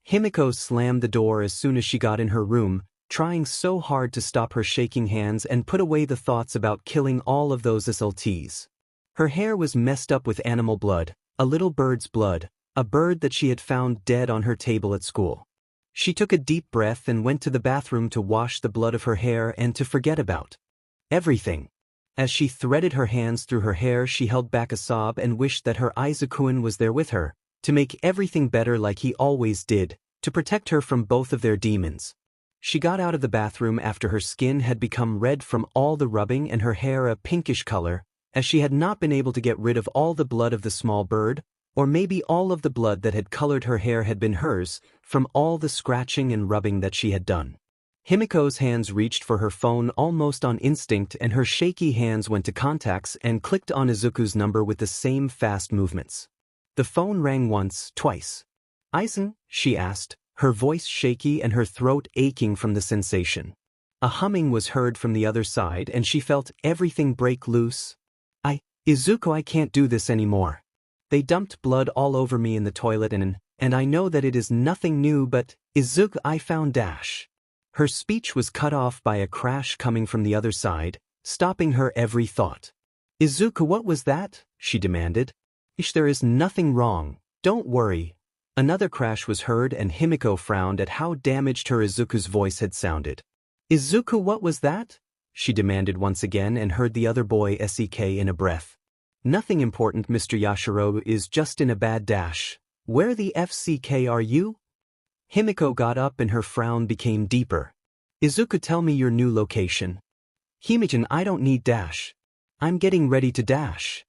S1: Himiko slammed the door as soon as she got in her room, trying so hard to stop her shaking hands and put away the thoughts about killing all of those SLTs. Her hair was messed up with animal blood, a little bird's blood, a bird that she had found dead on her table at school. She took a deep breath and went to the bathroom to wash the blood of her hair and to forget about everything. As she threaded her hands through her hair, she held back a sob and wished that her Izuku was there with her, to make everything better like he always did, to protect her from both of their demons. She got out of the bathroom after her skin had become red from all the rubbing and her hair a pinkish color, as she had not been able to get rid of all the blood of the small bird, or maybe all of the blood that had colored her hair had been hers, from all the scratching and rubbing that she had done. Himiko's hands reached for her phone almost on instinct, and her shaky hands went to contacts and clicked on Izuku's number with the same fast movements. The phone rang once, twice. "Aizen?" she asked, her voice shaky and her throat aching from the sensation. A humming was heard from the other side and she felt everything break loose. Izuku, I can't do this anymore. They dumped blood all over me in the toilet and I know that it is nothing new but, Izuku, I found dash. Her speech was cut off by a crash coming from the other side, stopping her every thought. Izuku, what was that? She demanded. There is nothing wrong, don't worry. Another crash was heard and Himiko frowned at how damaged her Izuku's voice had sounded. Izuku, what was that? She demanded once again and heard the other boy sek in a breath. Nothing important, Mr. Yashiro is just in a bad dash. Where the FCK are you? Himiko got up and her frown became deeper. Izuku, tell me your new location. Himichan, I don't need dash. I'm getting ready to dash.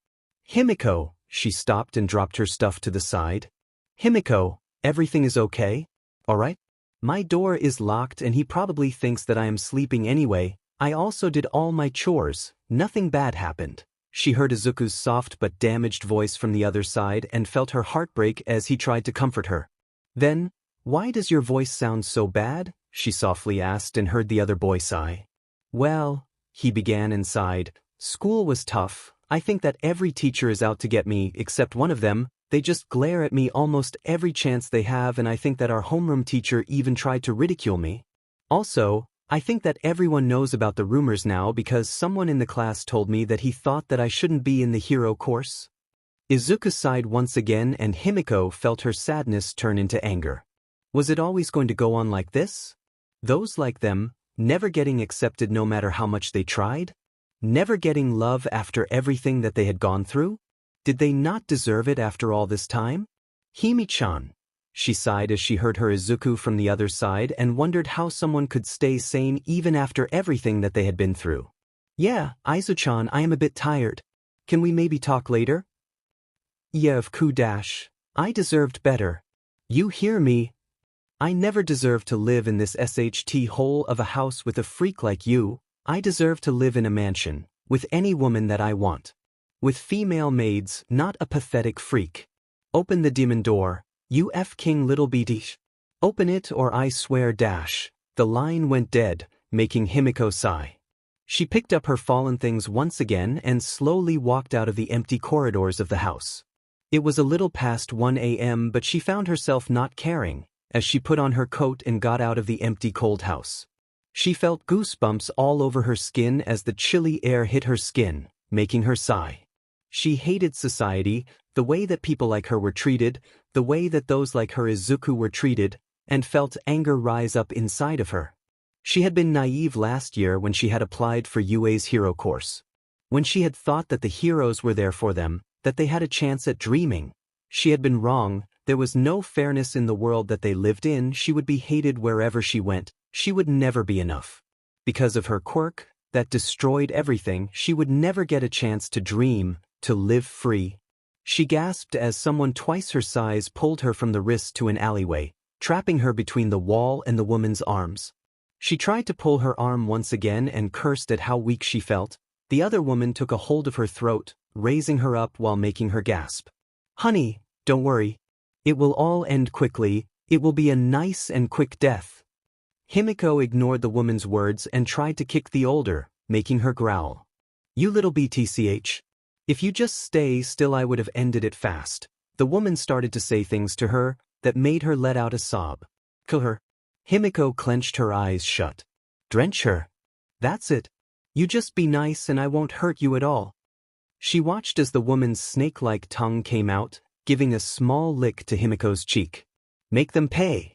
S1: Himiko, she stopped and dropped her stuff to the side. Himiko, everything is okay? Alright? My door is locked and he probably thinks that I am sleeping anyway. I also did all my chores, nothing bad happened. She heard Izuku's soft but damaged voice from the other side and felt her heart break as he tried to comfort her. Then, why does your voice sound so bad? She softly asked and heard the other boy sigh. Well, he began and sighed. School was tough. I think that every teacher is out to get me except one of them. They just glare at me almost every chance they have and I think that our homeroom teacher even tried to ridicule me. Also, I think that everyone knows about the rumors now because someone in the class told me that he thought that I shouldn't be in the hero course. Izuku sighed once again and Himiko felt her sadness turn into anger. Was it always going to go on like this? Those like them, never getting accepted no matter how much they tried? Never getting love after everything that they had gone through? Did they not deserve it after all this time? Himi-chan. She sighed as she heard her Izuku from the other side and wondered how someone could stay sane even after everything that they had been through. Yeah, Izu-chan, I am a bit tired. Can we maybe talk later? Yeah, of course. I deserved better. You hear me? I never deserved to live in this SHT hole of a house with a freak like you. I deserve to live in a mansion, with any woman that I want. With female maids, not a pathetic freak. Open the demon door. You King little beatish. Open it or I swear dash. The line went dead, making Himiko sigh. She picked up her fallen things once again and slowly walked out of the empty corridors of the house. It was a little past 1 a.m. but she found herself not caring, as she put on her coat and got out of the empty cold house. She felt goosebumps all over her skin as the chilly air hit her skin, making her sigh. She hated society, the way that people like her were treated, the way that those like her Izuku were treated, and felt anger rise up inside of her. She had been naive last year when she had applied for UA's hero course. When she had thought that the heroes were there for them, that they had a chance at dreaming. She had been wrong, there was no fairness in the world that they lived in, she would be hated wherever she went, she would never be enough. Because of her quirk, that destroyed everything, she would never get a chance to dream, to live free. She gasped as someone twice her size pulled her from the wrist to an alleyway, trapping her between the wall and the woman's arms. She tried to pull her arm once again and cursed at how weak she felt. The other woman took a hold of her throat, raising her up while making her gasp. Honey, don't worry. It will all end quickly, it will be a nice and quick death. Himiko ignored the woman's words and tried to kick the older, making her growl. You little BTCH. If you just stay still I would have ended it fast. The woman started to say things to her that made her let out a sob. Kill her. Himiko clenched her eyes shut. Drench her. That's it. You just be nice and I won't hurt you at all. She watched as the woman's snake-like tongue came out, giving a small lick to Himiko's cheek. Make them pay.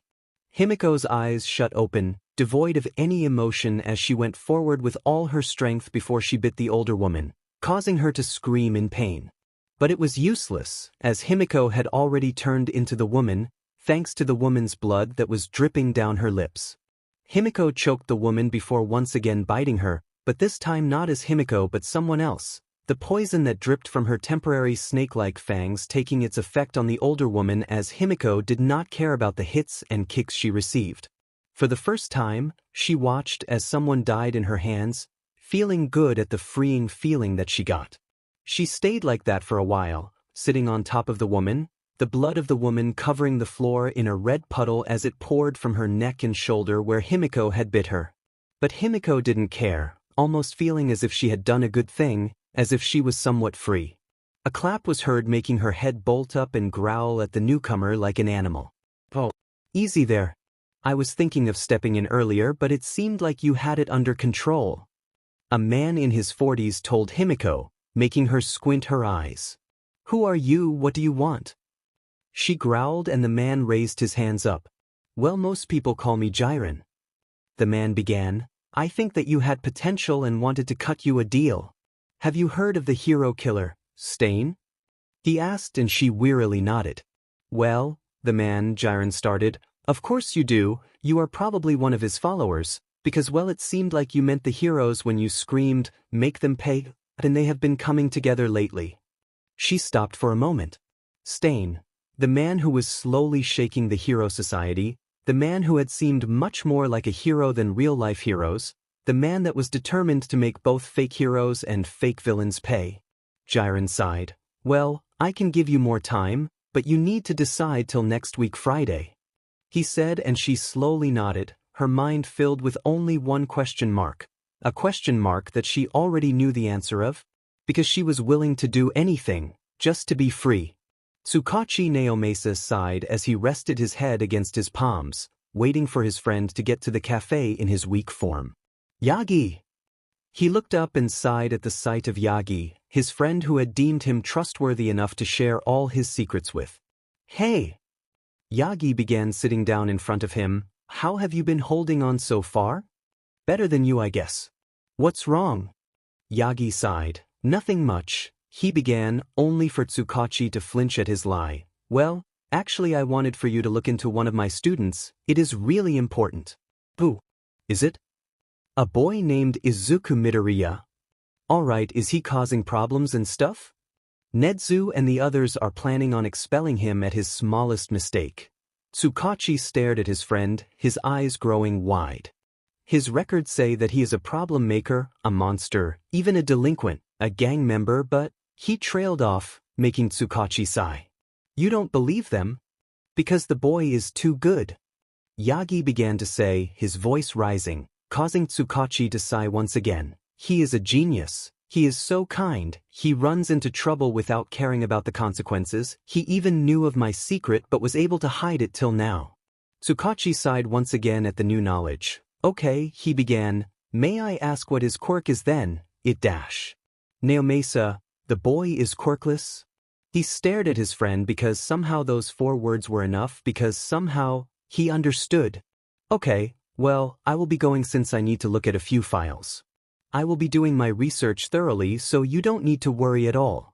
S1: Himiko's eyes shut open, devoid of any emotion as she went forward with all her strength before she bit the older woman, causing her to scream in pain. But it was useless, as Himiko had already turned into the woman, thanks to the woman's blood that was dripping down her lips. Himiko choked the woman before once again biting her, but this time not as Himiko but someone else, the poison that dripped from her temporary snake-like fangs taking its effect on the older woman as Himiko did not care about the hits and kicks she received. For the first time, she watched as someone died in her hands, feeling good at the freeing feeling that she got. She stayed like that for a while, sitting on top of the woman, the blood of the woman covering the floor in a red puddle as it poured from her neck and shoulder where Himiko had bit her. But Himiko didn't care, almost feeling as if she had done a good thing, as if she was somewhat free. A clap was heard, making her head bolt up and growl at the newcomer like an animal. "Oh, easy there. I was thinking of stepping in earlier, but it seemed like you had it under control," a man in his 40s told Himiko, making her squint her eyes. "Who are you? What do you want?" She growled, and the man raised his hands up. "Well, most people call me Jiren." The man began, "I think that you had potential and wanted to cut you a deal. Have you heard of the hero killer, Stain?" he asked, and she wearily nodded. "Well," the man, Jiren, started, "of course you do. You are probably one of his followers, because well, it seemed like you meant the heroes when you screamed, 'Make them pay,' and they have been coming together lately." She stopped for a moment. Stain, the man who was slowly shaking the hero society, the man who had seemed much more like a hero than real-life heroes, the man that was determined to make both fake heroes and fake villains pay. Jiren sighed. "Well, I can give you more time, but you need to decide till next week Friday," he said, and she slowly nodded, her mind filled with only one question mark. A question mark that she already knew the answer of, because she was willing to do anything, just to be free. Tsukachi Naomasa sighed as he rested his head against his palms, waiting for his friend to get to the cafe in his weak form. "Yagi!" He looked up and sighed at the sight of Yagi, his friend who had deemed him trustworthy enough to share all his secrets with. "Hey!" Yagi began, sitting down in front of him. "How have you been holding on so far?" "Better than you, I guess." "What's wrong?" Yagi sighed. "Nothing much," he began, only for Tsukachi to flinch at his lie. "Well, actually I wanted for you to look into one of my students. It is really important." "Who is it?" "A boy named Izuku Midoriya." "Alright, is he causing problems and stuff?" "Nedzu and the others are planning on expelling him at his smallest mistake." Tsukachi stared at his friend, his eyes growing wide. "His records say that he is a problem maker, a monster, even a delinquent, a gang member, but..." He trailed off, making Tsukachi sigh. "You don't believe them? Because the boy is too good," Yagi began to say, his voice rising, causing Tsukachi to sigh once again. "He is a genius. He is so kind. He runs into trouble without caring about the consequences. He even knew of my secret but was able to hide it till now." Tsukachi sighed once again at the new knowledge. "Okay," he began. "May I ask what his quirk is then?" Naomasa, the boy is quirkless?" He stared at his friend because somehow those 4 words were enough, because somehow he understood. "Okay, well, I will be going since I need to look at a few files. I will be doing my research thoroughly, so you don't need to worry at all."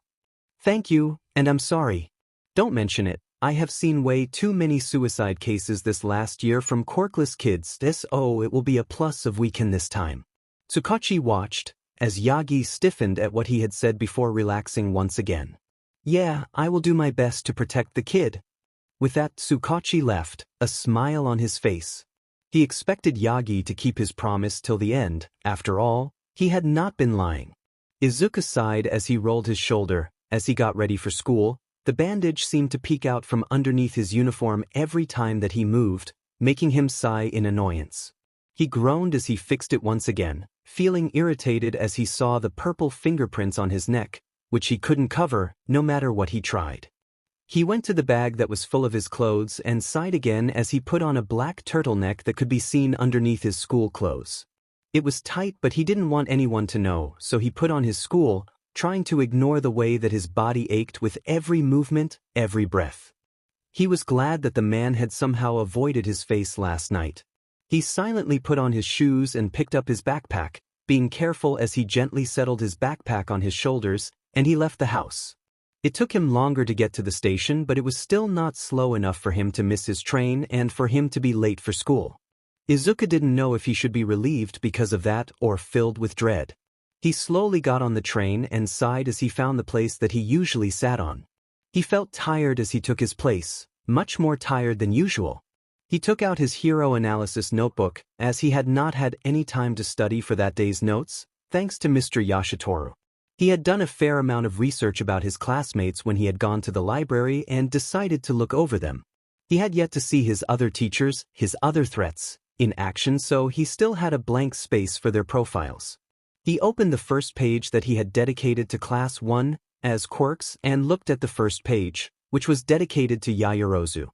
S1: "Thank you, and I'm sorry." "Don't mention it. I have seen way too many suicide cases this last year from quirkless kids. It will be a plus if we can this time." Tsukachi watched, as Yagi stiffened at what he had said before relaxing once again. "Yeah, I will do my best to protect the kid." With that, Tsukachi left, a smile on his face. He expected Yagi to keep his promise till the end. After all, he had not been lying. Izuku sighed as he rolled his shoulder. As he got ready for school, the bandage seemed to peek out from underneath his uniform every time that he moved, making him sigh in annoyance. He groaned as he fixed it once again, feeling irritated as he saw the purple fingerprints on his neck, which he couldn't cover, no matter what he tried. He went to the bag that was full of his clothes and sighed again as he put on a black turtleneck that could be seen underneath his school clothes. It was tight, but he didn't want anyone to know, so he put on his school, trying to ignore the way that his body ached with every movement, every breath. He was glad that the man had somehow avoided his face last night. He silently put on his shoes and picked up his backpack, being careful as he gently settled his backpack on his shoulders, and he left the house. It took him longer to get to the station, but it was still not slow enough for him to miss his train and for him to be late for school. Izuku didn't know if he should be relieved because of that or filled with dread. He slowly got on the train and sighed as he found the place that he usually sat on. He felt tired as he took his place, much more tired than usual. He took out his hero analysis notebook, as he had not had any time to study for that day's notes, thanks to Mr. Yashitoru. He had done a fair amount of research about his classmates when he had gone to the library and decided to look over them. He had yet to see his other teachers, his other threats, in action, so he still had a blank space for their profiles. He opened the first page that he had dedicated to Class 1 as quirks and looked at the first page, which was dedicated to Yaoyorozu.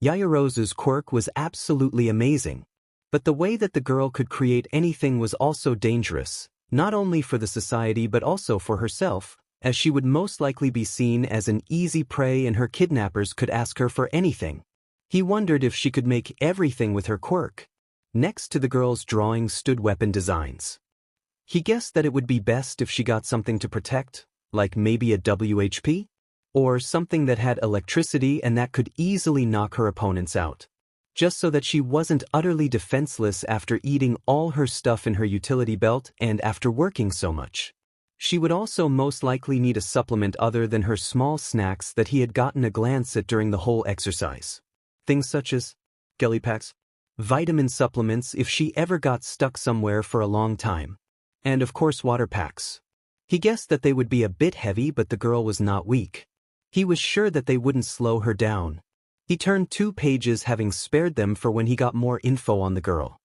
S1: Yaoyorozu's quirk was absolutely amazing. But the way that the girl could create anything was also dangerous, not only for the society but also for herself, as she would most likely be seen as an easy prey and her kidnappers could ask her for anything. He wondered if she could make everything with her quirk. Next to the girl's drawing stood weapon designs. He guessed that it would be best if she got something to protect, like maybe a WHP? Or something that had electricity and that could easily knock her opponents out. Just so that she wasn't utterly defenseless after eating all her stuff in her utility belt and after working so much. She would also most likely need a supplement other than her small snacks that he had gotten a glance at during the whole exercise. Things such as jelly packs, vitamin supplements if she ever got stuck somewhere for a long time, and of course water packs. He guessed that they would be a bit heavy, but the girl was not weak. He was sure that they wouldn't slow her down. He turned 2 pages, having spared them for when he got more info on the girl.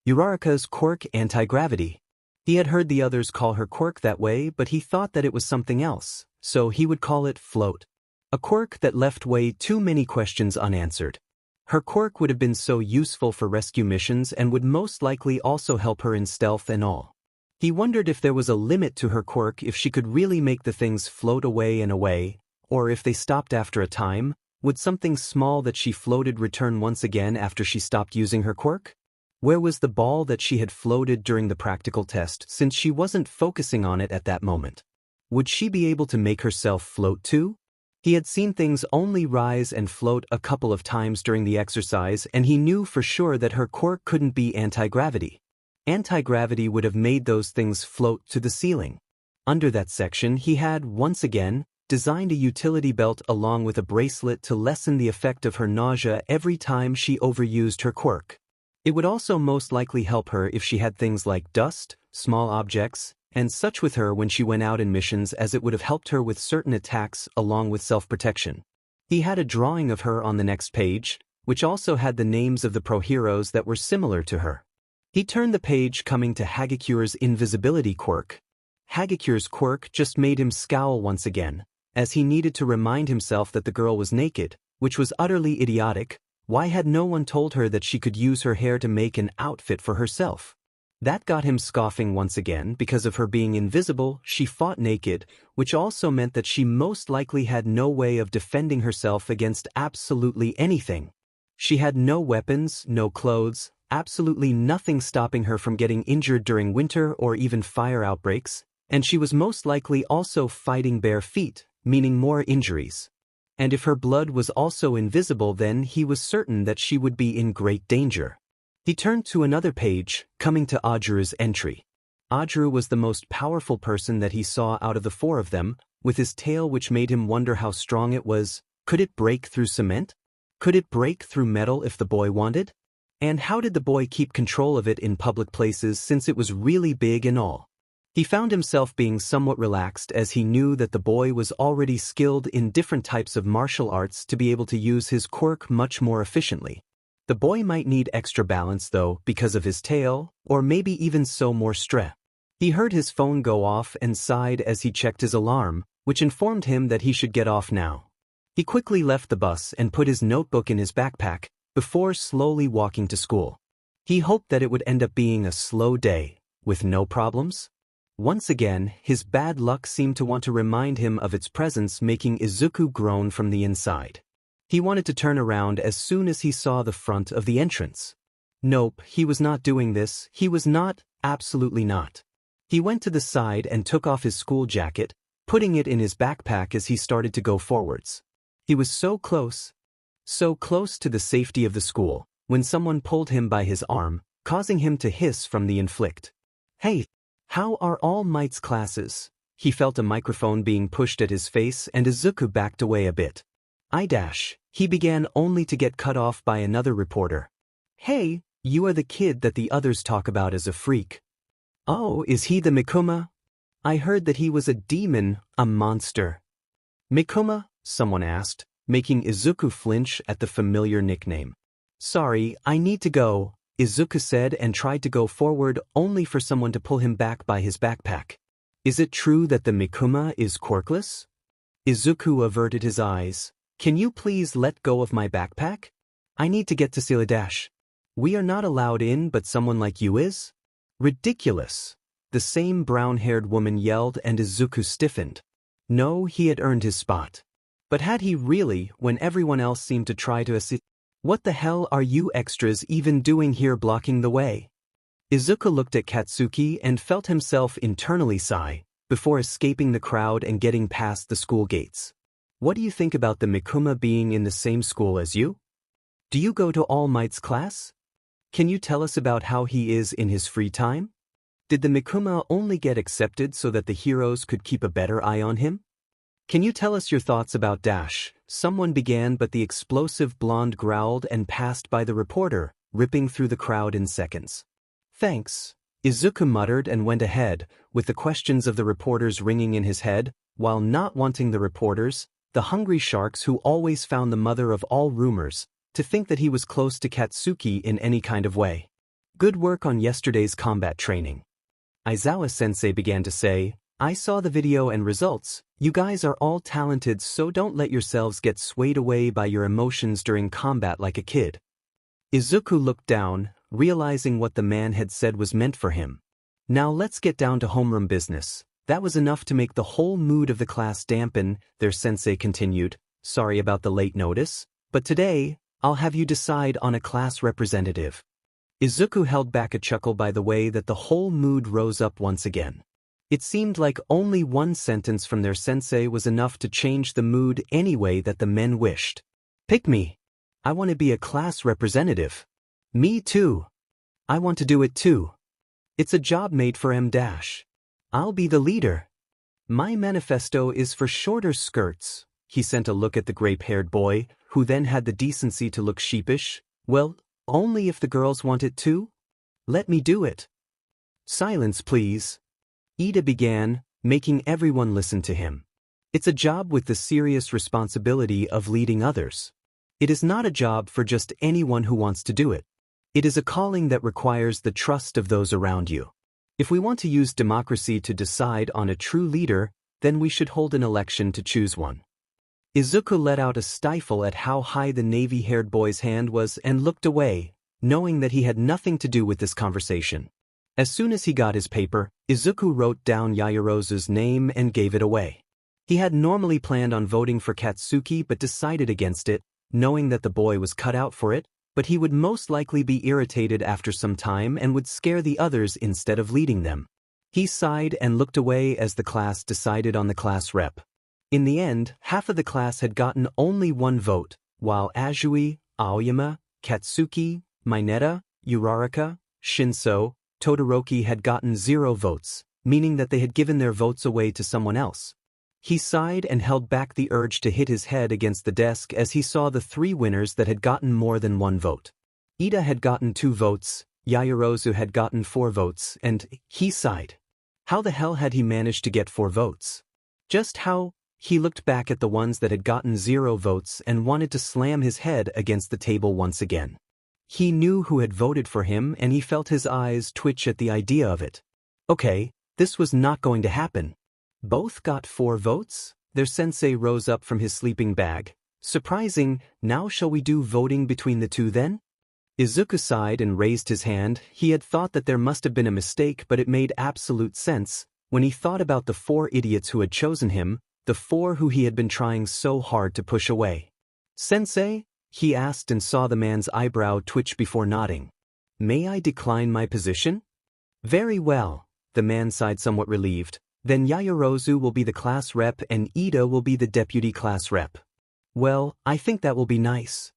S1: Uraraka's quirk, anti-gravity. He had heard the others call her quirk that way, but he thought that it was something else, so he would call it float. A quirk that left way too many questions unanswered. Her quirk would have been so useful for rescue missions and would most likely also help her in stealth and all. He wondered if there was a limit to her quirk, if she could really make the things float away and away, or if they stopped after a time. Would something small that she floated return once again after she stopped using her quirk? Where was the ball that she had floated during the practical test, since she wasn't focusing on it at that moment? Would she be able to make herself float too? He had seen things only rise and float a couple of times during the exercise, and he knew for sure that her quirk couldn't be anti-gravity. Anti-gravity would have made those things float to the ceiling. Under that section, he had, once again, designed a utility belt along with a bracelet to lessen the effect of her nausea every time she overused her quirk. It would also most likely help her if she had things like dust, small objects, and such with her when she went out in missions, as it would have helped her with certain attacks along with self-protection. He had a drawing of her on the next page, which also had the names of the pro-heroes that were similar to her. He turned the page, coming to Hagecure's invisibility quirk. Hagecure's quirk just made him scowl once again, as he needed to remind himself that the girl was naked, which was utterly idiotic. Why had no one told her that she could use her hair to make an outfit for herself? That got him scoffing once again. Because of her being invisible, she fought naked, which also meant that she most likely had no way of defending herself against absolutely anything. She had no weapons, no clothes, absolutely nothing stopping her from getting injured during winter or even fire outbreaks, and she was most likely also fighting bare feet, meaning more injuries. And if her blood was also invisible, then he was certain that she would be in great danger. He turned to another page, coming to Ajuru's entry. Ajuru was the most powerful person that he saw out of the 4 of them, with his tail, which made him wonder how strong it was. Could it break through cement? Could it break through metal if the boy wanted? And how did the boy keep control of it in public places, since it was really big and all? He found himself being somewhat relaxed, as he knew that the boy was already skilled in different types of martial arts to be able to use his quirk much more efficiently. The boy might need extra balance though, because of his tail, or maybe even so more strength. He heard his phone go off and sighed as he checked his alarm, which informed him that he should get off now. He quickly left the bus and put his notebook in his backpack, before slowly walking to school. He hoped that it would end up being a slow day, with no problems. Once again, his bad luck seemed to want to remind him of its presence, making Izuku groan from the inside. He wanted to turn around as soon as he saw the front of the entrance. Nope, he was not doing this. He was not, absolutely not. He went to the side and took off his school jacket, putting it in his backpack as he started to go forwards. He was so close to the safety of the school, when someone pulled him by his arm, causing him to hiss from the inflict. Hey, how are All Might's classes? He felt a microphone being pushed at his face, and Izuku backed away a bit. He began, only to get cut off by another reporter. Hey, you are the kid that the others talk about as a freak. Oh, is he the Mikuma? I heard that he was a demon, a monster. Mikuma? Someone asked, making Izuku flinch at the familiar nickname. Sorry, I need to go. Izuku said and tried to go forward only for someone to pull him back by his backpack. Is it true that the Mikuma is quirkless? Izuku averted his eyes. Can you please let go of my backpack? I need to get to Silidash. We are not allowed in, but someone like you is? Ridiculous. The same brown-haired woman yelled and Izuku stiffened. No, he had earned his spot. But had he really, when everyone else seemed to try to assist? What the hell are you extras even doing here blocking the way? Izuku looked at Katsuki and felt himself internally sigh, before escaping the crowd and getting past the school gates. What do you think about the Mikuma being in the same school as you? Do you go to All Might's class? Can you tell us about how he is in his free time? Did the Mikuma only get accepted so that the heroes could keep a better eye on him? Can you tell us your thoughts about Dash? Someone began, but the explosive blonde growled and passed by the reporter, ripping through the crowd in seconds. Thanks. Izuku muttered and went ahead, with the questions of the reporters ringing in his head, while not wanting the reporters, the hungry sharks who always found the mother of all rumors, to think that he was close to Katsuki in any kind of way. Good work on yesterday's combat training. Aizawa-sensei began to say, I saw the video and results. You guys are all talented, so don't let yourselves get swayed away by your emotions during combat like a kid. Izuku looked down, realizing what the man had said was meant for him. Now let's get down to homeroom business. That was enough to make the whole mood of the class dampen, their sensei continued. Sorry about the late notice, but today, I'll have you decide on a class representative. Izuku held back a chuckle by the way that the whole mood rose up once again. It seemed like only one sentence from their sensei was enough to change the mood anyway that the men wished. Pick me. I want to be a class representative. Me too. I want to do it too. It's a job made for M-. I'll be the leader. My manifesto is for shorter skirts. He sent a look at the grape-haired boy, who then had the decency to look sheepish. Well, only if the girls want it too? Let me do it. Silence, please. Ida began, making everyone listen to him. It's a job with the serious responsibility of leading others. It is not a job for just anyone who wants to do it. It is a calling that requires the trust of those around you. If we want to use democracy to decide on a true leader, then we should hold an election to choose one. Izuku let out a stifle at how high the navy-haired boy's hand was and looked away, knowing that he had nothing to do with this conversation. As soon as he got his paper, Izuku wrote down Yaoyorozu's name and gave it away. He had normally planned on voting for Katsuki but decided against it, knowing that the boy was cut out for it, but he would most likely be irritated after some time and would scare the others instead of leading them. He sighed and looked away as the class decided on the class rep. In the end, half of the class had gotten only one vote, while Azui, Aoyama, Katsuki, Mineta, Uraraka, Shinso, Todoroki had gotten 0 votes, meaning that they had given their votes away to someone else. He sighed and held back the urge to hit his head against the desk as he saw the 3 winners that had gotten more than 1 vote. Ida had gotten 2 votes, Yaoyorozu had gotten 4 votes, and he sighed. How the hell had he managed to get 4 votes? Just how? He looked back at the ones that had gotten 0 votes and wanted to slam his head against the table once again. He knew who had voted for him and he felt his eyes twitch at the idea of it. Okay, this was not going to happen. Both got 4 votes? Their sensei rose up from his sleeping bag. Surprising, now shall we do voting between the 2 then? Izuku sighed and raised his hand. He had thought that there must have been a mistake, but it made absolute sense when he thought about the 4 idiots who had chosen him, the 4 who he had been trying so hard to push away. Sensei? He asked and saw the man's eyebrow twitch before nodding. May I decline my position? Very well. The man sighed somewhat relieved. Then Yaoyorozu will be the class rep and Ida will be the deputy class rep. Well, I think that will be nice.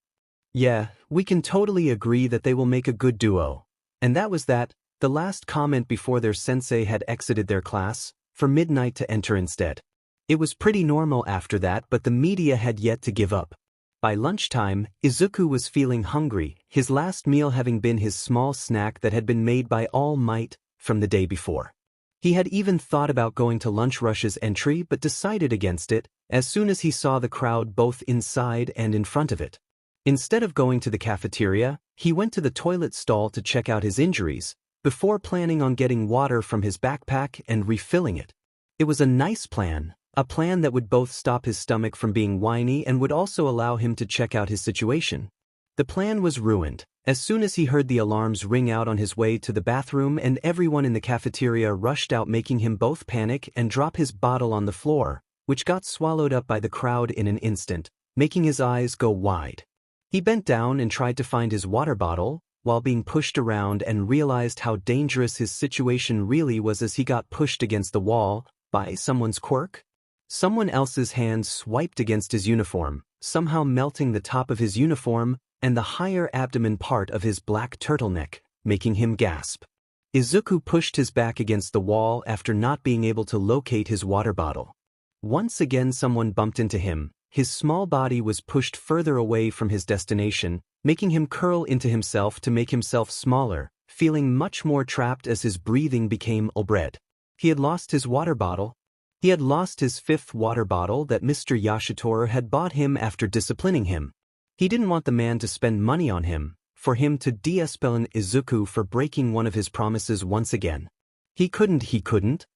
S1: Yeah, we can totally agree that they will make a good duo. And that was that, the last comment before their sensei had exited their class, for Midnight to enter instead. It was pretty normal after that, but the media had yet to give up. By lunchtime, Izuku was feeling hungry, his last meal having been his small snack that had been made by All Might from the day before. He had even thought about going to Lunch Rush's entry but decided against it as soon as he saw the crowd both inside and in front of it. Instead of going to the cafeteria, he went to the toilet stall to check out his injuries, before planning on getting water from his backpack and refilling it. It was a nice plan, a plan that would both stop his stomach from being whiny and would also allow him to check out his situation. The plan was ruined as soon as he heard the alarms ring out on his way to the bathroom, and everyone in the cafeteria rushed out, making him both panic and drop his bottle on the floor, which got swallowed up by the crowd in an instant, making his eyes go wide. He bent down and tried to find his water bottle, while being pushed around, and realized how dangerous his situation really was as he got pushed against the wall by someone's quirk. Someone else's hand swiped against his uniform, somehow melting the top of his uniform and the higher abdomen part of his black turtleneck, making him gasp. Izuku pushed his back against the wall after not being able to locate his water bottle. Once again someone bumped into him. His small body was pushed further away from his destination, making him curl into himself to make himself smaller, feeling much more trapped as his breathing became obred. He had lost his water bottle. He had lost his 5th water bottle that Mr. Yashitora had bought him after disciplining him. He didn't want the man to spend money on him, for him to de-escalate Izuku for breaking one of his promises once again. He couldn't.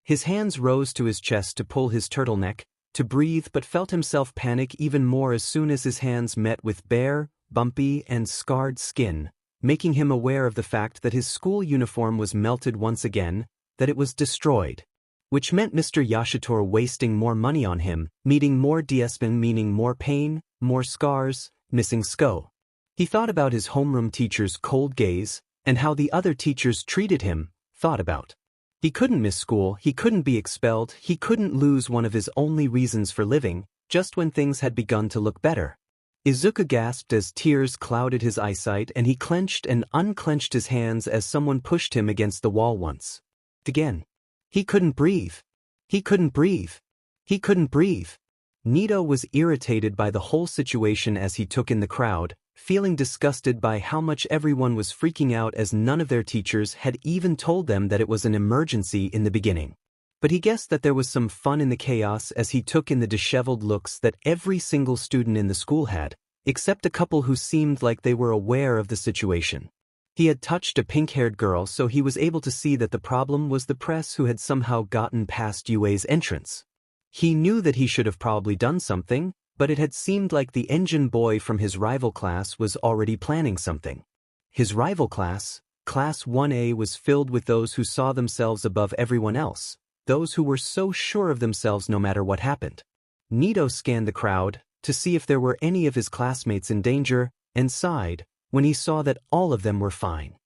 S1: His hands rose to his chest to pull his turtleneck, to breathe, but felt himself panic even more as soon as his hands met with bare, bumpy, and scarred skin, making him aware of the fact that his school uniform was melted once again, that it was destroyed. Which meant Mr. Yashitora wasting more money on him, meaning more DSPN, meaning more pain, more scars, missing SCO. He thought about his homeroom teacher's cold gaze, and how the other teachers treated him, thought about. He couldn't miss school, he couldn't be expelled, he couldn't lose one of his only reasons for living, just when things had begun to look better. Izuku gasped as tears clouded his eyesight, and he clenched and unclenched his hands as someone pushed him against the wall once again. He couldn't breathe. He couldn't breathe. He couldn't breathe. Nito was irritated by the whole situation as he took in the crowd, feeling disgusted by how much everyone was freaking out as none of their teachers had even told them that it was an emergency in the beginning. But he guessed that there was some fun in the chaos as he took in the disheveled looks that every single student in the school had, except a couple who seemed like they were aware of the situation. He had touched a pink-haired girl, so he was able to see that the problem was the press who had somehow gotten past Yue's entrance. He knew that he should have probably done something, but it had seemed like the engine boy from his rival class was already planning something. His rival class, Class 1A, was filled with those who saw themselves above everyone else, those who were so sure of themselves no matter what happened. Nito scanned the crowd to see if there were any of his classmates in danger, and sighed when he saw that all of them were fine.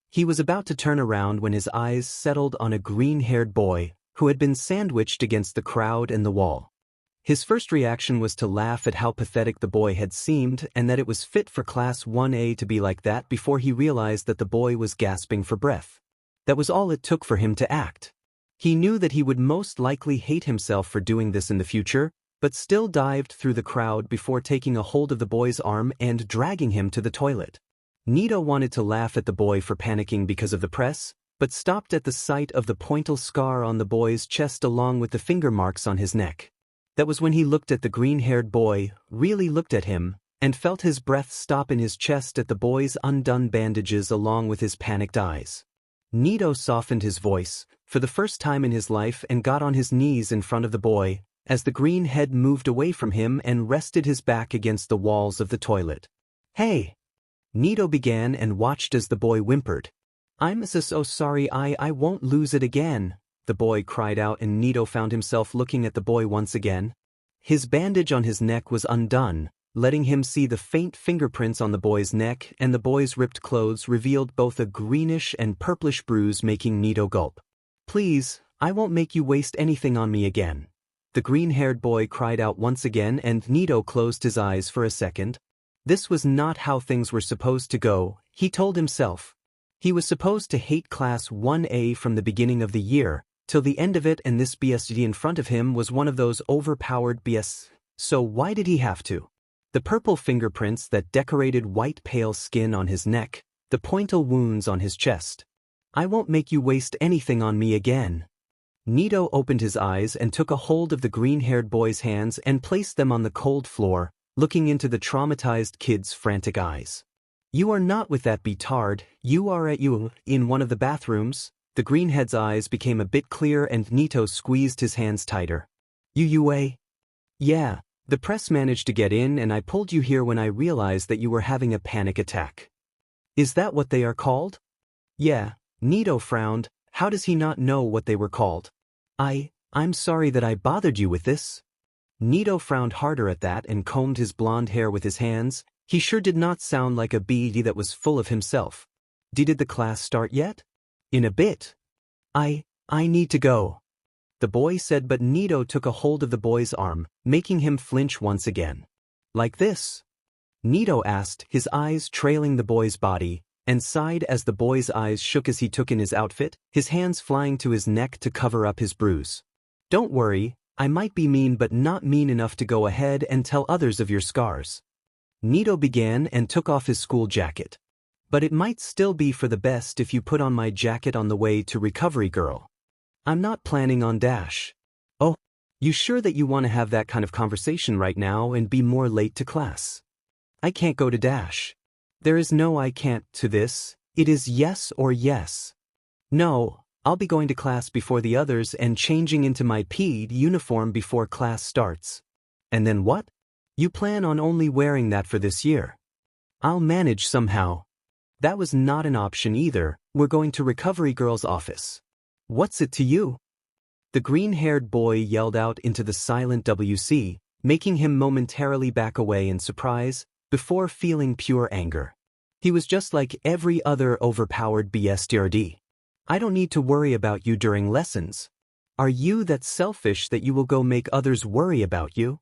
S1: He was about to turn around when his eyes settled on a green-haired boy who had been sandwiched against the crowd and the wall. His first reaction was to laugh at how pathetic the boy had seemed and that it was fit for Class 1A to be like that before he realized that the boy was gasping for breath. That was all it took for him to act. He knew that he would most likely hate himself for doing this in the future, but still dived through the crowd before taking a hold of the boy's arm and dragging him to the toilet. Nito wanted to laugh at the boy for panicking because of the press, but stopped at the sight of the pointal scar on the boy's chest along with the finger marks on his neck. That was when he looked at the green-haired boy, really looked at him, and felt his breath stop in his chest at the boy's undone bandages along with his panicked eyes. Nito softened his voice, for the first time in his life, and got on his knees in front of the boy, as the green head moved away from him and rested his back against the walls of the toilet. "Hey!" Nito began and watched as the boy whimpered. "I'm so sorry, I won't lose it again," the boy cried out, and Nito found himself looking at the boy once again. His bandage on his neck was undone, letting him see the faint fingerprints on the boy's neck, and the boy's ripped clothes revealed both a greenish and purplish bruise, making Nito gulp. "Please, I won't make you waste anything on me again," the green-haired boy cried out once again, and Nito closed his eyes for a second. This was not how things were supposed to go, he told himself. He was supposed to hate Class 1A from the beginning of the year, till the end of it, and this BSD in front of him was one of those overpowered BS. So why did he have to? The purple fingerprints that decorated white pale skin on his neck, the pointal wounds on his chest. "I won't make you waste anything on me again." Nito opened his eyes and took a hold of the green-haired boy's hands and placed them on the cold floor, looking into the traumatized kid's frantic eyes. You are not with that betard, you are at you, in one of the bathrooms. The greenhead's eyes became a bit clear and Nito squeezed his hands tighter. UUA? Yeah, the press managed to get in and I pulled you here when I realized that you were having a panic attack. Is that what they are called? Yeah, Nito frowned. How does he not know what they were called? I'm sorry that I bothered you with this. Nito frowned harder at that and combed his blonde hair with his hands. He sure did not sound like a BD that was full of himself. Did the class start yet? In a bit. I need to go, the boy said, but Nito took a hold of the boy's arm, making him flinch once again. Like this? Nito asked, his eyes trailing the boy's body, and sighed as the boy's eyes shook as he took in his outfit, his hands flying to his neck to cover up his bruise. Don't worry, I might be mean but not mean enough to go ahead and tell others of your scars. Nito began and took off his school jacket. But it might still be for the best if you put on my jacket on the way to Recovery Girl. I'm not planning on dash. Oh, you sure that you want to have that kind of conversation right now and be more late to class? I can't go to dash. There is no I can't to this, it is yes or yes. No, I'll be going to class before the others and changing into my PE uniform before class starts. And then what? You plan on only wearing that for this year. I'll manage somehow. That was not an option either, we're going to Recovery Girl's office. What's it to you? The green-haired boy yelled out into the silent WC, making him momentarily back away in surprise, before feeling pure anger. He was just like every other overpowered BSTRD. I don't need to worry about you during lessons. Are you that selfish that you will go make others worry about you?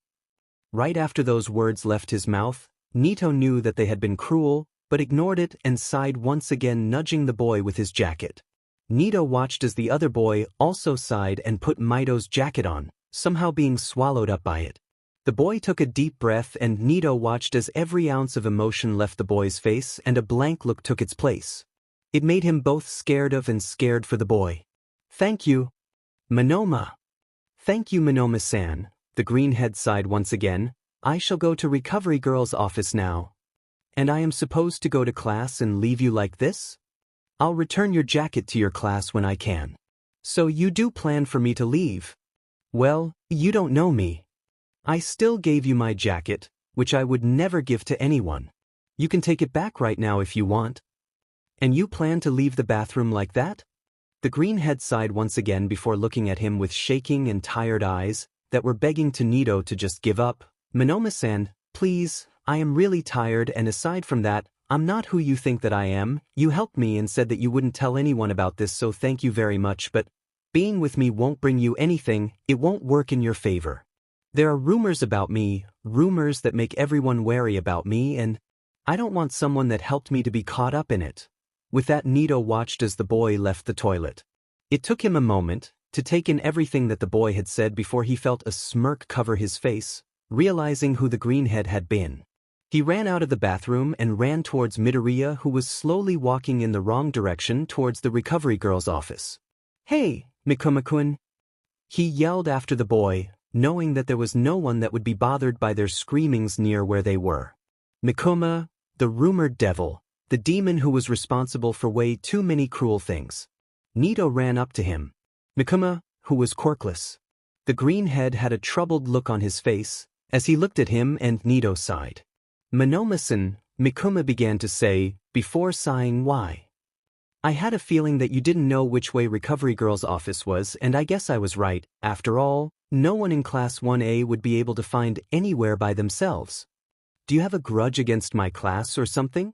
S1: Right after those words left his mouth, Nito knew that they had been cruel, but ignored it and sighed once again, nudging the boy with his jacket. Nito watched as the other boy also sighed and put Mito's jacket on, somehow being swallowed up by it. The boy took a deep breath and Nito watched as every ounce of emotion left the boy's face and a blank look took its place. It made him both scared of and scared for the boy. Thank you, Monoma. Thank you, Monoma-san, the greenhead sighed once again. I shall go to Recovery Girl's office now. And I am supposed to go to class and leave you like this? I'll return your jacket to your class when I can. So you do plan for me to leave? Well, you don't know me. I still gave you my jacket, which I would never give to anyone. You can take it back right now if you want. And you plan to leave the bathroom like that? The greenhead sighed once again before looking at him with shaking and tired eyes that were begging to Nito to just give up. Monoma-san, please, I am really tired, and aside from that, I'm not who you think that I am. You helped me and said that you wouldn't tell anyone about this, so thank you very much, but being with me won't bring you anything, it won't work in your favor. There are rumors about me, rumors that make everyone wary about me, and I don't want someone that helped me to be caught up in it. With that, Nito watched as the boy left the toilet. It took him a moment to take in everything that the boy had said before he felt a smirk cover his face, realizing who the greenhead had been. He ran out of the bathroom and ran towards Midoriya, who was slowly walking in the wrong direction towards the Recovery Girl's office. Hey, Mikuma-kun! He yelled after the boy, knowing that there was no one that would be bothered by their screamings near where they were. Mikuma, the rumored devil, the demon who was responsible for way too many cruel things. Nito ran up to him. Mikuma, who was quirkless. The greenhead had a troubled look on his face as he looked at him, and Nito sighed. Monoma-san, Mikuma began to say, before sighing, why? I had a feeling that you didn't know which way Recovery Girl's office was, and I guess I was right. After all, no one in Class 1A would be able to find anywhere by themselves. Do you have a grudge against my class or something?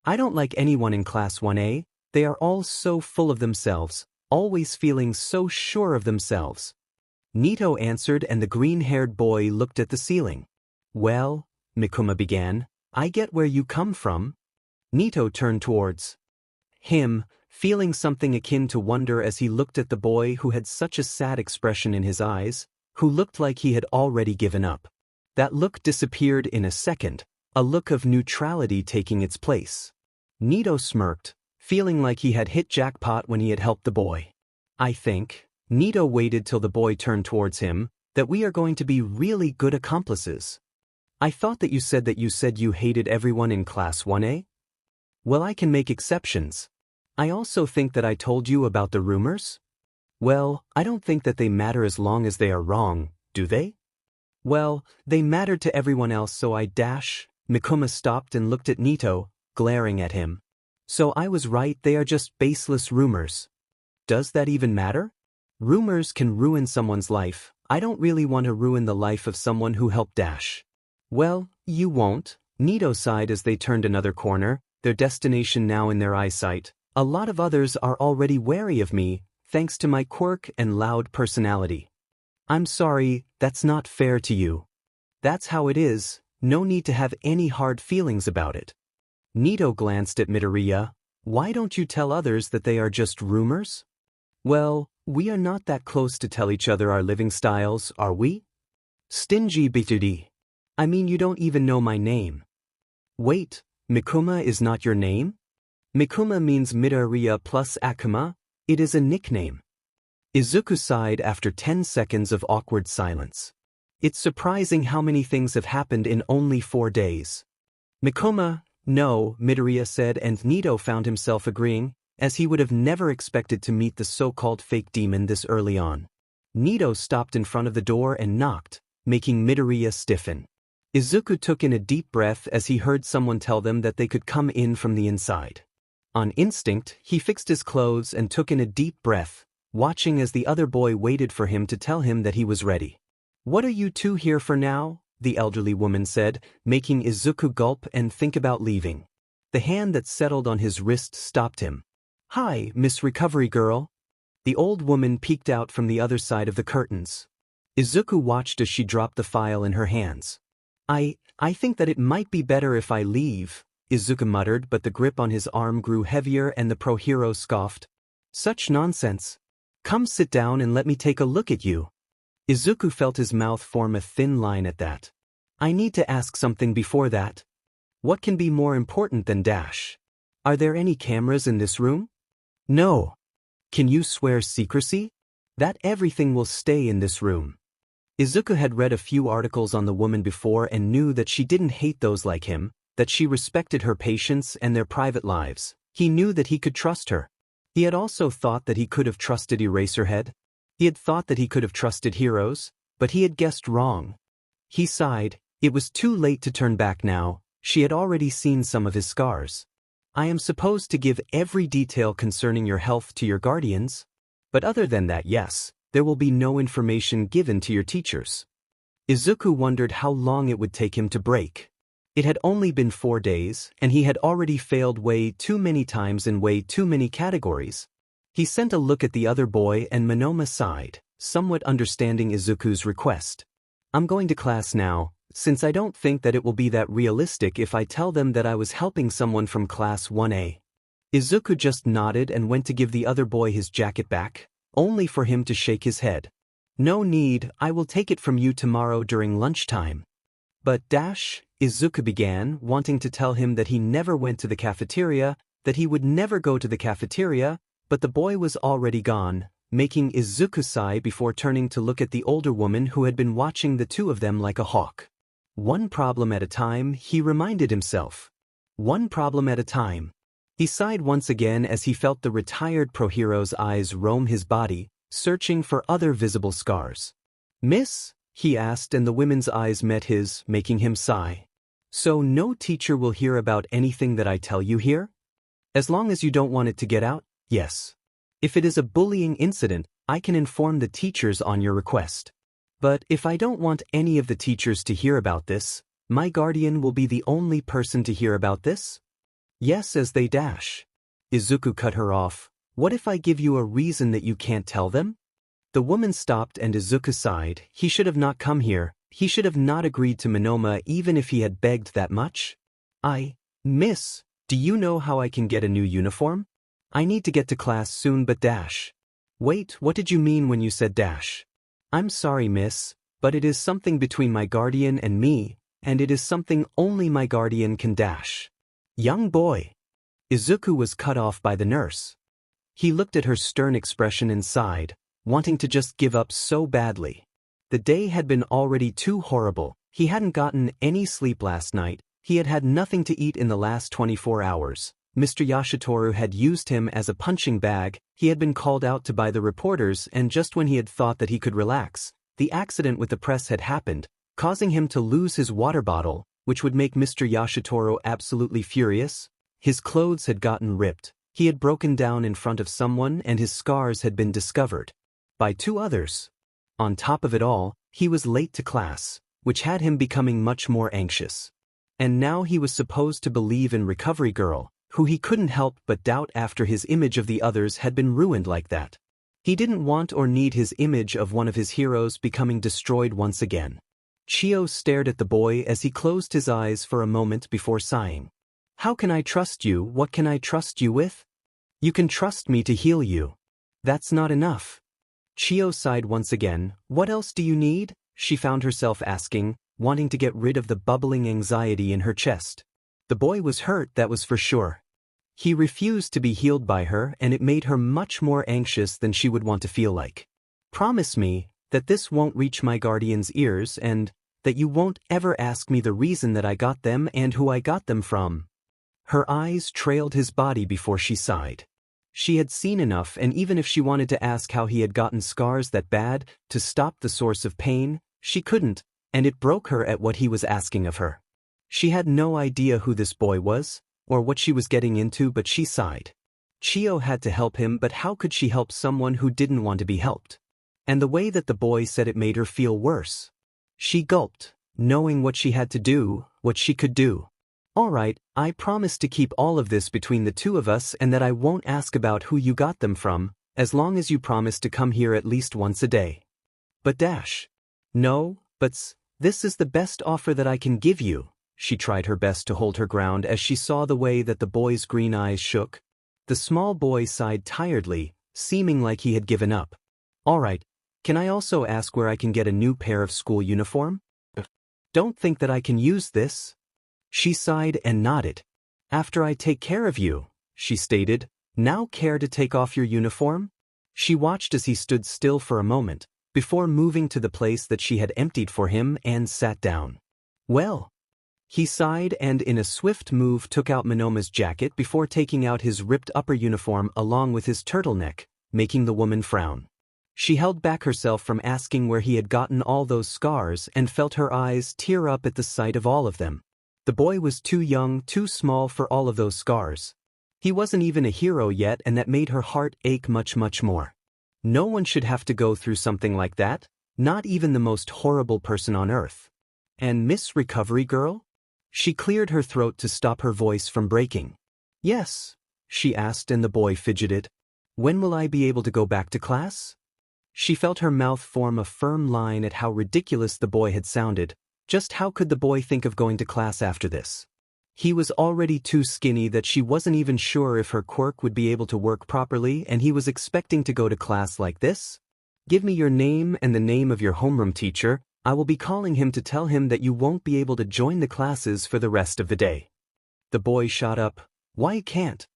S1: I don't like anyone in Class 1A. They are all so full of themselves, always feeling so sure of themselves. Nito answered, and the green-haired boy looked at the ceiling. Well, Mikuma began, I get where you come from. Nito turned towards him, feeling something akin to wonder as he looked at the boy who had such a sad expression in his eyes, who looked like he had already given up. That look disappeared in a second, a look of neutrality taking its place. Nito smirked, feeling like he had hit jackpot when he had helped the boy. I think, Nito waited till the boy turned towards him, that we are going to be really good accomplices. I thought that you said you hated everyone in class 1A? Well, I can make exceptions. I also think that I told you about the rumors? Well, I don't think that they matter as long as they are wrong, do they? Well, they mattered to everyone else, so I dash. Mikuma stopped and looked at Nito, glaring at him. So I was right, they are just baseless rumors. Does that even matter? Rumors can ruin someone's life. I don't really want to ruin the life of someone who helped Dash. Well, you won't. Nito sighed as they turned another corner, their destination now in their eyesight. A lot of others are already wary of me, thanks to my quirk and loud personality. I'm sorry, that's not fair to you. That's how it is, no need to have any hard feelings about it. Nito glanced at Midoriya. Why don't you tell others that they are just rumors? Well, we are not that close to tell each other our living styles, are we? Stingy bitty. I mean, you don't even know my name. Wait, Mikuma is not your name? Mikuma means Midoriya plus Akuma. It is a nickname. Izuku sighed after 10 seconds of awkward silence. It's surprising how many things have happened in only 4 days. Mikuma, no, Midoriya said, and Nito found himself agreeing, as he would have never expected to meet the so-called fake demon this early on. Nito stopped in front of the door and knocked, making Midoriya stiffen. Izuku took in a deep breath as he heard someone tell them that they could come in from the inside. On instinct, he fixed his clothes and took in a deep breath, watching as the other boy waited for him to tell him that he was ready. What are you two here for now? The elderly woman said, making Izuku gulp and think about leaving. The hand that settled on his wrist stopped him. Hi, Miss Recovery Girl. The old woman peeked out from the other side of the curtains. Izuku watched as she dropped the file in her hands. I think that it might be better if I leave, Izuku muttered, but the grip on his arm grew heavier and the pro hero scoffed. Such nonsense. Come sit down and let me take a look at you. Izuku felt his mouth form a thin line at that. I need to ask something before that. What can be more important than Dash? Are there any cameras in this room? No. Can you swear secrecy? That everything will stay in this room. Izuku had read a few articles on the woman before and knew that she didn't hate those like him, that she respected her patients and their private lives. He knew that he could trust her. He had also thought that he could have trusted Eraserhead. He had thought that he could have trusted Heroes, but he had guessed wrong. He sighed. It was too late to turn back now. She had already seen some of his scars. I am supposed to give every detail concerning your health to your guardians. But other than that, yes, there will be no information given to your teachers. Izuku wondered how long it would take him to break. It had only been 4 days, and he had already failed way too many times in way too many categories. He sent a look at the other boy and Monoma sighed, somewhat understanding Izuku's request. I'm going to class now, since I don't think that it will be that realistic if I tell them that I was helping someone from class 1A. Izuku just nodded and went to give the other boy his jacket back, only for him to shake his head. No need, I will take it from you tomorrow during lunchtime. But Dash, Izuku began, wanting to tell him that he never went to the cafeteria, that he would never go to the cafeteria, but the boy was already gone, making Izuku sigh before turning to look at the older woman who had been watching the two of them like a hawk. One problem at a time, he reminded himself. One problem at a time. He sighed once again as he felt the retired pro hero's eyes roam his body, searching for other visible scars. Miss? He asked, and the woman's eyes met his, making him sigh. So no teacher will hear about anything that I tell you here? As long as you don't want it to get out, yes. If it is a bullying incident, I can inform the teachers on your request. But if I don't want any of the teachers to hear about this, my guardian will be the only person to hear about this? Yes, as they dash. Izuku cut her off. What if I give you a reason that you can't tell them? The woman stopped and Izuku sighed. He should have not come here. He should have not agreed to Monoma even if he had begged that much. Miss, do you know how I can get a new uniform? I need to get to class soon but dash. Wait, what did you mean when you said dash? I'm sorry, miss, but it is something between my guardian and me, and it is something only my guardian can dash. Young boy. Izuku was cut off by the nurse. He looked at her stern expression and sighed, wanting to just give up so badly. The day had been already too horrible, He hadn't gotten any sleep last night, he had had nothing to eat in the last 24 hours. Mr. Yashitoru had used him as a punching bag, he had been called out to by the reporters, and just when he had thought that he could relax, the accident with the press had happened, causing him to lose his water bottle, which would make Mr. Yashitoru absolutely furious. His clothes had gotten ripped, he had broken down in front of someone, and his scars had been discovered by 2 others. On top of it all, he was late to class, which had him becoming much more anxious. And now he was supposed to believe in Recovery Girl, who he couldn't help but doubt after his image of the others had been ruined like that. He didn't want or need his image of one of his heroes becoming destroyed once again. Chio stared at the boy as he closed his eyes for a moment before sighing. How can I trust you? What can I trust you with? You can trust me to heal you. That's not enough. Chio sighed once again. What else do you need? She found herself asking, wanting to get rid of the bubbling anxiety in her chest. The boy was hurt, that was for sure. He refused to be healed by her, and it made her much more anxious than she would want to feel like. Promise me that this won't reach my guardian's ears and that you won't ever ask me the reason that I got them and who I got them from. Her eyes trailed his body before she sighed. She had seen enough, and even if she wanted to ask how he had gotten scars that bad to stop the source of pain, she couldn't, and it broke her at what he was asking of her. She had no idea who this boy was, or what she was getting into, but she sighed. Chio had to help him, but how could she help someone who didn't want to be helped? And the way that the boy said it made her feel worse. She gulped, knowing what she had to do, what she could do. All right, I promise to keep all of this between the 2 of us and that I won't ask about who you got them from, as long as you promise to come here at least once a day. But Dash. No, but this is the best offer that I can give you. She tried her best to hold her ground as she saw the way that the boy's green eyes shook. The small boy sighed tiredly, seeming like he had given up. All right, can I also ask where I can get a new pair of school uniform? Don't think that I can use this. She sighed and nodded. After I take care of you, she stated. Now care to take off your uniform? She watched as he stood still for a moment, before moving to the place that she had emptied for him and sat down. Well. He sighed and in a swift move took out Monoma's jacket before taking out his ripped upper uniform along with his turtleneck, making the woman frown. She held back herself from asking where he had gotten all those scars and felt her eyes tear up at the sight of all of them. The boy was too young, too small for all of those scars. He wasn't even a hero yet, and that made her heart ache much, much more. No one should have to go through something like that, not even the most horrible person on earth. And Miss Recovery Girl? She cleared her throat to stop her voice from breaking. Yes, she asked, and the boy fidgeted. When will I be able to go back to class? She felt her mouth form a firm line at how ridiculous the boy had sounded. Just how could the boy think of going to class after this? He was already too skinny that she wasn't even sure if her quirk would be able to work properly, and he was expecting to go to class like this? Give me your name and the name of your homeroom teacher. I will be calling him to tell him that you won't be able to join the classes for the rest of the day. The boy shot up. Why can't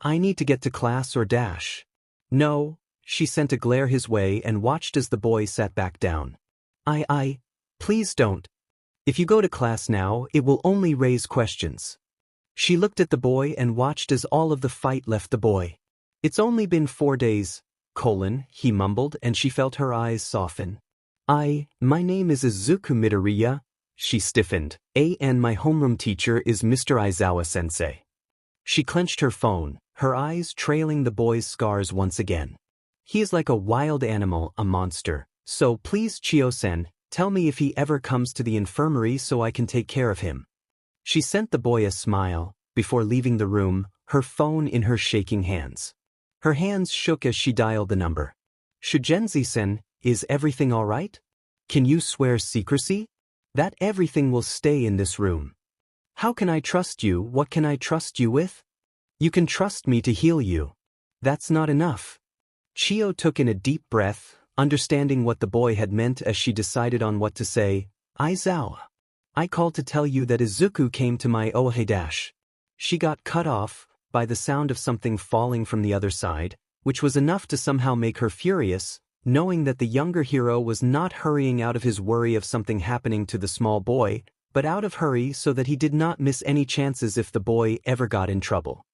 S1: I need to get to class or dash? No, she sent a glare his way and watched as the boy sat back down. Please don't. If you go to class now, it will only raise questions. She looked at the boy and watched as all of the fight left the boy. It's only been 4 days, he mumbled, and she felt her eyes soften. My name is Izuku Midoriya, she stiffened, and my homeroom teacher is Mr. Aizawa-sensei. She clenched her phone, her eyes trailing the boy's scars once again. He is like a wild animal, a monster, so please Chio-sen, tell me if he ever comes to the infirmary so I can take care of him. She sent the boy a smile, before leaving the room, her phone in her shaking hands. Her hands shook as she dialed the number. Shugenzi-sen, is everything all right? Can you swear secrecy? That everything will stay in this room. How can I trust you? What can I trust you with? You can trust me to heal you. That's not enough. Chio took in a deep breath, understanding what the boy had meant as she decided on what to say. Aizawa. I called to tell you that Izuku came to my Ohe dash. She got cut off by the sound of something falling from the other side, which was enough to somehow make her furious, knowing that the younger hero was not hurrying out of his worry of something happening to the small boy, but out of hurry so that he did not miss any chances if the boy ever got in trouble.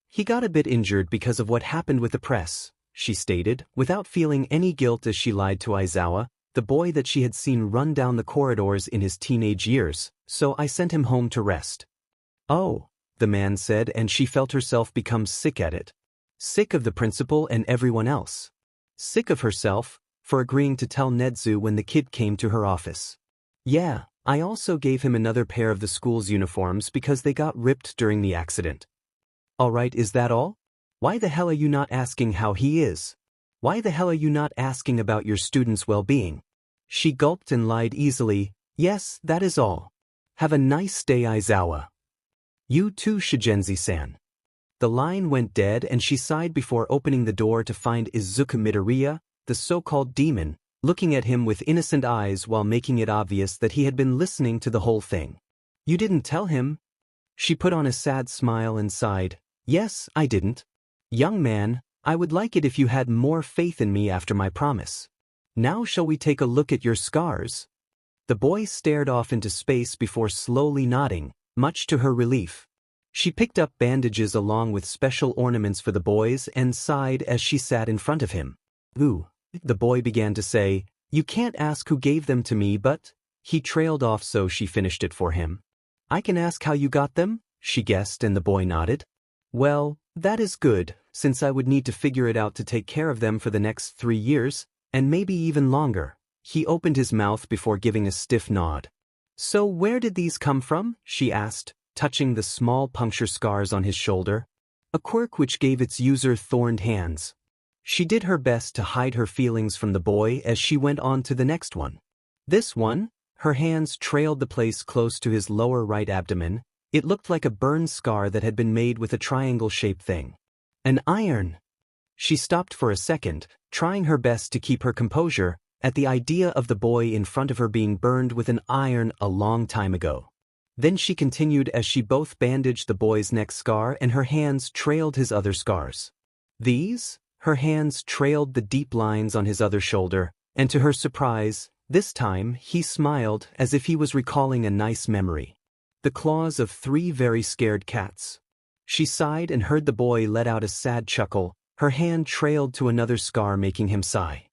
S1: He got a bit injured because of what happened with the press, she stated, without feeling any guilt as she lied to Aizawa, the boy that she had seen run down the corridors in his teenage years, so I sent him home to rest. Oh, the man said, and she felt herself become sick at it. Sick of the principal and everyone else. Sick of herself for agreeing to tell Nedzu when the kid came to her office. Yeah, I also gave him another pair of the school's uniforms because they got ripped during the accident. Alright, is that all? Why the hell are you not asking how he is? Why the hell are you not asking about your student's well-being? She gulped and lied easily. Yes, that is all. Have a nice day, Aizawa. You too, Shigenzi-san. The line went dead and she sighed before opening the door to find Izuku Midoriya, the so-called demon, looking at him with innocent eyes while making it obvious that he had been listening to the whole thing. You didn't tell him? She put on a sad smile and sighed. Yes, I didn't. Young man, I would like it if you had more faith in me after my promise. Now shall we take a look at your scars? The boy stared off into space before slowly nodding, much to her relief. She picked up bandages along with special ornaments for the boys and sighed as she sat in front of him. Ooh, the boy began to say, you can't ask who gave them to me, but... He trailed off, so she finished it for him. I can ask how you got them? She guessed, and the boy nodded. Well, that is good, since I would need to figure it out to take care of them for the next 3 years, and maybe even longer. He opened his mouth before giving a stiff nod. So where did these come from? She asked, touching the small puncture scars on his shoulder. A quirk which gave its user thorned hands. She did her best to hide her feelings from the boy as she went on to the next one. This one? Her hands trailed the place close to his lower right abdomen. It looked like a burn scar that had been made with a triangle-shaped thing. An iron! She stopped for a second, trying her best to keep her composure, at the idea of the boy in front of her being burned with an iron a long time ago. Then she continued as she both bandaged the boy's neck scar and her hands trailed his other scars. These? Her hands trailed the deep lines on his other shoulder, and to her surprise, this time he smiled as if he was recalling a nice memory. The claws of 3 very scared cats. She sighed and heard the boy let out a sad chuckle. Her hand trailed to another scar, making him sigh.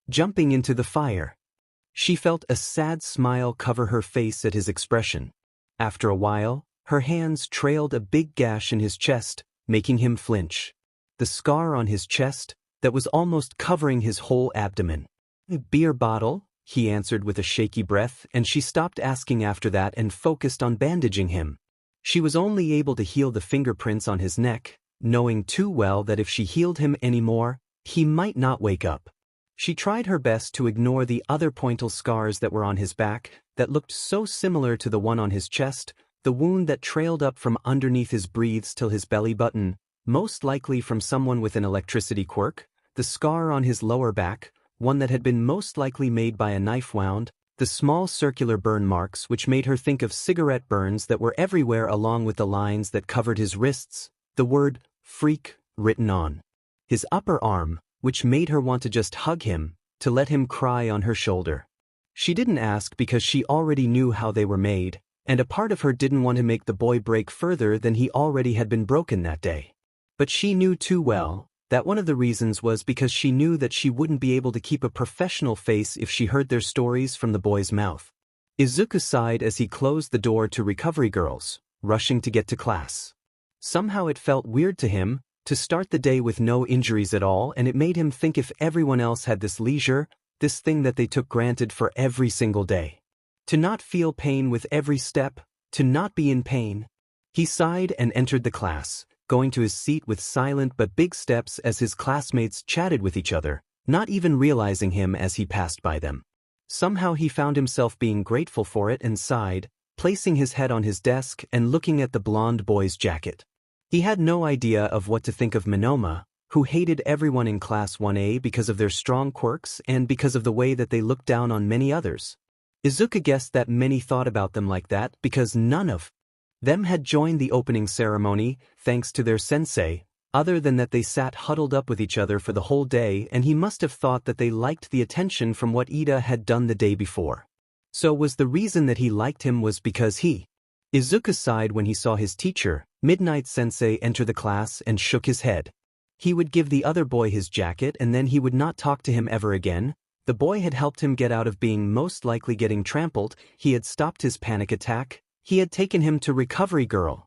S1: Jumping into the fire. She felt a sad smile cover her face at his expression. After a while, her hands trailed a big gash in his chest, making him flinch. The scar on his chest, that was almost covering his whole abdomen. A beer bottle? He answered with a shaky breath, and she stopped asking after that and focused on bandaging him. She was only able to heal the fingerprints on his neck, knowing too well that if she healed him anymore, he might not wake up. She tried her best to ignore the other pointal scars that were on his back, that looked so similar to the one on his chest, the wound that trailed up from underneath his breaths till his belly button, most likely from someone with an electricity quirk, the scar on his lower back, one that had been most likely made by a knife wound, the small circular burn marks which made her think of cigarette burns that were everywhere along with the lines that covered his wrists, the word freak written on his upper arm, which made her want to just hug him, to let him cry on her shoulder. She didn't ask because she already knew how they were made, and a part of her didn't want to make the boy break further than he already had been broken that day. But she knew too well that one of the reasons was because she knew that she wouldn't be able to keep a professional face if she heard their stories from the boy's mouth. Izuku sighed as he closed the door to recovery girls, rushing to get to class. Somehow it felt weird to him to start the day with no injuries at all, and it made him think if everyone else had this leisure, this thing that they took granted for every single day. To not feel pain with every step, to not be in pain. He sighed and entered the class, going to his seat with silent but big steps as his classmates chatted with each other, not even realizing him as he passed by them. Somehow he found himself being grateful for it and sighed, placing his head on his desk and looking at the blonde boy's jacket. He had no idea of what to think of Monoma, who hated everyone in Class 1A because of their strong quirks and because of the way that they looked down on many others. Izuku guessed that many thought about them like that because none of them had joined the opening ceremony, thanks to their sensei, Other than that, they sat huddled up with each other for the whole day, and he must have thought that they liked the attention from what Ida had done the day before. So was the reason that he liked him was because he... Izuku sighed when he saw his teacher, Midnight Sensei, enter the class and shook his head. He would give the other boy his jacket and then he would not talk to him ever again. The boy had helped him get out of being most likely getting trampled, he had stopped his panic attack, he had taken him to Recovery Girl.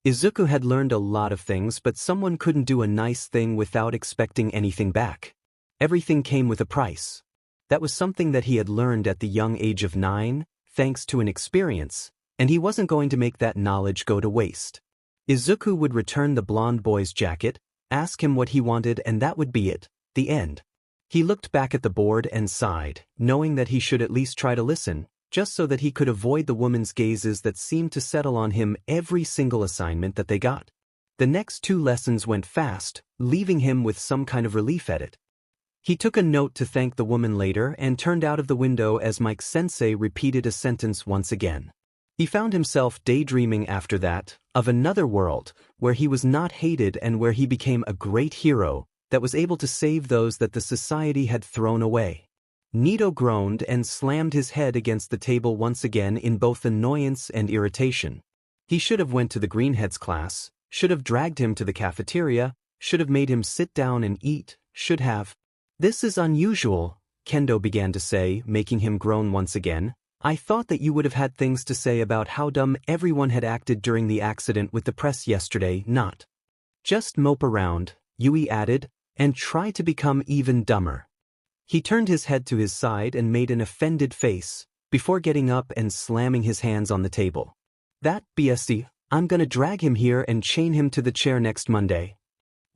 S1: Izuku had learned a lot of things, but someone couldn't do a nice thing without expecting anything back. Everything came with a price. That was something that he had learned at the young age of 9, thanks to an experience, and he wasn't going to make that knowledge go to waste. Izuku would return the blonde boy's jacket, ask him what he wanted, and that would be it, the end. He looked back at the board and sighed, knowing that he should at least try to listen, just so that he could avoid the woman's gazes that seemed to settle on him every single assignment that they got. The next 2 lessons went fast, leaving him with some kind of relief at it. He took a note to thank the woman later and turned out of the window as Mike Sensei repeated a sentence once again. He found himself daydreaming after that, of another world, where he was not hated and where he became a great hero that was able to save those that the society had thrown away. Nito groaned and slammed his head against the table once again in both annoyance and irritation. He should have went to the Greenheads class, should have dragged him to the cafeteria, should have made him sit down and eat, should have. This is unusual, Kendo began to say, making him groan once again. I thought that you would have had things to say about how dumb everyone had acted during the accident with the press yesterday, not just mope around, Yui added, and try to become even dumber. He turned his head to his side and made an offended face, before getting up and slamming his hands on the table. That BSC, I'm gonna drag him here and chain him to the chair next Monday.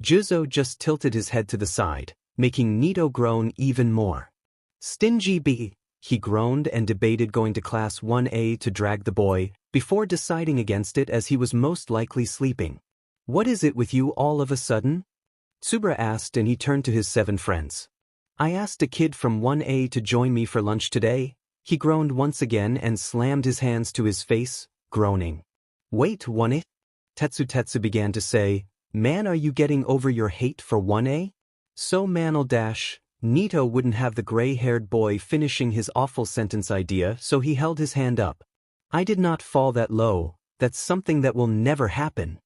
S1: Juzo just tilted his head to the side, making Nito groan even more. Stingy B, he groaned and debated going to class 1A to drag the boy, before deciding against it as he was most likely sleeping. What is it with you all of a sudden? Tsubura asked, and he turned to his 7 friends. I asked a kid from 1A to join me for lunch today. He groaned once again and slammed his hands to his face, groaning. Wait, 1A? Tetsu began to say, man, are you getting over your hate for 1A? So man'll dash. Nito wouldn't have the gray-haired boy finishing his awful sentence idea, so he held his hand up. I did not fall that low, that's something that will never happen.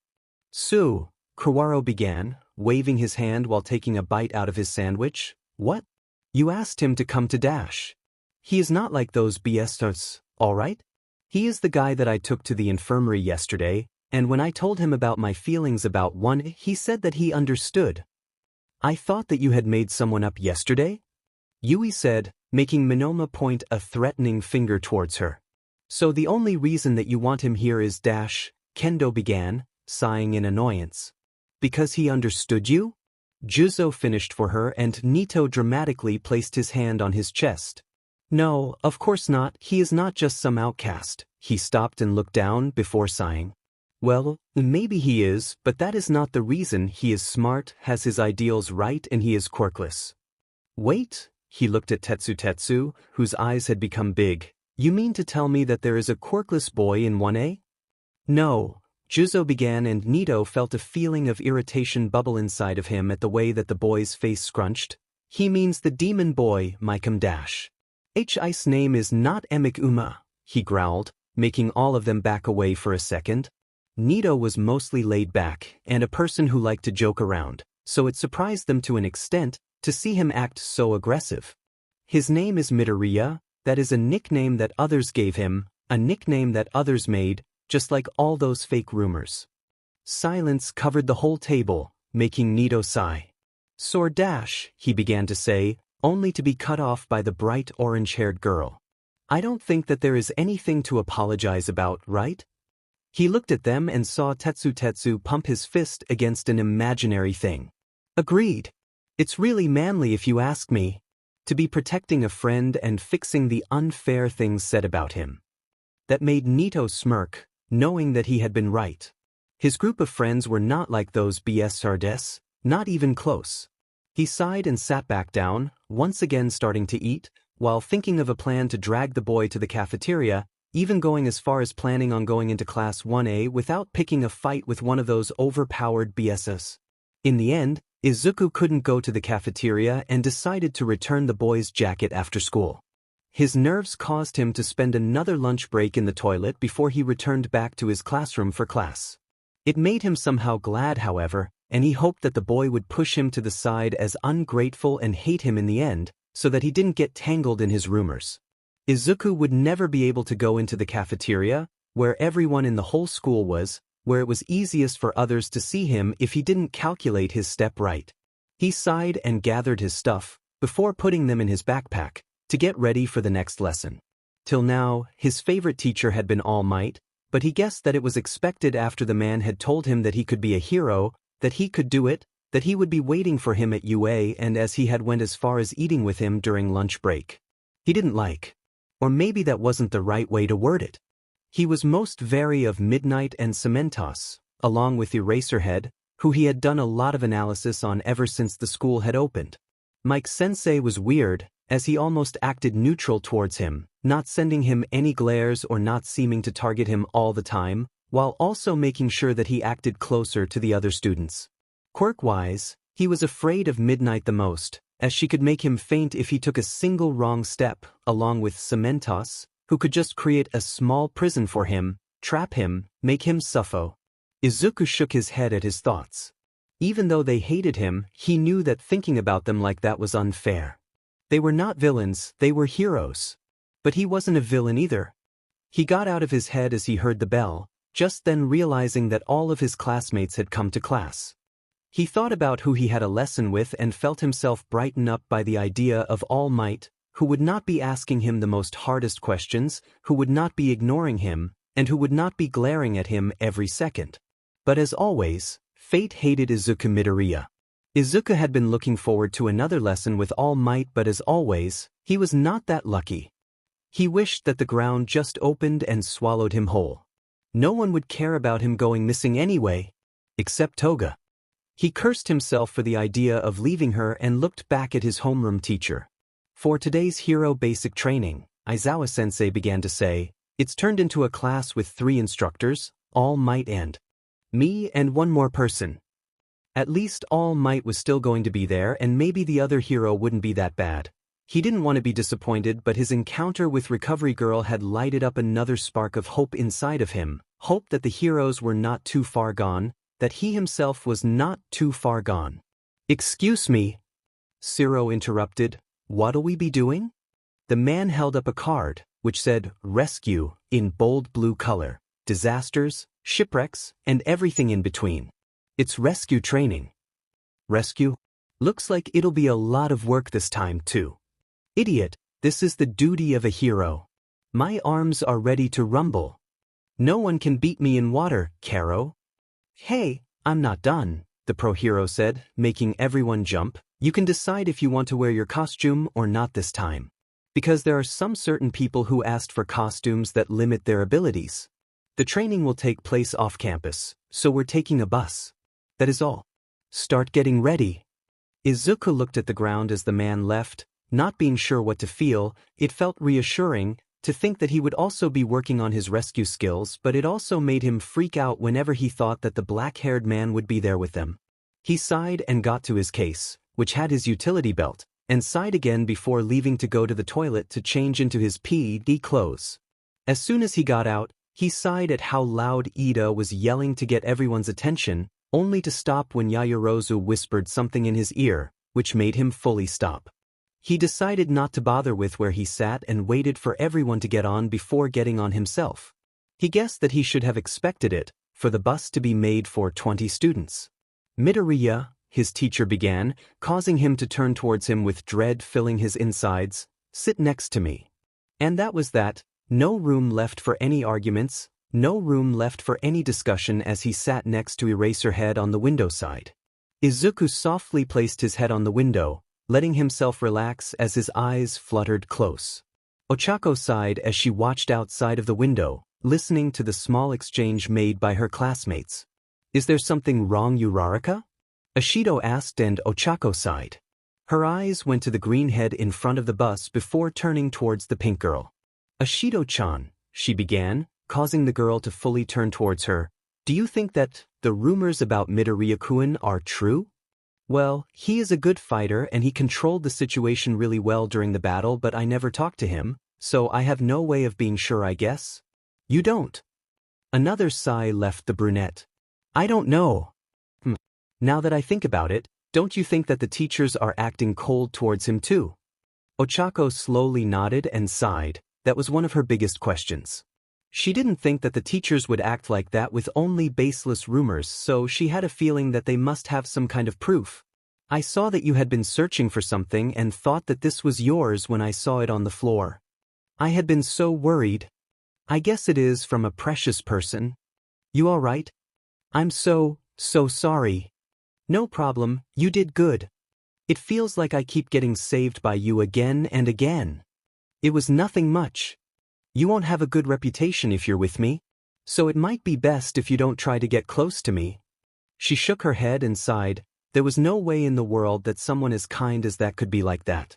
S1: Sue, Kawaro began, waving his hand while taking a bite out of his sandwich. What? You asked him to come to Dash. He is not like those BSers, all right? He is the guy that I took to the infirmary yesterday, and when I told him about my feelings about 1, he said that he understood. I thought that you had made someone up yesterday? Yui said, making Minoma point a threatening finger towards her. So the only reason that you want him here is Dash, Kendo began, sighing in annoyance. Because he understood you? Juzo finished for her and Nito dramatically placed his hand on his chest. No, of course not, he is not just some outcast. He stopped and looked down before sighing. Well, maybe he is, but that is not the reason. He is smart, has his ideals right, and he is quirkless. Wait, he looked at Tetsu, whose eyes had become big. You mean to tell me that there is a quirkless boy in 1A? No, Juzo began, and Nito felt a feeling of irritation bubble inside of him at the way that the boy's face scrunched. He means the demon boy, Mikem Dash. His name is not Emik Uma, he growled, making all of them back away for a second. Nito was mostly laid back and a person who liked to joke around, so it surprised them to an extent to see him act so aggressive. His name is Midoriya, that is a nickname that others gave him, a nickname that others made, just like all those fake rumors. Silence covered the whole table, making Nito sigh. Sword Dash, he began to say, only to be cut off by the bright orange-haired girl. I don't think that there is anything to apologize about, right? He looked at them and saw Tetsu pump his fist against an imaginary thing. Agreed. It's really manly if you ask me. To be protecting a friend and fixing the unfair things said about him. That made Nito smirk, knowing that he had been right. His group of friends were not like those BSRDs, not even close. He sighed and sat back down, once again starting to eat, while thinking of a plan to drag the boy to the cafeteria, even going as far as planning on going into class 1A without picking a fight with one of those overpowered BSs. In the end, Izuku couldn't go to the cafeteria and decided to return the boy's jacket after school. His nerves caused him to spend another lunch break in the toilet before he returned back to his classroom for class. It made him somehow glad, however, and he hoped that the boy would push him to the side as ungrateful and hate him in the end, so that he didn't get tangled in his rumors. Izuku would never be able to go into the cafeteria, where everyone in the whole school was, where it was easiest for others to see him if he didn't calculate his step right. He sighed and gathered his stuff, before putting them in his backpack, to get ready for the next lesson. Till now, his favorite teacher had been All Might, but he guessed that it was expected after the man had told him that he could be a hero, that he could do it, that he would be waiting for him at UA, and as he had went as far as eating with him during lunch break. He didn't like. Or maybe that wasn't the right way to word it. He was most wary of Midnight and Cementos, along with Eraserhead, who he had done a lot of analysis on ever since the school had opened. Mike Sensei was weird, as he almost acted neutral towards him, not sending him any glares or not seeming to target him all the time, while also making sure that he acted closer to the other students. Quirk-wise, he was afraid of Midnight the most, as she could make him faint if he took a single wrong step, along with Cementos, who could just create a small prison for him, trap him, make him suffer. Izuku shook his head at his thoughts. Even though they hated him, he knew that thinking about them like that was unfair. They were not villains, they were heroes. But he wasn't a villain either. He got out of his head as he heard the bell, just then realizing that all of his classmates had come to class. He thought about who he had a lesson with and felt himself brighten up by the idea of All Might, who would not be asking him the most hardest questions, who would not be ignoring him, and who would not be glaring at him every second. But as always, fate hated Izuku Midoriya. Izuku had been looking forward to another lesson with All Might, but as always, he was not that lucky. He wished that the ground just opened and swallowed him whole. No one would care about him going missing anyway, except Toga. He cursed himself for the idea of leaving her and looked back at his homeroom teacher. For today's hero basic training, Aizawa-sensei began to say, it's turned into a class with 3 instructors, All Might and me and one more person. At least All Might was still going to be there, and maybe the other hero wouldn't be that bad. He didn't want to be disappointed, but his encounter with Recovery Girl had lighted up another spark of hope inside of him, hope that the heroes were not too far gone, that he himself was not too far gone. Excuse me, Siro interrupted. What'll we be doing? The man held up a card, which said, Rescue, in bold blue color, disasters, shipwrecks, and everything in between. It's rescue training. Rescue? Looks like it'll be a lot of work this time too. Idiot, this is the duty of a hero. My arms are ready to rumble. No one can beat me in water, Karo. Hey, I'm not done, the pro hero said, making everyone jump. You can decide if you want to wear your costume or not this time. Because there are some certain people who asked for costumes that limit their abilities. The training will take place off campus, so we're taking a bus. That is all. Start getting ready. Izuku looked at the ground as the man left, not being sure what to feel. It felt reassuring to think that he would also be working on his rescue skills, but it also made him freak out whenever he thought that the black-haired man would be there with them. He sighed and got to his case, which had his utility belt, and sighed again before leaving to go to the toilet to change into his PD clothes. As soon as he got out, he sighed at how loud Ida was yelling to get everyone's attention, only to stop when Yaoyorozu whispered something in his ear, which made him fully stop. He decided not to bother with where he sat and waited for everyone to get on before getting on himself. He guessed that he should have expected it, for the bus to be made for 20 students. Midoriya, his teacher began, causing him to turn towards him with dread filling his insides. Sit next to me. And that was that. No room left for any arguments, no room left for any discussion as he sat next to Eraserhead on the window side. Izuku softly placed his head on the window, letting himself relax as his eyes fluttered close. Ochako sighed as she watched outside of the window, listening to the small exchange made by her classmates. Is there something wrong, Uraraka? Ashido asked, and Ochako sighed. Her eyes went to the green head in front of the bus before turning towards the pink girl. Ashido-chan, she began, causing the girl to fully turn towards her. Do you think that the rumors about Midoriya-kun are true? Well, he is a good fighter and he controlled the situation really well during the battle, but I never talked to him, so I have no way of being sure, I guess. You don't. Another sigh left the brunette. I don't know. Now that I think about it, don't you think that the teachers are acting cold towards him too? Ochako slowly nodded and sighed. That was one of her biggest questions. She didn't think that the teachers would act like that with only baseless rumors, so she had a feeling that they must have some kind of proof. I saw that you had been searching for something and thought that this was yours when I saw it on the floor. I had been so worried. I guess it is from a precious person. You all right? I'm so sorry. No problem, you did good. It feels like I keep getting saved by you again and again. It was nothing much. You won't have a good reputation if you're with me, so it might be best if you don't try to get close to me. She shook her head and sighed. There was no way in the world that someone as kind as that could be like that.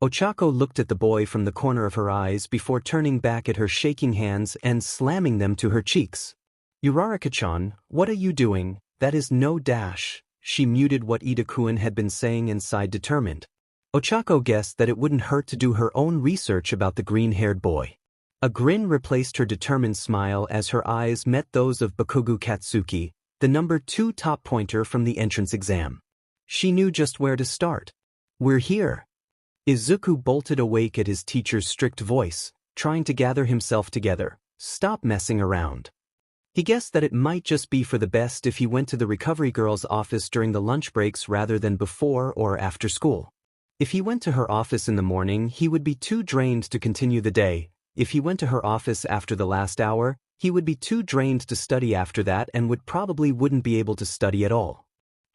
S1: Ochako looked at the boy from the corner of her eyes before turning back at her, shaking hands and slamming them to her cheeks. Uraraka-chan, what are you doing? That is no dash. She muted what Ida-kun had been saying and sighed determined. Ochako guessed that it wouldn't hurt to do her own research about the green-haired boy. A grin replaced her determined smile as her eyes met those of Bakugo Katsuki, the number 2 top pointer from the entrance exam. She knew just where to start. We're here. Izuku bolted awake at his teacher's strict voice, trying to gather himself together. Stop messing around. He guessed that it might just be for the best if he went to the recovery girl's office during the lunch breaks rather than before or after school. If he went to her office in the morning, he would be too drained to continue the day. If he went to her office after the last hour, he would be too drained to study after that and wouldn't be able to study at all.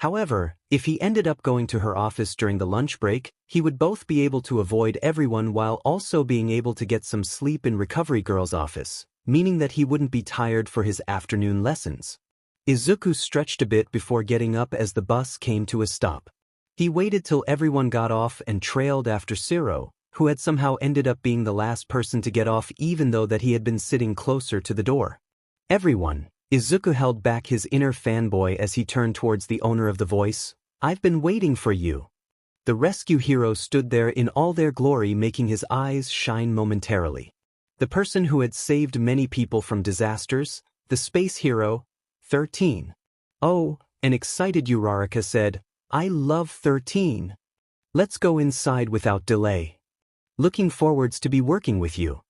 S1: However, if he ended up going to her office during the lunch break, he would both be able to avoid everyone while also being able to get some sleep in recovery girl's office, meaning that he wouldn't be tired for his afternoon lessons. Izuku stretched a bit before getting up as the bus came to a stop. He waited till everyone got off and trailed after Siro, who had somehow ended up being the last person to get off even though that he had been sitting closer to the door. Everyone. Izuku held back his inner fanboy as he turned towards the owner of the voice. I've been waiting for you. The rescue hero stood there in all their glory, making his eyes shine momentarily. The person who had saved many people from disasters, the space hero, 13. Oh, an excited Uraraka said, I love 13. Let's go inside without delay. Looking forwards to be working with you.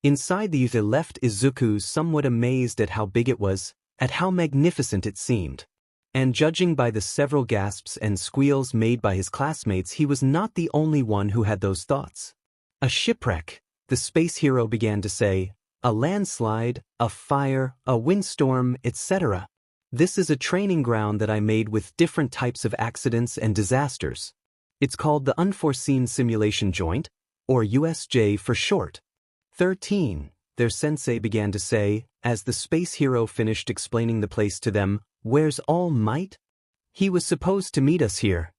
S1: Inside the youth left Izuku somewhat amazed at how big it was, at how magnificent it seemed. And judging by the several gasps and squeals made by his classmates, he was not the only one who had those thoughts. A shipwreck, the space hero began to say, a landslide, a fire, a windstorm, etc. This is a training ground that I made with different types of accidents and disasters. It's called the Unforeseen Simulation Joint, or USJ for short. 13, their sensei began to say, as the space hero finished explaining the place to them. Where's All Might? He was supposed to meet us here.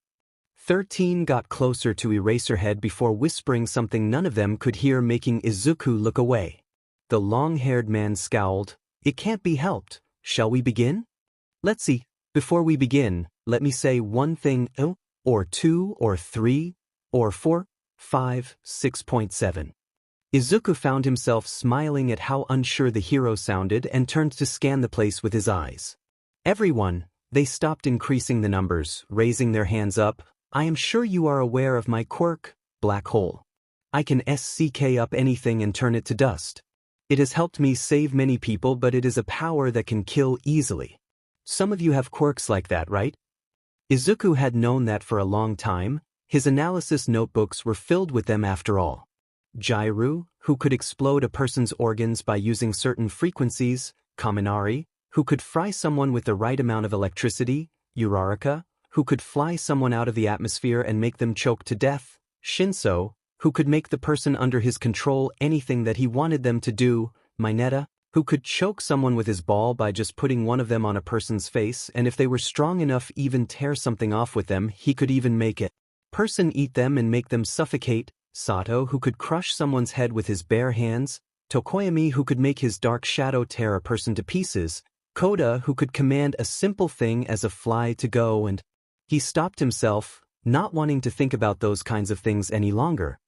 S1: 13 got closer to Eraserhead before whispering something none of them could hear, making Izuku look away. The long-haired man scowled. It can't be helped. Shall we begin? Let's see. Before we begin, let me say one thing, or 2, or 3, or 4, 5, 6.7. Izuku found himself smiling at how unsure the hero sounded and turned to scan the place with his eyes. Everyone, they stopped increasing the numbers, raising their hands up. I am sure you are aware of my quirk, black hole. I can SCK up anything and turn it to dust. It has helped me save many people, but it is a power that can kill easily. Some of you have quirks like that, right? Izuku had known that for a long time. His analysis notebooks were filled with them after all. Jairu, who could explode a person's organs by using certain frequencies, Kaminari, who could fry someone with the right amount of electricity, Uraraka, who could fly someone out of the atmosphere and make them choke to death, Shinso, who could make the person under his control anything that he wanted them to do, Mineta, who could choke someone with his ball by just putting one of them on a person's face, and if they were strong enough even tear something off with them, he could even make it person eat them and make them suffocate, Sato, who could crush someone's head with his bare hands, Tokoyami, who could make his dark shadow tear a person to pieces, Koda, who could command a simple thing as a fly to go, and He stopped himself, not wanting to think about those kinds of things any longer.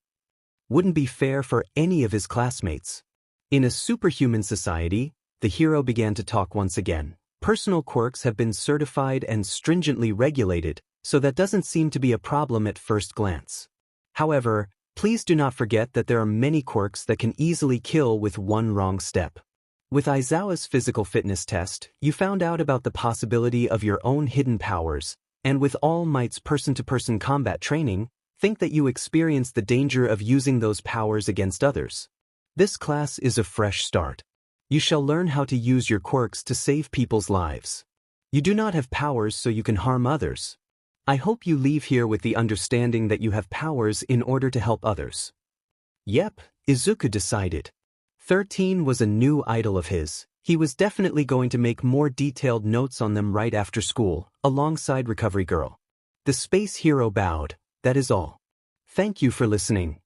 S1: Wouldn't be fair for any of his classmates. In a superhuman society, the hero began to talk once again. Personal quirks have been certified and stringently regulated, so that doesn't seem to be a problem at first glance. However, please do not forget that there are many quirks that can easily kill with one wrong step. With Aizawa's physical fitness test, you found out about the possibility of your own hidden powers, and with All Might's person-to-person combat training, think that you experience the danger of using those powers against others. This class is a fresh start. You shall learn how to use your quirks to save people's lives. You do not have powers so you can harm others. I hope you leave here with the understanding that you have powers in order to help others. Yep, Izuku decided. 13 was a new idol of his. He was definitely going to make more detailed notes on them right after school, alongside Recovery Girl. The space hero bowed. That is all. Thank you for listening.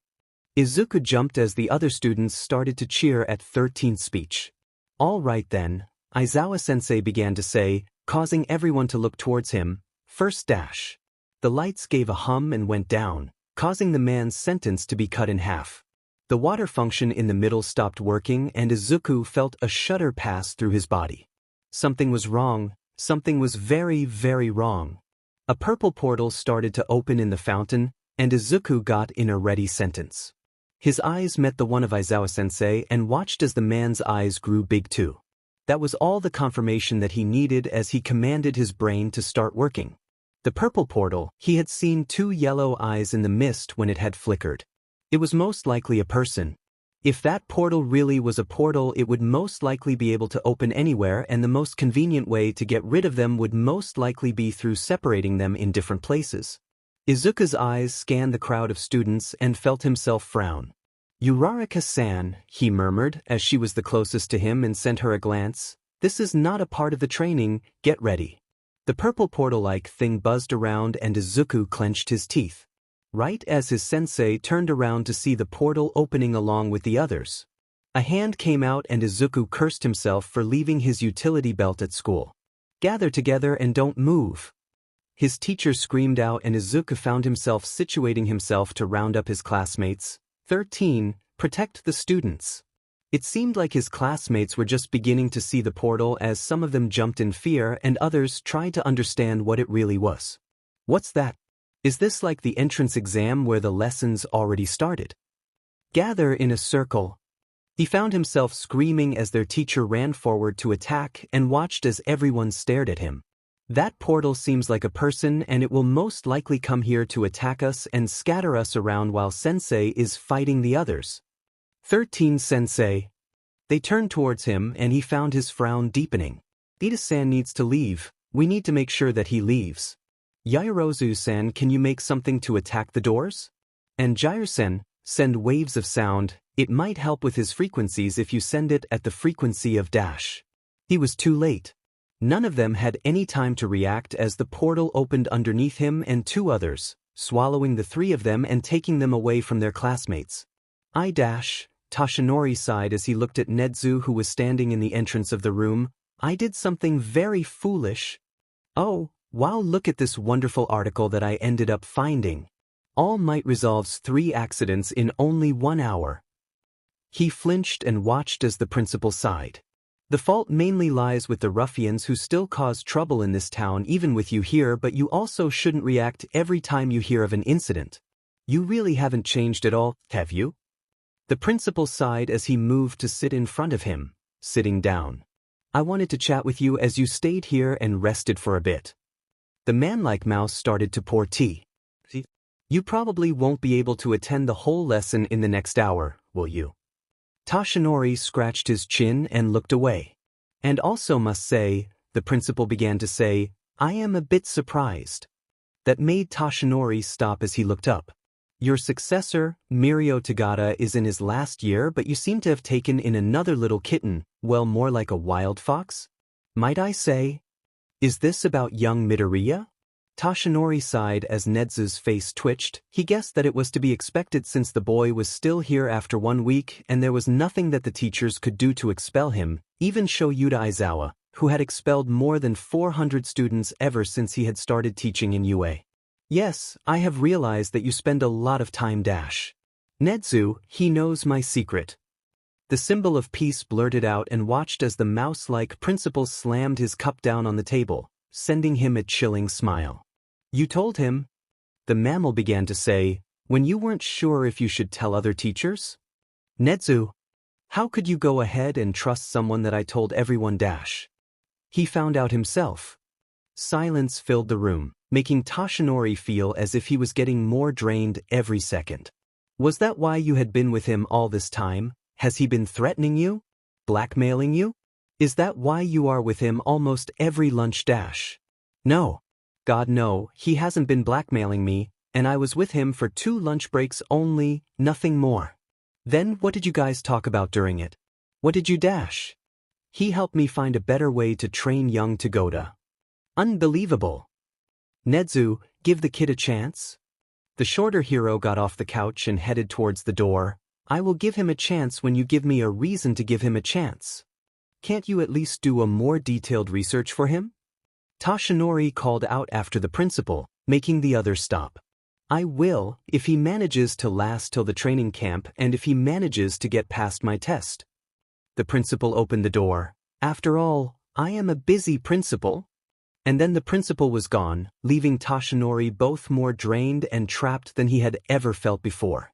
S1: Izuku jumped as the other students started to cheer at 13's speech. All right then, Aizawa-sensei began to say, causing everyone to look towards him. First dash. The lights gave a hum and went down, causing the man's sentence to be cut in half. The water function in the middle stopped working and Izuku felt a shudder pass through his body. Something was wrong, something was very, very wrong. A purple portal started to open in the fountain, and Izuku got in a ready sentence. His eyes met the one of Aizawa-sensei and watched as the man's eyes grew big too. That was all the confirmation that he needed as he commanded his brain to start working. The purple portal, he had seen two yellow eyes in the mist when it had flickered. It was most likely a person. If that portal really was a portal, it would most likely be able to open anywhere, and the most convenient way to get rid of them would most likely be through separating them in different places. Izuku's eyes scanned the crowd of students and felt himself frown. Uraraka-san, he murmured as she was the closest to him and sent her a glance. This is not a part of the training, get ready. The purple portal-like thing buzzed around and Izuku clenched his teeth. Right as his sensei turned around to see the portal opening along with the others. A hand came out and Izuku cursed himself for leaving his utility belt at school. Gather together and don't move. His teacher screamed out and Izuku found himself situating himself to round up his classmates. 13. Protect the students. It seemed like his classmates were just beginning to see the portal as some of them jumped in fear and others tried to understand what it really was. What's that? Is this like the entrance exam where the lessons already started? Gather in a circle. He found himself screaming as their teacher ran forward to attack and watched as everyone stared at him. That portal seems like a person and it will most likely come here to attack us and scatter us around while Sensei is fighting the others. 13 Sensei. They turned towards him and he found his frown deepening. Ida-san needs to leave. We need to make sure that he leaves. Yaoyorozu-san, can you make something to attack the doors? And Jair-sen, send waves of sound. It might help with his frequencies if you send it at the frequency of dash. He was too late. None of them had any time to react as the portal opened underneath him and two others, swallowing the three of them and taking them away from their classmates. Toshinori sighed as he looked at Nedzu who was standing in the entrance of the room. I did something very foolish. Oh, wow, look at this wonderful article that I ended up finding. All Might resolves 3 accidents in only 1 hour. He flinched and watched as the principal sighed. The fault mainly lies with the ruffians who still cause trouble in this town even with you here, but you also shouldn't react every time you hear of an incident. You really haven't changed at all, have you? The principal sighed as he moved to sit in front of him, sitting down. I wanted to chat with you as you stayed here and rested for a bit. The man-like mouse started to pour tea. You probably won't be able to attend the whole lesson in the next hour, will you? Toshinori scratched his chin and looked away. And also must say, the principal began to say, I am a bit surprised. That made Toshinori stop as he looked up. Your successor, Mirio Tagata, is in his last year, but you seem to have taken in another little kitten, well, more like a wild fox? Might I say? Is this about young Midoriya? Toshinori sighed as Nedzu's face twitched. He guessed that it was to be expected since the boy was still here after 1 week and there was nothing that the teachers could do to expel him. Even Shoyuta Aizawa, who had expelled more than 400 students ever since he had started teaching in UA. Yes, I have realized that you spend a lot of time dash. Nedzu, he knows my secret. The symbol of peace blurted out and watched as the mouse-like principal slammed his cup down on the table, sending him a chilling smile. You told him? The mammal began to say, when you weren't sure if you should tell other teachers? Nedzu, how could you go ahead and trust someone that I told everyone dash? He found out himself. Silence filled the room, making Toshinori feel as if he was getting more drained every second. Was that why you had been with him all this time? Has he been threatening you? Blackmailing you? Is that why you are with him almost every lunch dash? No. God no, he hasn't been blackmailing me, and I was with him for 2 lunch breaks only, nothing more. Then what did you guys talk about during it? What did you dash? He helped me find a better way to train young Togoda. Unbelievable. Nedzu, give the kid a chance? The shorter hero got off the couch and headed towards the door. I will give him a chance when you give me a reason to give him a chance. Can't you at least do a more detailed research for him? Toshinori called out after the principal, making the others stop. I will, if he manages to last till the training camp and if he manages to get past my test. The principal opened the door. After all, I am a busy principal. And then the principal was gone, leaving Toshinori both more drained and trapped than he had ever felt before.